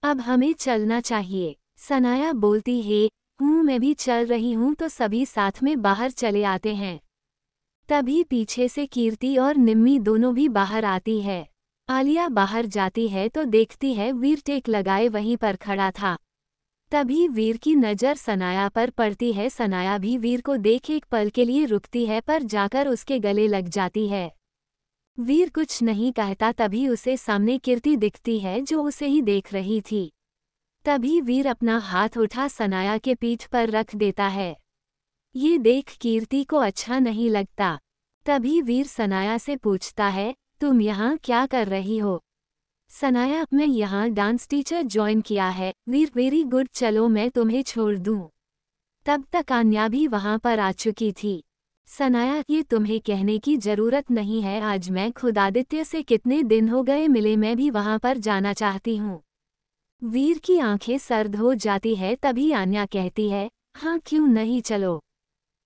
अब हमें चलना चाहिए। सनाया बोलती है मैं भी चल रही हूँ। तो सभी साथ में बाहर चले आते हैं। तभी पीछे से कीर्ति और निम्मी दोनों भी बाहर आती है। आलिया बाहर जाती है तो देखती है वीर टेक लगाए वहीं पर खड़ा था। तभी वीर की नज़र सनाया पर पड़ती है। सनाया भी वीर को देख एक पल के लिए रुकती है पर जाकर उसके गले लग जाती है। वीर कुछ नहीं कहता। तभी उसे सामने कीर्ति दिखती है जो उसे ही देख रही थी। तभी वीर अपना हाथ उठा सनाया के पीठ पर रख देता है। ये देख कीर्ति को अच्छा नहीं लगता। तभी वीर सनाया से पूछता है तुम यहाँ क्या कर रही हो? सनाया, मैं यहाँ डांस टीचर ज्वाइन किया है। वीर, वेरी गुड, चलो मैं तुम्हें छोड़ दूँ। तब तक आन्या भी वहाँ पर आ चुकी थी। सनाया, ये तुम्हें कहने की ज़रूरत नहीं है, आज मैं खुद आदित्य से कितने दिन हो गए मिले, मैं भी वहाँ पर जाना चाहती हूँ। वीर की आंखें सर्द हो जाती है। तभी आन्या कहती है हाँ क्यों नहीं, चलो।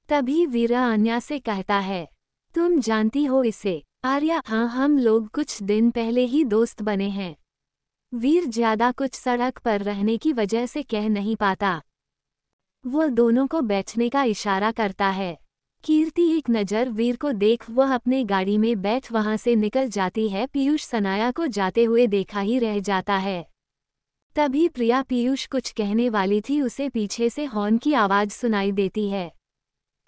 तभी वीरा आन्या से कहता है तुम जानती हो इसे? आर्या, हाँ हम लोग कुछ दिन पहले ही दोस्त बने हैं। वीर ज्यादा कुछ सड़क पर रहने की वजह से कह नहीं पाता। वो दोनों को बैठने का इशारा करता है। कीर्ति एक नज़र वीर को देख वह अपने गाड़ी में बैठ वहां से निकल जाती है। पीयूष सनाया को जाते हुए देखा ही रह जाता है। तभी प्रिया पीयूष कुछ कहने वाली थी, उसे पीछे से हॉर्न की आवाज़ सुनाई देती है।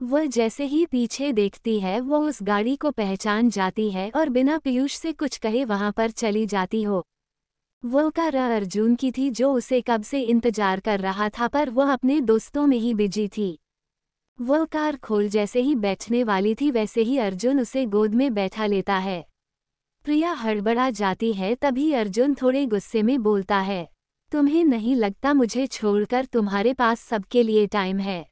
वह जैसे ही पीछे देखती है वह उस गाड़ी को पहचान जाती है और बिना पीयूष से कुछ कहे वहां पर चली जाती हो। वो कार अर्जुन की थी जो उसे कब से इंतजार कर रहा था, पर वह अपने दोस्तों में ही बिजी थी। वह कार खोल जैसे ही बैठने वाली थी वैसे ही अर्जुन उसे गोद में बैठा लेता है। प्रिया हड़बड़ा जाती है। तभी अर्जुन थोड़े गुस्से में बोलता है, तुम्हें नहीं लगता मुझे छोड़कर तुम्हारे पास सबके लिए टाइम है?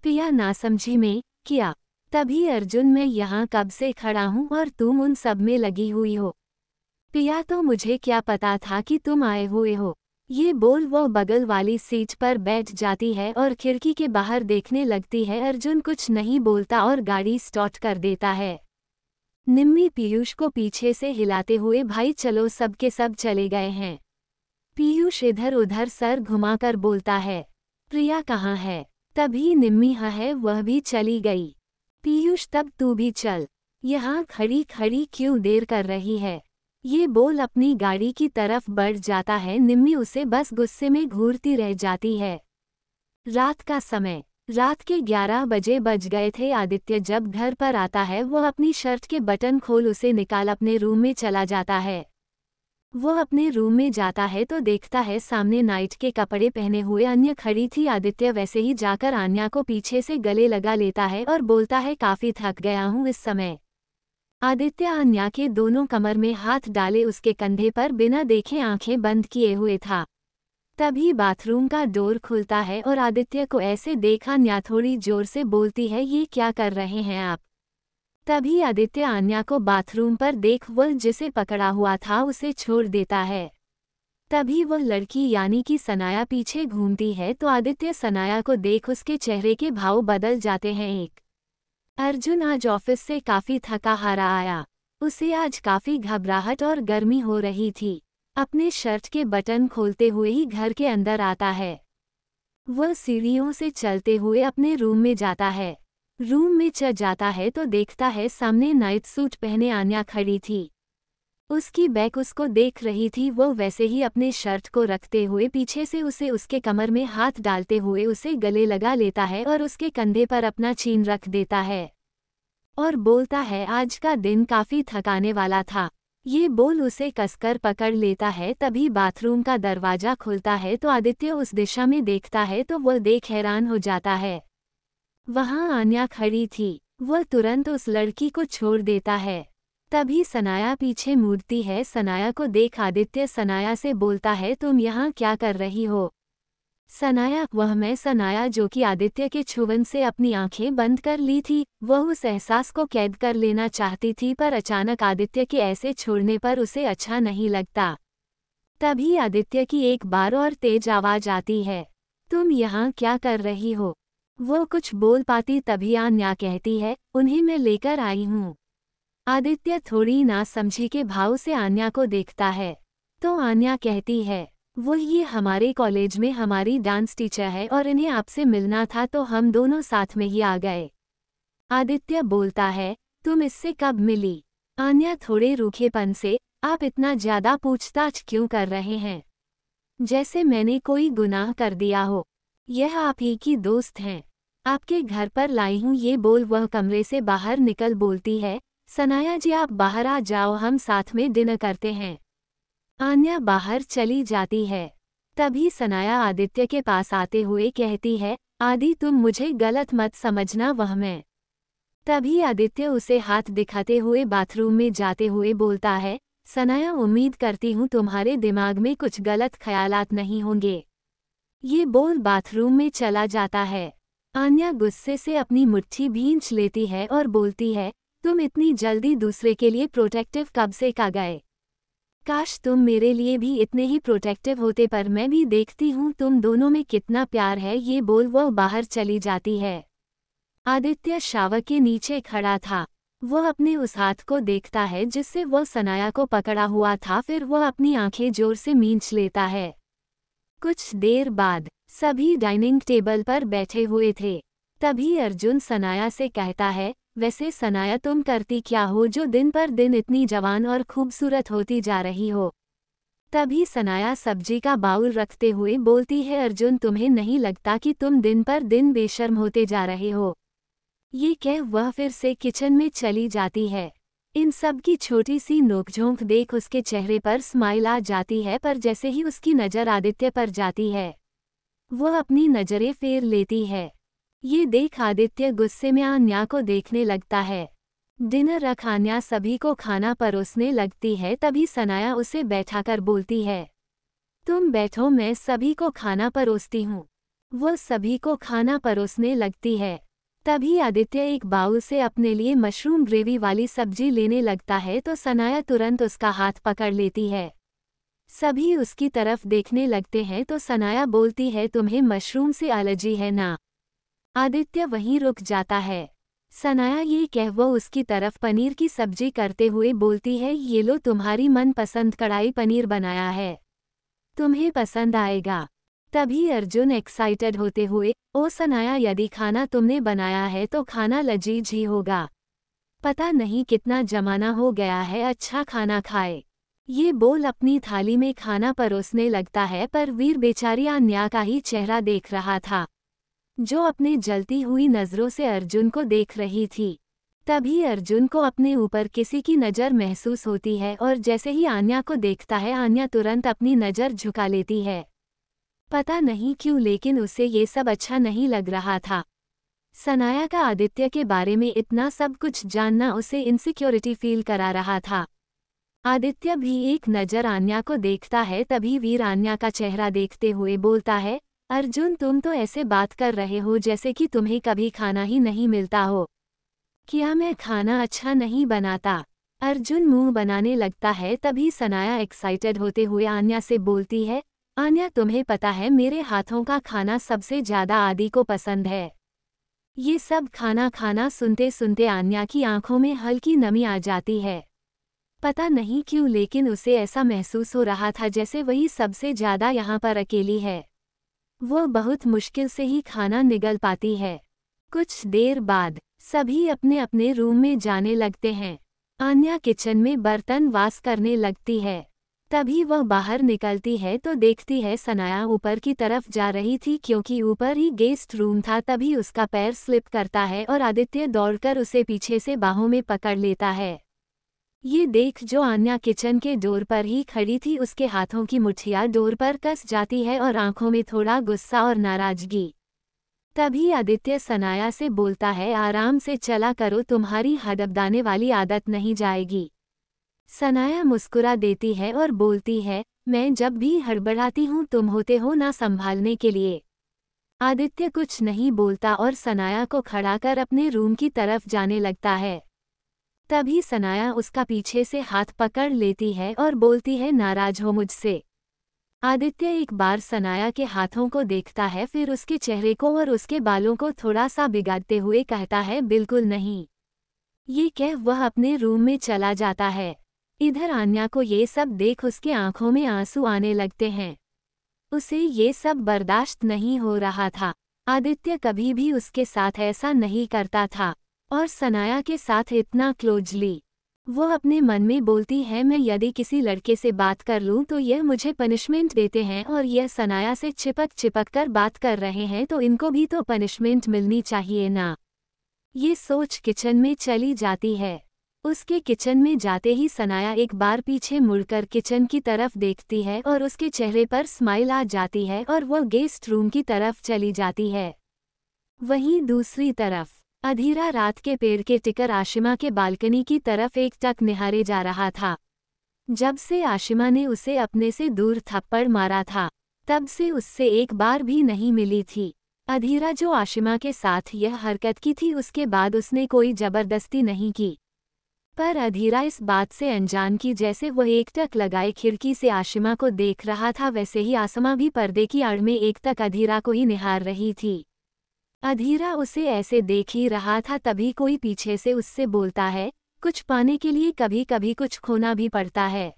प्रिया नासमझी में, क्या? तभी अर्जुन, मैं यहाँ कब से खड़ा हूँ और तुम उन सब में लगी हुई हो। प्रिया, तो मुझे क्या पता था कि तुम आए हुए हो। ये बोल वो बगल वाली सीट पर बैठ जाती है और खिड़की के बाहर देखने लगती है। अर्जुन कुछ नहीं बोलता और गाड़ी स्टार्ट कर देता है। निम्मी पीयूष को पीछे से हिलाते हुए, भाई चलो, सबके सब चले गए हैं। पीयूष इधर उधर सर घुमाकर बोलता है, प्रिया कहाँ है? तभी निम्मी, हाँ है, वह भी चली गई। पीयूष, तब तू भी चल, यहाँ खड़ी खड़ी क्यों देर कर रही है? ये बोल अपनी गाड़ी की तरफ बढ़ जाता है। निम्मी उसे बस गुस्से में घूरती रह जाती है। रात का समय, रात के 11 बजे बज गए थे। आदित्य जब घर पर आता है वह अपनी शर्ट के बटन खोल उसे निकाल अपने रूम में चला जाता है। वह अपने रूम में जाता है तो देखता है सामने नाइट के कपड़े पहने हुए अन्य खड़ी थी। आदित्य वैसे ही जाकर आन्या को पीछे से गले लगा लेता है और बोलता है, काफी थक गया हूँ इस समय। आदित्य आन्या के दोनों कमर में हाथ डाले उसके कंधे पर बिना देखे आंखें बंद किए हुए था। तभी बाथरूम का डोर खुलता है और आदित्य को ऐसे देख आन्या थोड़ी जोर से बोलती है, ये क्या कर रहे हैं आप? तभी आदित्य आन्या को बाथरूम पर देख वह जिसे पकड़ा हुआ था उसे छोड़ देता है। तभी वह लड़की यानी कि सनाया पीछे घूमती है तो आदित्य सनाया को देख उसके चेहरे के भाव बदल जाते हैं। एक अर्जुन आज ऑफिस से काफी थका हारा आया। उसे आज काफी घबराहट और गर्मी हो रही थी। अपने शर्ट के बटन खोलते हुए ही घर के अंदर आता है। वह सीढ़ियों से चलते हुए अपने रूम में जाता है। रूम में जाता है तो देखता है सामने नाइट सूट पहने आन्या खड़ी थी। उसकी बैक उसको देख रही थी। वो वैसे ही अपने शर्ट को रखते हुए पीछे से उसे उसके कमर में हाथ डालते हुए उसे गले लगा लेता है और उसके कंधे पर अपना चीन रख देता है और बोलता है, आज का दिन काफी थकाने वाला था। ये बोल उसे कसकर पकड़ लेता है। तभी बाथरूम का दरवाजा खुलता है तो आदित्य उस दिशा में देखता है तो वह देख हैरान हो जाता है। वहां आन्या खड़ी थी। वह तुरंत उस लड़की को छोड़ देता है। तभी सनाया पीछे मुड़ती है। सनाया को देख आदित्य सनाया से बोलता है, तुम यहाँ क्या कर रही हो? सनाया, वह मैं सनाया जो कि आदित्य के छुवन से अपनी आंखें बंद कर ली थी। वह उस एहसास को कैद कर लेना चाहती थी पर अचानक आदित्य के ऐसे छोड़ने पर उसे अच्छा नहीं लगता। तभी आदित्य की एक बार और तेज आवाज आती है, तुम यहाँ क्या कर रही हो? वो कुछ बोल पाती तभी आन्या कहती है, उन्हें मैं लेकर आई हूँ। आदित्य थोड़ी नासमझी के भाव से आन्या को देखता है तो आन्या कहती है, वो ये हमारे कॉलेज में हमारी डांस टीचर है और इन्हें आपसे मिलना था तो हम दोनों साथ में ही आ गए। आदित्य बोलता है, तुम इससे कब मिली? आन्या थोड़े रूखेपन से, आप इतना ज्यादा पूछताछ क्यों कर रहे हैं? जैसे मैंने कोई गुनाह कर दिया हो। यह आप ही की दोस्त हैं। आपके घर पर लाई हूँ। ये बोल वह कमरे से बाहर निकल बोलती है, सनाया जी आप बाहर आ जाओ, हम साथ में डिनर करते हैं। आन्या बाहर चली जाती है। तभी सनाया आदित्य के पास आते हुए कहती है, आदि तुम मुझे गलत मत समझना, वह मैं। तभी आदित्य उसे हाथ दिखाते हुए बाथरूम में जाते हुए बोलता है, सनाया उम्मीद करती हूँ तुम्हारे दिमाग में कुछ गलत ख्यालात नहीं होंगे। ये बोल बाथरूम में चला जाता है। आन्या गुस्से से अपनी मुट्ठी भींच लेती है और बोलती है, तुम इतनी जल्दी दूसरे के लिए प्रोटेक्टिव कब से का गए? काश तुम मेरे लिए भी इतने ही प्रोटेक्टिव होते, पर मैं भी देखती हूँ तुम दोनों में कितना प्यार है। ये बोल वह बाहर चली जाती है। आदित्य शावर के नीचे खड़ा था। वह अपने उस हाथ को देखता है जिससे वह सनाया को पकड़ा हुआ था। फिर वह अपनी आंखें जोर से मींच लेता है। कुछ देर बाद सभी डाइनिंग टेबल पर बैठे हुए थे। तभी अर्जुन सनाया से कहता है, वैसे सनाया तुम करती क्या हो जो दिन पर दिन इतनी जवान और खूबसूरत होती जा रही हो। तभी सनाया सब्जी का बाउल रखते हुए बोलती है, अर्जुन तुम्हें नहीं लगता कि तुम दिन पर दिन बेशर्म होते जा रहे हो। ये कह वह फिर से किचन में चली जाती है। इन सब की छोटी सी नोकझोंक देख उसके चेहरे पर स्माइल आ जाती है, पर जैसे ही उसकी नज़र आदित्य पर जाती है वह अपनी नज़रें फेर लेती है। ये देख आदित्य गुस्से में आन्या को देखने लगता है। डिनर रख आन्या सभी को खाना परोसने लगती है। तभी सनाया उसे बैठाकर बोलती है, तुम बैठो मैं सभी को खाना परोसती हूँ। वह सभी को खाना परोसने लगती है। तभी आदित्य एक बाउल से अपने लिए मशरूम ग्रेवी वाली सब्जी लेने लगता है तो सनाया तुरंत उसका हाथ पकड़ लेती है। सभी उसकी तरफ देखने लगते हैं तो सनाया बोलती है, तुम्हें मशरूम से एलर्जी है ना। आदित्य वहीं रुक जाता है। सनाया ये कह वो उसकी तरफ पनीर की सब्जी करते हुए बोलती है, ये लो तुम्हारी मनपसंद कढ़ाई पनीर बनाया है, तुम्हें पसंद आएगा। तभी अर्जुन एक्साइटेड होते हुए, ओ सनाया यदि खाना तुमने बनाया है तो खाना लजीज ही होगा। पता नहीं कितना जमाना हो गया है अच्छा खाना खाए। ये बोल अपनी थाली में खाना परोसने लगता है, पर वीर बेचारी आन्या का ही चेहरा देख रहा था, जो अपने जलती हुई नज़रों से अर्जुन को देख रही थी। तभी अर्जुन को अपने ऊपर किसी की नज़र महसूस होती है और जैसे ही आन्या को देखता है आन्या तुरंत अपनी नज़र झुका लेती है। पता नहीं क्यों लेकिन उसे ये सब अच्छा नहीं लग रहा था। सनाया का आदित्य के बारे में इतना सब कुछ जानना उसे इनसिक्योरिटी फील करा रहा था। आदित्य भी एक नज़र आन्या को देखता है। तभी वीर आन्या का चेहरा देखते हुए बोलता है, अर्जुन तुम तो ऐसे बात कर रहे हो जैसे कि तुम्हें कभी खाना ही नहीं मिलता हो। क्या मैं खाना अच्छा नहीं बनाता? अर्जुन मुंह बनाने लगता है। तभी सनाया एक्साइटेड होते हुए आन्या से बोलती है, आन्या तुम्हें पता है मेरे हाथों का खाना सबसे ज़्यादा आदि को पसंद है। ये सब खाना खाना सुनते सुनते आन्या की आंखों में हल्की नमी आ जाती है। पता नहीं क्यों लेकिन उसे ऐसा महसूस हो रहा था जैसे वही सबसे ज़्यादा यहाँ पर अकेली है। वो बहुत मुश्किल से ही खाना निगल पाती है। कुछ देर बाद सभी अपने अपने रूम में जाने लगते हैं। आन्या किचन में बर्तन वाश करने लगती है। तभी वह बाहर निकलती है तो देखती है सनाया ऊपर की तरफ जा रही थी, क्योंकि ऊपर ही गेस्ट रूम था। तभी उसका पैर स्लिप करता है और आदित्य दौड़कर उसे पीछे से बाहों में पकड़ लेता है। ये देख जो आन्या किचन के डोर पर ही खड़ी थी उसके हाथों की मुठ्ठियां डोर पर कस जाती है और आंखों में थोड़ा गुस्सा और नाराजगी। तभी आदित्य सनाया से बोलता है, आराम से चला करो तुम्हारी हड़बड़ाने वाली आदत नहीं जाएगी। सनाया मुस्कुरा देती है और बोलती है, मैं जब भी हड़बड़ाती हूँ तुम होते हो ना संभालने के लिए। आदित्य कुछ नहीं बोलता और सनाया को खड़ा कर अपने रूम की तरफ जाने लगता है। तभी सनाया उसका पीछे से हाथ पकड़ लेती है और बोलती है, नाराज हो मुझसे? आदित्य एक बार सनाया के हाथों को देखता है, फिर उसके चेहरे को और उसके बालों को थोड़ा सा बिगाड़ते हुए कहता है, बिल्कुल नहीं। ये कह वह अपने रूम में चला जाता है। इधर आन्या को ये सब देख उसके आंखों में आंसू आने लगते हैं। उसे ये सब बर्दाश्त नहीं हो रहा था। आदित्य कभी भी उसके साथ ऐसा नहीं करता था और सनाया के साथ इतना क्लोजली। वो अपने मन में बोलती है, मैं यदि किसी लड़के से बात कर लूं तो यह मुझे पनिशमेंट देते हैं और यह सनाया से चिपक कर बात कर रहे हैं तो इनको भी तो पनिशमेंट मिलनी चाहिए ना। ये सोच किचन में चली जाती है। उसके किचन में जाते ही सनाया एक बार पीछे मुड़कर किचन की तरफ देखती है और उसके चेहरे पर स्माइल आ जाती है और वह गेस्ट रूम की तरफ चली जाती है। वहीं दूसरी तरफ अधीरा रात के पेड़ के टिकर आशिमा के बालकनी की तरफ एकटक निहारे जा रहा था। जब से आशिमा ने उसे अपने से दूर थप्पड़ मारा था तब से उससे एक बार भी नहीं मिली थी। अधीरा जो आशिमा के साथ यह हरकत की थी उसके बाद उसने कोई जबरदस्ती नहीं की, पर अधीरा इस बात से अनजान की जैसे वह एकटक लगाए खिड़की से आशिमा को देख रहा था वैसे ही आसमा भी पर्दे की आड़ में एकटक अधीरा को ही निहार रही थी। अधीरा उसे ऐसे देख ही रहा था तभी कोई पीछे से उससे बोलता है, कुछ पाने के लिए कभी कभी कुछ खोना भी पड़ता है।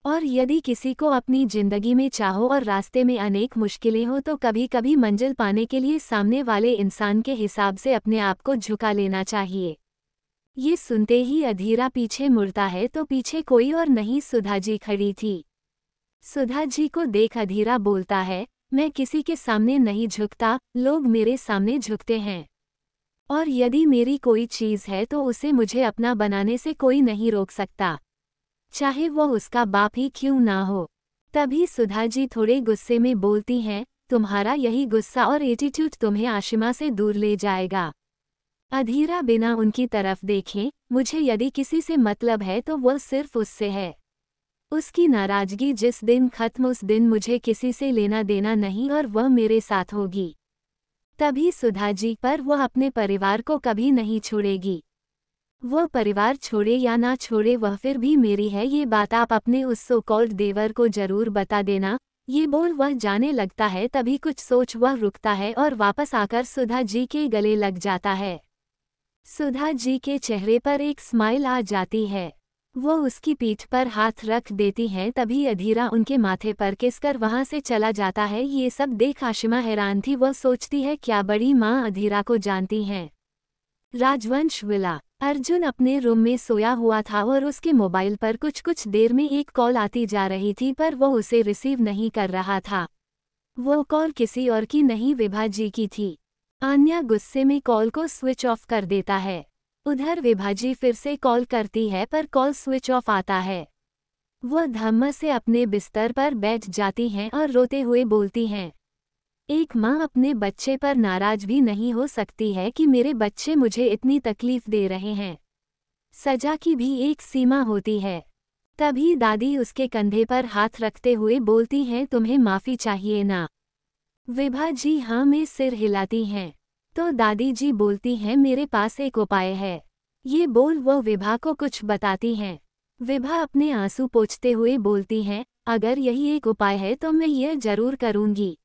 और यदि किसी को अपनी जिंदगी में चाहो और रास्ते में अनेक मुश्किलें हो तो कभी कभी मंजिल पाने के लिए सामने वाले इंसान के हिसाब से अपने आप को झुका लेना चाहिए। ये सुनते ही अधीरा पीछे मुड़ता है तो पीछे कोई और नहीं सुधा जी खड़ी थी। सुधा जी को देख अधीरा बोलता है, मैं किसी के सामने नहीं झुकता, लोग मेरे सामने झुकते हैं। और यदि मेरी कोई चीज़ है तो उसे मुझे अपना बनाने से कोई नहीं रोक सकता, चाहे वो उसका बाप ही क्यों ना हो। तभी सुधा जी थोड़े गुस्से में बोलती हैं, तुम्हारा यही गुस्सा और एटीट्यूड तुम्हें आशिमा से दूर ले जाएगा। अधीरा बिना उनकी तरफ देखे, मुझे यदि किसी से मतलब है तो वह सिर्फ उससे है। उसकी नाराजगी जिस दिन खत्म उस दिन मुझे किसी से लेना देना नहीं और वह मेरे साथ होगी। तभी सुधा जी पर वह अपने परिवार को कभी नहीं छोड़ेगी। वह परिवार छोड़े या ना छोड़े वह फिर भी मेरी है, ये बात आप अपने उस सो कॉल्ड देवर को जरूर बता देना। ये बोल वह जाने लगता है तभी कुछ सोच वह रुकता है और वापस आकर सुधा जी के गले लग जाता है। सुधा जी के चेहरे पर एक स्माइल आ जाती है। वो उसकी पीठ पर हाथ रख देती हैं तभी अधीरा उनके माथे पर किसकर वहां से चला जाता है। ये सब देख आशिमा हैरान थी, वह सोचती है क्या बड़ी माँ अधीरा को जानती हैं। राजवंश विला। अर्जुन अपने रूम में सोया हुआ था और उसके मोबाइल पर कुछ देर में एक कॉल आती जा रही थी पर वो उसे रिसीव नहीं कर रहा था। वो कॉल किसी और की नहीं विभा जी की थी। आन्या गुस्से में कॉल को स्विच ऑफ कर देता है। उधर विभा जी फिर से कॉल करती है पर कॉल स्विच ऑफ आता है। वह धम्म से अपने बिस्तर पर बैठ जाती हैं और रोते हुए बोलती हैं, एक माँ अपने बच्चे पर नाराज भी नहीं हो सकती है कि मेरे बच्चे मुझे इतनी तकलीफ दे रहे हैं। सजा की भी एक सीमा होती है। तभी दादी उसके कंधे पर हाथ रखते हुए बोलती हैं, तुम्हें माफ़ी चाहिए ना। विभा जी हाँ में सिर हिलाती हैं। तो दादी जी बोलती हैं, मेरे पास एक उपाय है। ये बोल वो विभा को कुछ बताती हैं। विभा अपने आंसू पोंछते हुए बोलती हैं, अगर यही एक उपाय है तो मैं यह जरूर करूँगी।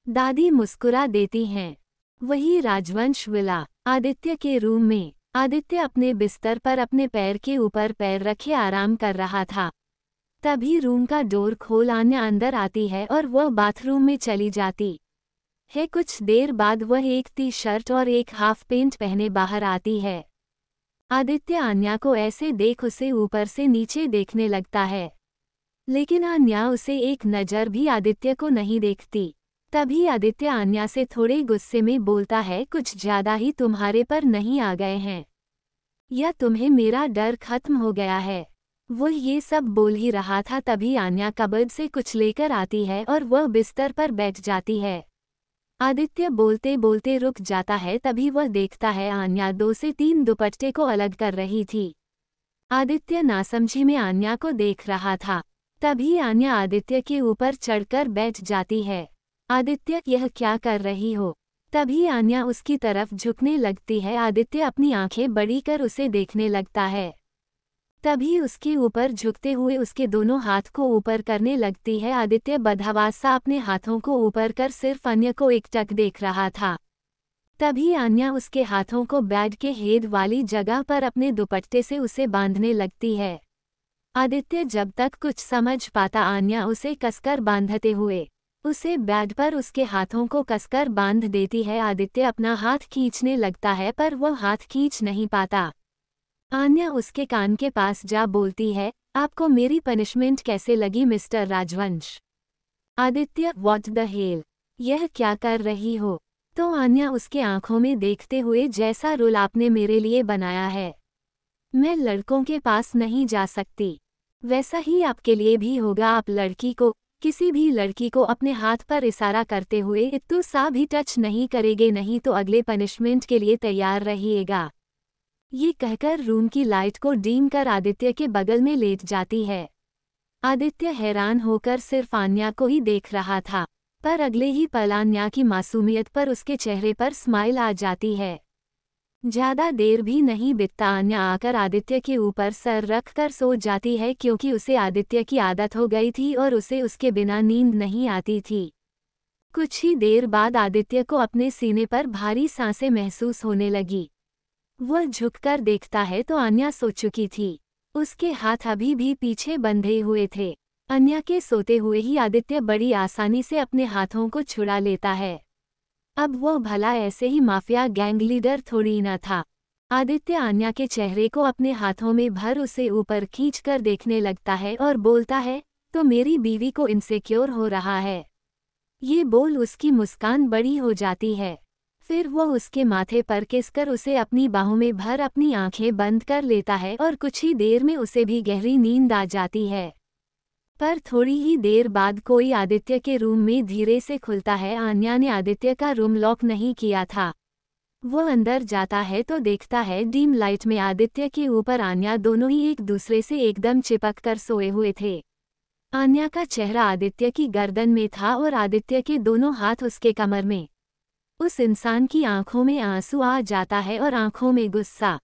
दादी मुस्कुरा देती हैं। वही राजवंश विला। आदित्य के रूम में आदित्य अपने बिस्तर पर अपने पैर के ऊपर पैर रखे आराम कर रहा था। तभी रूम का डोर खोल आन्या अंदर आती है और वह बाथरूम में चली जाती है। कुछ देर बाद वह एक टी शर्ट और एक हाफ पेंट पहने बाहर आती है। आदित्य आन्या को ऐसे देख उसे ऊपर से नीचे देखने लगता है, लेकिन आन्या उसे एक नज़र भी आदित्य को नहीं देखती। तभी आदित्य आन्या से थोड़े गुस्से में बोलता है, कुछ ज्यादा ही तुम्हारे पर नहीं आ गए हैं या तुम्हें मेरा डर खत्म हो गया है। वो ये सब बोल ही रहा था तभी आन्या कबर्ड से कुछ लेकर आती है और वह बिस्तर पर बैठ जाती है। आदित्य बोलते बोलते रुक जाता है तभी वह देखता है आन्या 2 से 3 दुपट्टे को अलग कर रही थी। आदित्य नासमझी में आन्या को देख रहा था। तभी आन्या आदित्य के ऊपर चढ़कर बैठ जाती है। आदित्य यह क्या कर रही हो? तभी आन्या उसकी तरफ झुकने लगती है। आदित्य अपनी आंखें बड़ी कर उसे देखने लगता है। तभी उसके ऊपर झुकते हुए उसके दोनों हाथ को ऊपर करने लगती है। आदित्य बदहवास सा अपने हाथों को ऊपर कर सिर्फ आन्या को एकटक देख रहा था। तभी आन्या उसके हाथों को बेड के हेड वाली जगह पर अपने दुपट्टे से उसे बांधने लगती है। आदित्य जब तक कुछ समझ पाता आन्या उसे कसकर बांधते हुए उसे बेड पर उसके हाथों को कसकर बांध देती है। आदित्य अपना हाथ खींचने लगता है पर वह हाथ खींच नहीं पाता। आन्या उसके कान के पास जा बोलती है, आपको मेरी पनिशमेंट कैसे लगी मिस्टर राजवंश? आदित्य, व्हाट द हेल, यह क्या कर रही हो? तो आन्या उसके आंखों में देखते हुए, जैसा रोल आपने मेरे लिए बनाया है मैं लड़कों के पास नहीं जा सकती, वैसा ही आपके लिए भी होगा। आप लड़की को, किसी भी लड़की को अपने हाथ पर इशारा करते हुए इत्तू सा भी टच नहीं करेंगे, नहीं तो अगले पनिशमेंट के लिए तैयार रहिएगा। ये कहकर रूम की लाइट को डीम कर आदित्य के बगल में लेट जाती है। आदित्य हैरान होकर सिर्फ आन्या को ही देख रहा था, पर अगले ही पल आन्या की मासूमियत पर उसके चेहरे पर स्माइल आ जाती है। ज्यादा देर भी नहीं बीतता आन्या आकर आदित्य के ऊपर सर रख कर सो जाती है, क्योंकि उसे आदित्य की आदत हो गई थी और उसे उसके बिना नींद नहीं आती थी। कुछ ही देर बाद आदित्य को अपने सीने पर भारी सांसें महसूस होने लगी। वह झुककर देखता है तो आन्या सो चुकी थी। उसके हाथ अभी भी पीछे बंधे हुए थे। अन्या के सोते हुए ही आदित्य बड़ी आसानी से अपने हाथों को छुड़ा लेता है। अब वो भला ऐसे ही माफिया गैंग लीडर थोड़ी न था। आदित्य अन्या के चेहरे को अपने हाथों में भर उसे ऊपर खींचकर देखने लगता है और बोलता है, तो मेरी बीवी को इनसिक्योर हो रहा है। ये बोल उसकी मुस्कान बड़ी हो जाती है। फिर वो उसके माथे पर किसकर उसे अपनी बाहों में भर अपनी आंखें बंद कर लेता है और कुछ ही देर में उसे भी गहरी नींद आ जाती है। पर थोड़ी ही देर बाद कोई आदित्य के रूम में धीरे से खुलता है। आन्या ने आदित्य का रूम लॉक नहीं किया था। वो अंदर जाता है तो देखता है डीम लाइट में आदित्य के ऊपर आन्या दोनों ही एक दूसरे से एकदम चिपक कर सोए हुए थे। आन्या का चेहरा आदित्य की गर्दन में था और आदित्य के दोनों हाथ उसके कमर में। उस इंसान की आंखों में आंसू आ जाता है और आंखों में गुस्सा।